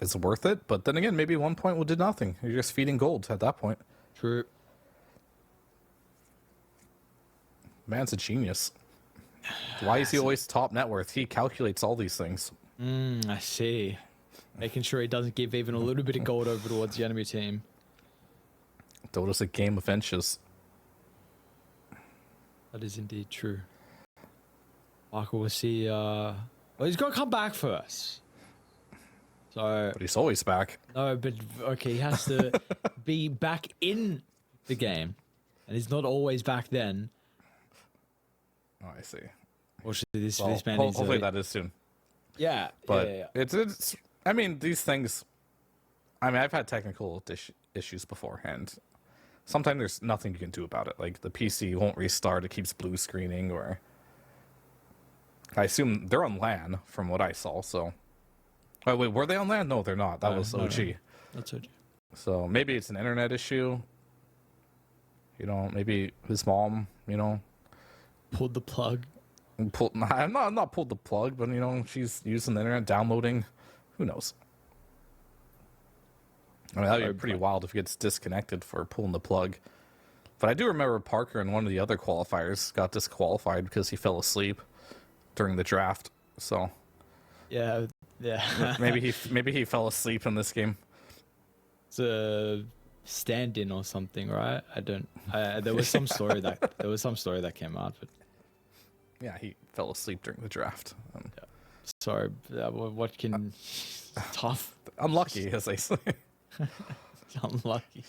is worth it, but then again, maybe 1 point will do nothing. You're just feeding gold at that point. True. Man's a genius. Why is he always top net worth? He calculates all these things. I see. Making sure he doesn't give even a little bit of gold over towards the enemy team. Dota's a game of inches. That is indeed true. Parker will see. Well, he's got to come back first. So. But he's always back. No, but okay, he has to be back in the game, and he's not always back then. Oh, I see. Or should this man needs hopefully that is soon. Yeah, but yeah. It's. I mean, these things. I mean, I've had technical issues before, and sometimes there's nothing you can do about it. Like the PC won't restart; it keeps blue screening, or I assume they're on LAN from what I saw. So, oh wait, were they on LAN? No, they're not. That was OG. No. That's OG. So maybe it's an internet issue. You know, maybe his mom. You know, pulled the plug. I'm not pulled the plug, but you know, she's using the internet, downloading. Who knows? I mean, that'd be pretty wild if he gets disconnected for pulling the plug. But I do remember Parker in one of the other qualifiers got disqualified because he fell asleep during the draft. So yeah. maybe he fell asleep in this game. It's a stand-in or something, right? There was some story that came out, but Yeah, he fell asleep during the draft. Sorry, what can... Tough. Unlucky, as they say. Unlucky.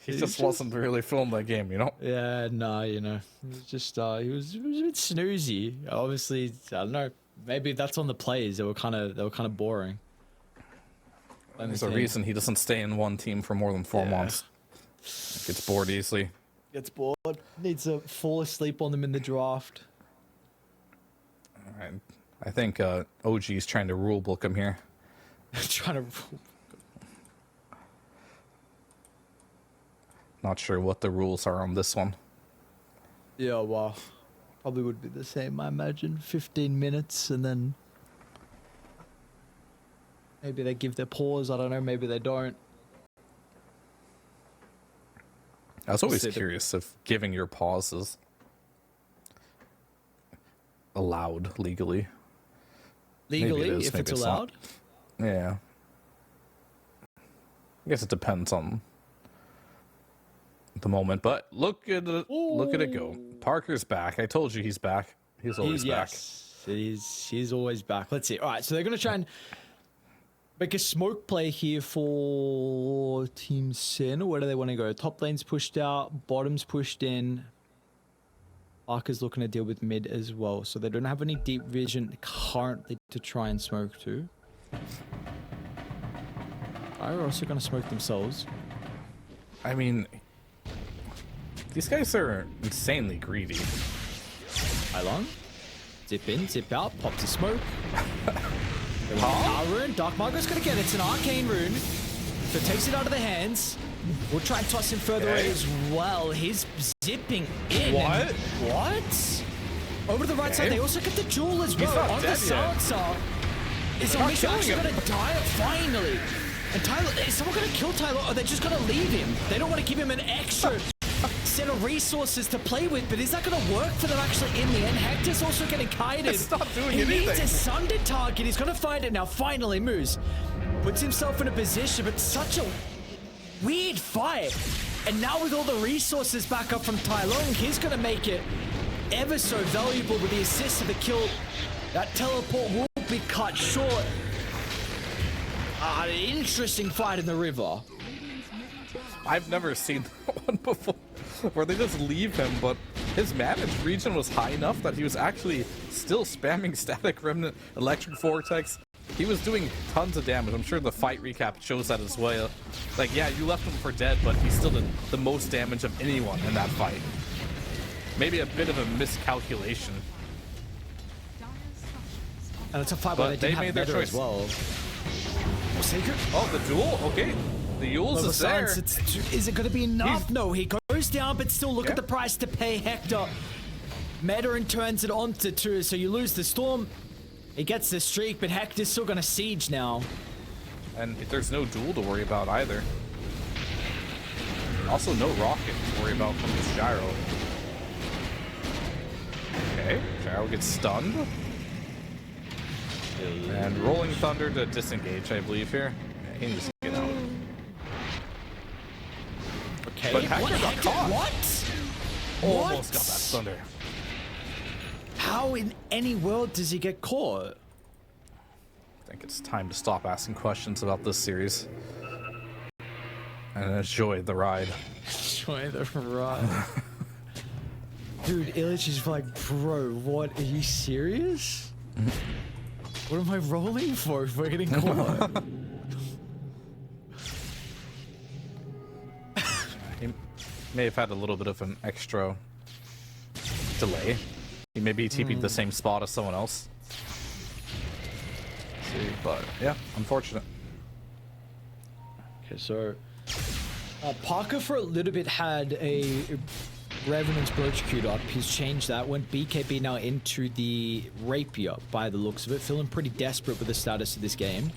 He just wasn't really feeling that game, you know? Yeah, no, you know, it was just he was a bit snoozy. Obviously, I don't know. Maybe that's on the plays. They were kind of boring. There's a reason he doesn't stay in one team for more than 4 months. Gets bored easily. Gets bored. Needs to fall asleep on them in the draft. All right. I think OG's trying to rule book him here. Trying to. Not sure what the rules are on this one. Yeah, well, probably would be the same, I imagine. 15 minutes, and then maybe they give their pause. I don't know. Maybe they don't. I was always curious if giving your pause is allowed legally. Legally, maybe if it's not. allowed. Yeah. I guess it depends on the moment, but look at it, look at it go. Parker's back. I told you he's back. He's always back. He's always back. Let's see. All right, so they're gonna try and make a smoke play here for Team Sin. Where do they want to go? Top lane's pushed out, bottom's pushed in. Parker's looking to deal with mid as well, so they don't have any deep vision currently to try and smoke to. Are also going to smoke themselves. I mean, these guys are insanely greedy. Long. Zip in, zip out, pops a smoke. Rune. Dark Margot's going to get it. It's an arcane rune. So it takes it out of the hands. We'll try and toss him further away as well. He's zipping in. What? What? Over to the right side. They also get the jewel as well. On the silencer. Is Omisha actually going to die finally? And Tyler, is someone going to kill Tyler, or are they just going to leave him? They don't want to give him an extra set of resources to play with, but is that going to work for them actually in the end? Hector's also getting kited. It's not doing anything. He needs a sundered target. He's going to find it now. Finally, Moose puts himself in a position, but such a weird fight. And now with all the resources back up from Tai Lung, he's going to make it ever so valuable with the assist of the kill. That teleport will be cut short. An interesting fight in the river. I've never seen that one before, where they just leave him, but his managed region was high enough that he was actually still spamming Static Remnant, Electric Vortex. He was doing tons of damage. I'm sure the fight recap shows that as well. Like, yeah, you left him for dead, but he still did the most damage of anyone in that fight. Maybe a bit of a miscalculation. And it's a fight where they made their choice as well. Oh, the duel? Okay. The Yules is there. Is it going to be enough? No, he goes down, but still look at the price to pay Hector. Meta turns it onto 2, so you lose the Storm. He gets the streak, but Hector's still going to siege now. And there's no duel to worry about either. Also, no rocket to worry about from this Gyro. Okay, Gyro gets stunned. And Rolling Thunder to disengage, I believe, here. Yeah, he needs to get out. Okay, but Hector got caught. What? Almost got that Thunder. How in any world does he get caught? I think it's time to stop asking questions about this series. And enjoy the ride. Enjoy the ride. Dude, Illich is like, bro, what? Are you serious? What am I rolling for if we're getting caught? He may have had a little bit of an extra delay. He may be TP'd the same spot as someone else. See, but yeah, unfortunate. Okay, so Parker for a little bit had a Revenant's Brooch queued up. He's changed that. Went BKB now into the Rapier by the looks of it. Feeling pretty desperate with the status of this game.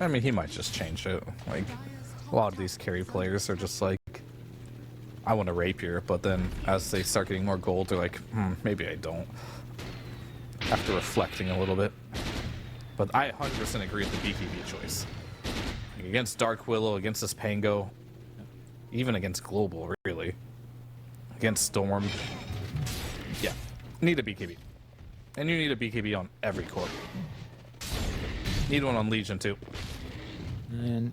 I mean, he might just change it. Like, a lot of these carry players are just like, I want a Rapier, but then as they start getting more gold, they're like, maybe I don't. After reflecting a little bit. But I 100% agree with the BKB choice. Like, against Dark Willow, against this Pango, even against Global, really. Against Storm. Yeah, need a BKB. And you need a BKB on every corp. Need one on Legion too. And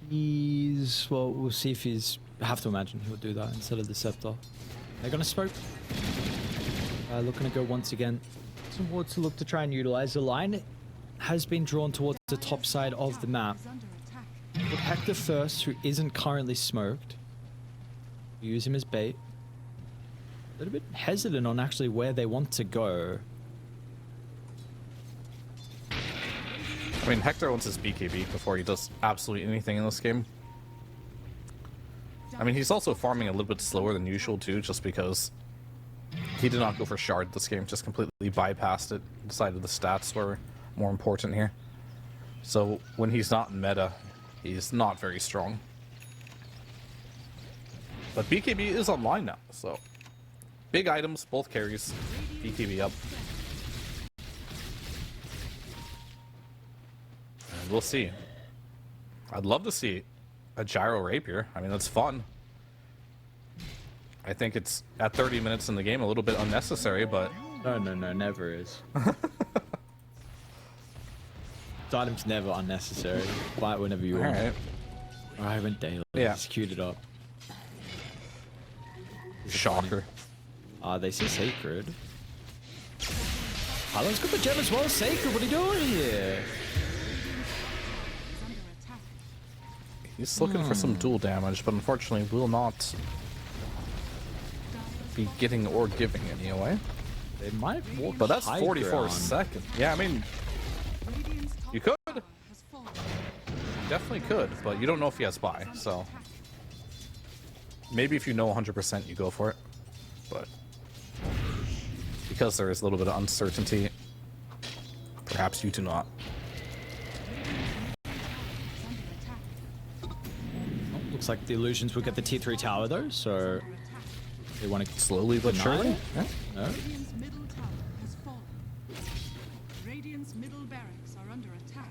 he's... Well, we'll see if he's... I have to imagine he'll do that instead of the Scepter. They're going to smoke. Looking to go once again towards to look to try and utilize. The line has been drawn towards the top side of the map. With Hector first, who isn't currently smoked. Use him as bait. A little bit hesitant on actually where they want to go. I mean, Hector wants his BKB before he does absolutely anything in this game. I mean, he's also farming a little bit slower than usual too, just because he did not go for shard this game, just completely bypassed it, decided the stats were more important here. So when he's not in meta, he's not very strong. But BKB is online now, so big items, both carries, BKB up. And we'll see. I'd love to see a gyro rapier. I mean, that's fun. I think it's at 30 minutes in the game a little bit unnecessary, but No, never is. This item's never unnecessary. Buy it whenever you want. alright. I went daily. Yeah. Just queued it up. Shocker. They see Sacred. Harlan's got the gem as well. Sacred, what are you doing here? He's looking for some dual damage, but unfortunately will not be getting or giving any away. They might walk But that's high 44 ground. seconds. Yeah, I mean, you could. Definitely could, but you don't know if he has buy, so maybe if you know 100% you go for it. But because there is a little bit of uncertainty, perhaps you do not. Looks like the illusions will get the tier 3 tower though, so they want to Slowly but surely. Yeah. No? Radiant's middle tower has fallen. Radiant's middle barracks are under attack.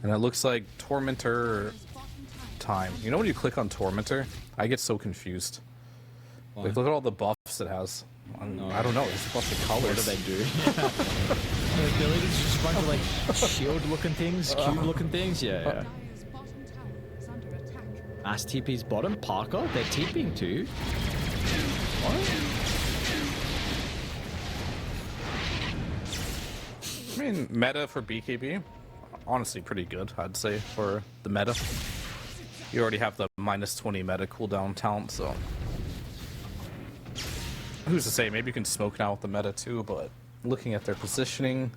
And it looks like Tormentor His bottom tower time. You know when you click on Tormentor, I get so confused. Why? Like, look at all the buffs it has. I don't know. There's a bunch of colors. What do they do? The abilities just a bunch of like shield-looking things, cube-looking things. Yeah. Dire's bottom tower is under attack. Mass TP's bottom. Parker, they're TPing too. I mean, meta for BKB, honestly pretty good, I'd say, for the meta. You already have the minus 20 meta cooldown talent, so who's to say? Maybe you can smoke now with the meta too, but looking at their positioning,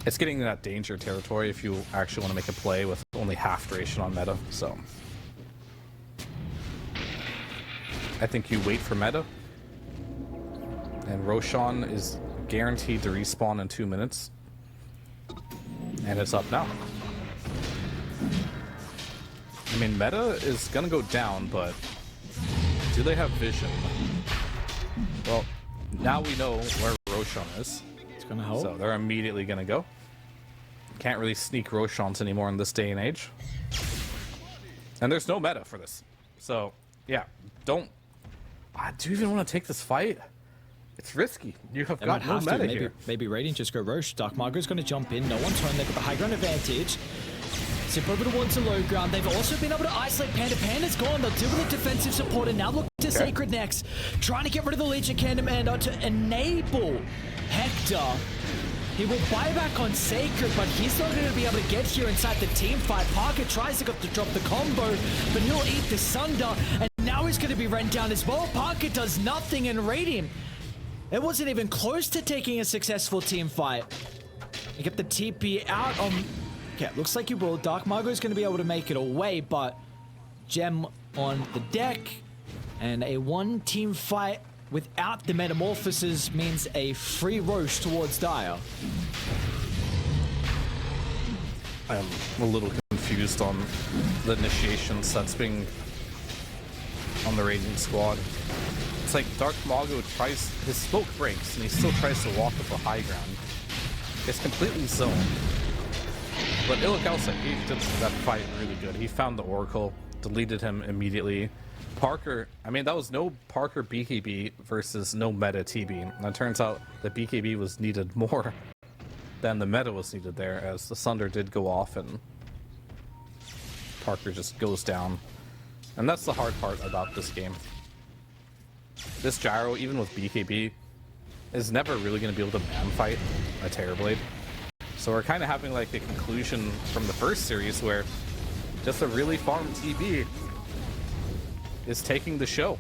it's getting in that danger territory if you actually want to make a play with only half duration on meta, so I think you wait for meta, and Roshan is guaranteed to respawn in 2 minutes, and it's up now. I mean, meta is gonna go down, but do they have vision? Well, now we know where Roshan is, It's gonna help. so they're immediately gonna go. Can't really sneak Roshans anymore in this day and age, and there's no meta for this, so yeah, don't. Do you even want to take this fight? It's risky. You have They got might no have meta to. Maybe, here. maybe Radiant just go Roche. Dark Margot's going to jump in. No one's home. They've got the high ground advantage. Zip over towards the low ground. They've also been able to isolate Panda. Panda's gone. They'll deal with the defensive support and now look to Sacred next. Trying to get rid of the Legion Cannon and to enable Hector. He will buy back on Sacred, but he's not going to be able to get here inside the team fight. Parker tries to drop the combo, but he'll eat the Sunder, and now he's going to be run down as well. Parker does nothing in Radiant. It wasn't even close to taking a successful team fight. You get the TP out on... Okay, looks like you will. Dark Margot is going to be able to make it away, but Gem on the deck, and a one-team fight without the Metamorphosis means a free Roche towards Dire. I'm a little confused on the initiations that's being on the Radiant squad. It's like Dark Mago tries, his smoke breaks, and he still tries to walk up the high ground. It's completely zoned. But Illikalsa, he did that fight really good. He found the Oracle, deleted him immediately, Parker, I mean, that was no Parker BKB versus no meta TB. And it turns out the BKB was needed more than the meta was needed there, as the Sunder did go off and Parker just goes down. And that's the hard part about this game. This Gyro, even with BKB, is never really going to be able to man fight a Terrorblade. So we're kind of having like a conclusion from the first series where just a really farmed TB is taking the show.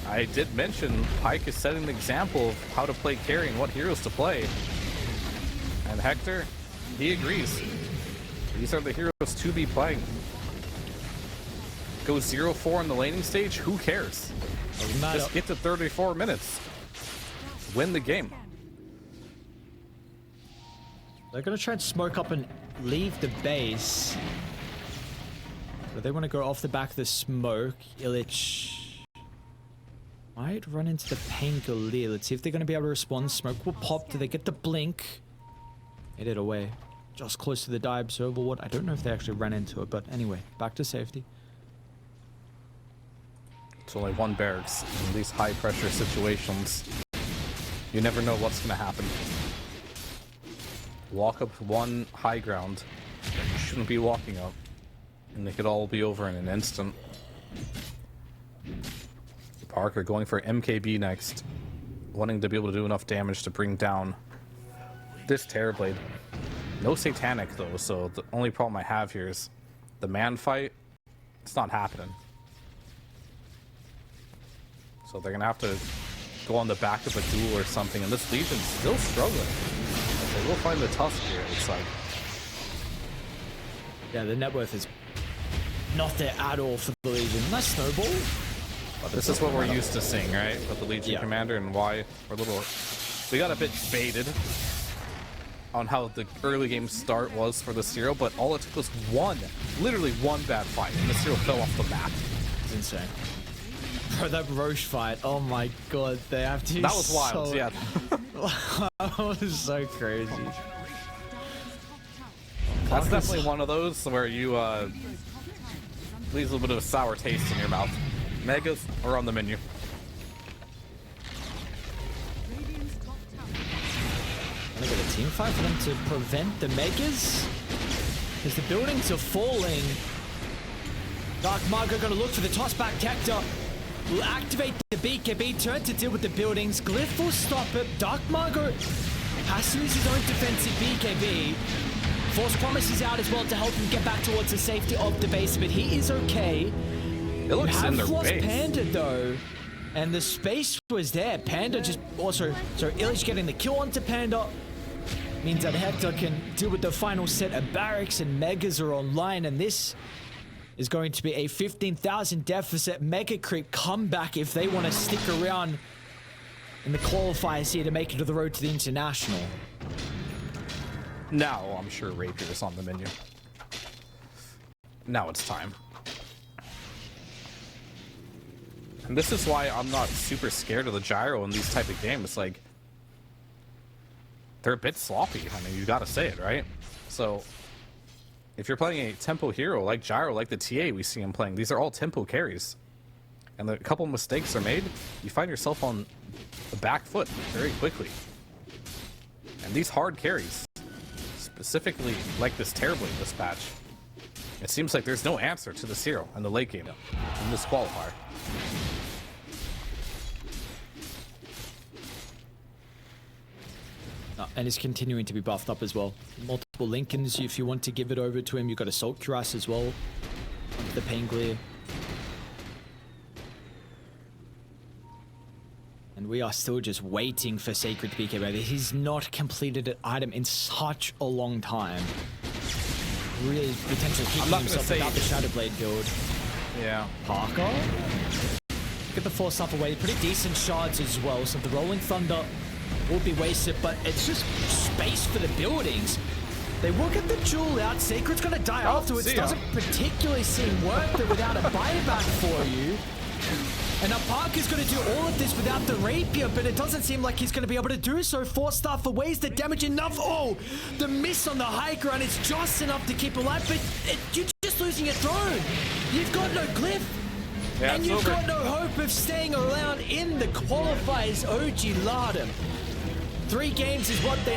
I did mention Pyke is setting an example of how to play carry and what heroes to play. And Hector, he agrees. These are the heroes to be playing. Go 0-4 in the laning stage, who cares? Just get to 34 minutes. Win the game. They're gonna try and smoke up and leave the base. But they want to go off the back of the smoke. Illich might run into the Pangolier. Let's see if they're going to be able to respond. Smoke will pop. Do they get the blink? Made it away. Just close to the die observer ward. I don't know if they actually ran into it, but anyway, back to safety. It's only one barracks in these high pressure situations. You never know what's going to happen. Walk up one high ground that you shouldn't be walking up, and they could all be over in an instant. Parker going for MKB next, wanting to be able to do enough damage to bring down this Terrorblade. No Satanic though, so the only problem I have here is the man fight. It's not happening. So they're gonna have to go on the back of a duel or something, and this Legion's still struggling. They will find the Tusk here, it looks like. Yeah, the net worth is not there at all for the Legion. Nice snowball. This is what we're used to seeing, right? With the Legion Commander, and why we're a little... We got a bit baited on how the early game start was for this hero, but all it took was literally one bad fight, and this hero fell off the map. It's insane. Bro, that Roche fight, oh my god, they have to... That was wild, yeah. That was so crazy. That's definitely one of those where you leaves a little bit of a sour taste in your mouth. Megas are on the menu. Gonna get a team fight for them to prevent the Megas. As the buildings are falling, Dark Margo gonna look for the toss-back Hector. Will activate the BKB, turn to deal with the buildings. Glyph will stop it. Dark Margo has to use his own defensive BKB. Force Promise is out as well to help him get back towards the safety of the base, but he is okay. It looks in their lost base. Panda though, and the space was there. Panda just also, so Illich getting the kill onto Panda means that Hector can deal with the final set of barracks, and Megas are online, and this is going to be a 15,000 deficit Mega Creep comeback if they want to stick around in the qualifiers here to make it to the road to the International. Now I'm sure Rapier is on the menu. Now it's time. And this is why I'm not super scared of the Gyro in these type of games. Like, they're a bit sloppy. I mean, you gotta say it, right? So, if you're playing a tempo hero like Gyro, like the TA we see him playing, these are all tempo carries. And a couple mistakes are made, you find yourself on the back foot very quickly. And these hard carries, specifically like this Terrorblade dispatch, it seems like there's no answer to this hero in the late game in this qualifier. And is continuing to be buffed up as well. Multiple Lincolns, if you want to give it over to him. You've got Assault Cuirass as well. The Pangolier. And we are still just waiting for Sacred to be KO. He's not completed an item in such a long time. Really potentially keeping himself without the Shadow Blade build. Yeah. Parker? Get the Force up away. Pretty decent shards as well. So the Rolling Thunder will be wasted, but it's just space for the buildings. They will get the jewel out. Sacred's gonna die afterwards. Doesn't particularly seem worth it without a buyback for you. And now Parker's gonna do all of this without the Rapier, but it doesn't seem like he's gonna be able to do so. Force Staff aways the damage enough. Oh, the miss on the high ground is just enough to keep alive, but you're just losing your throne. You've got no glyph. Yeah, And it's you've over. got no hope of staying around in the qualifiers, OG.LATAM. 3 games is what they...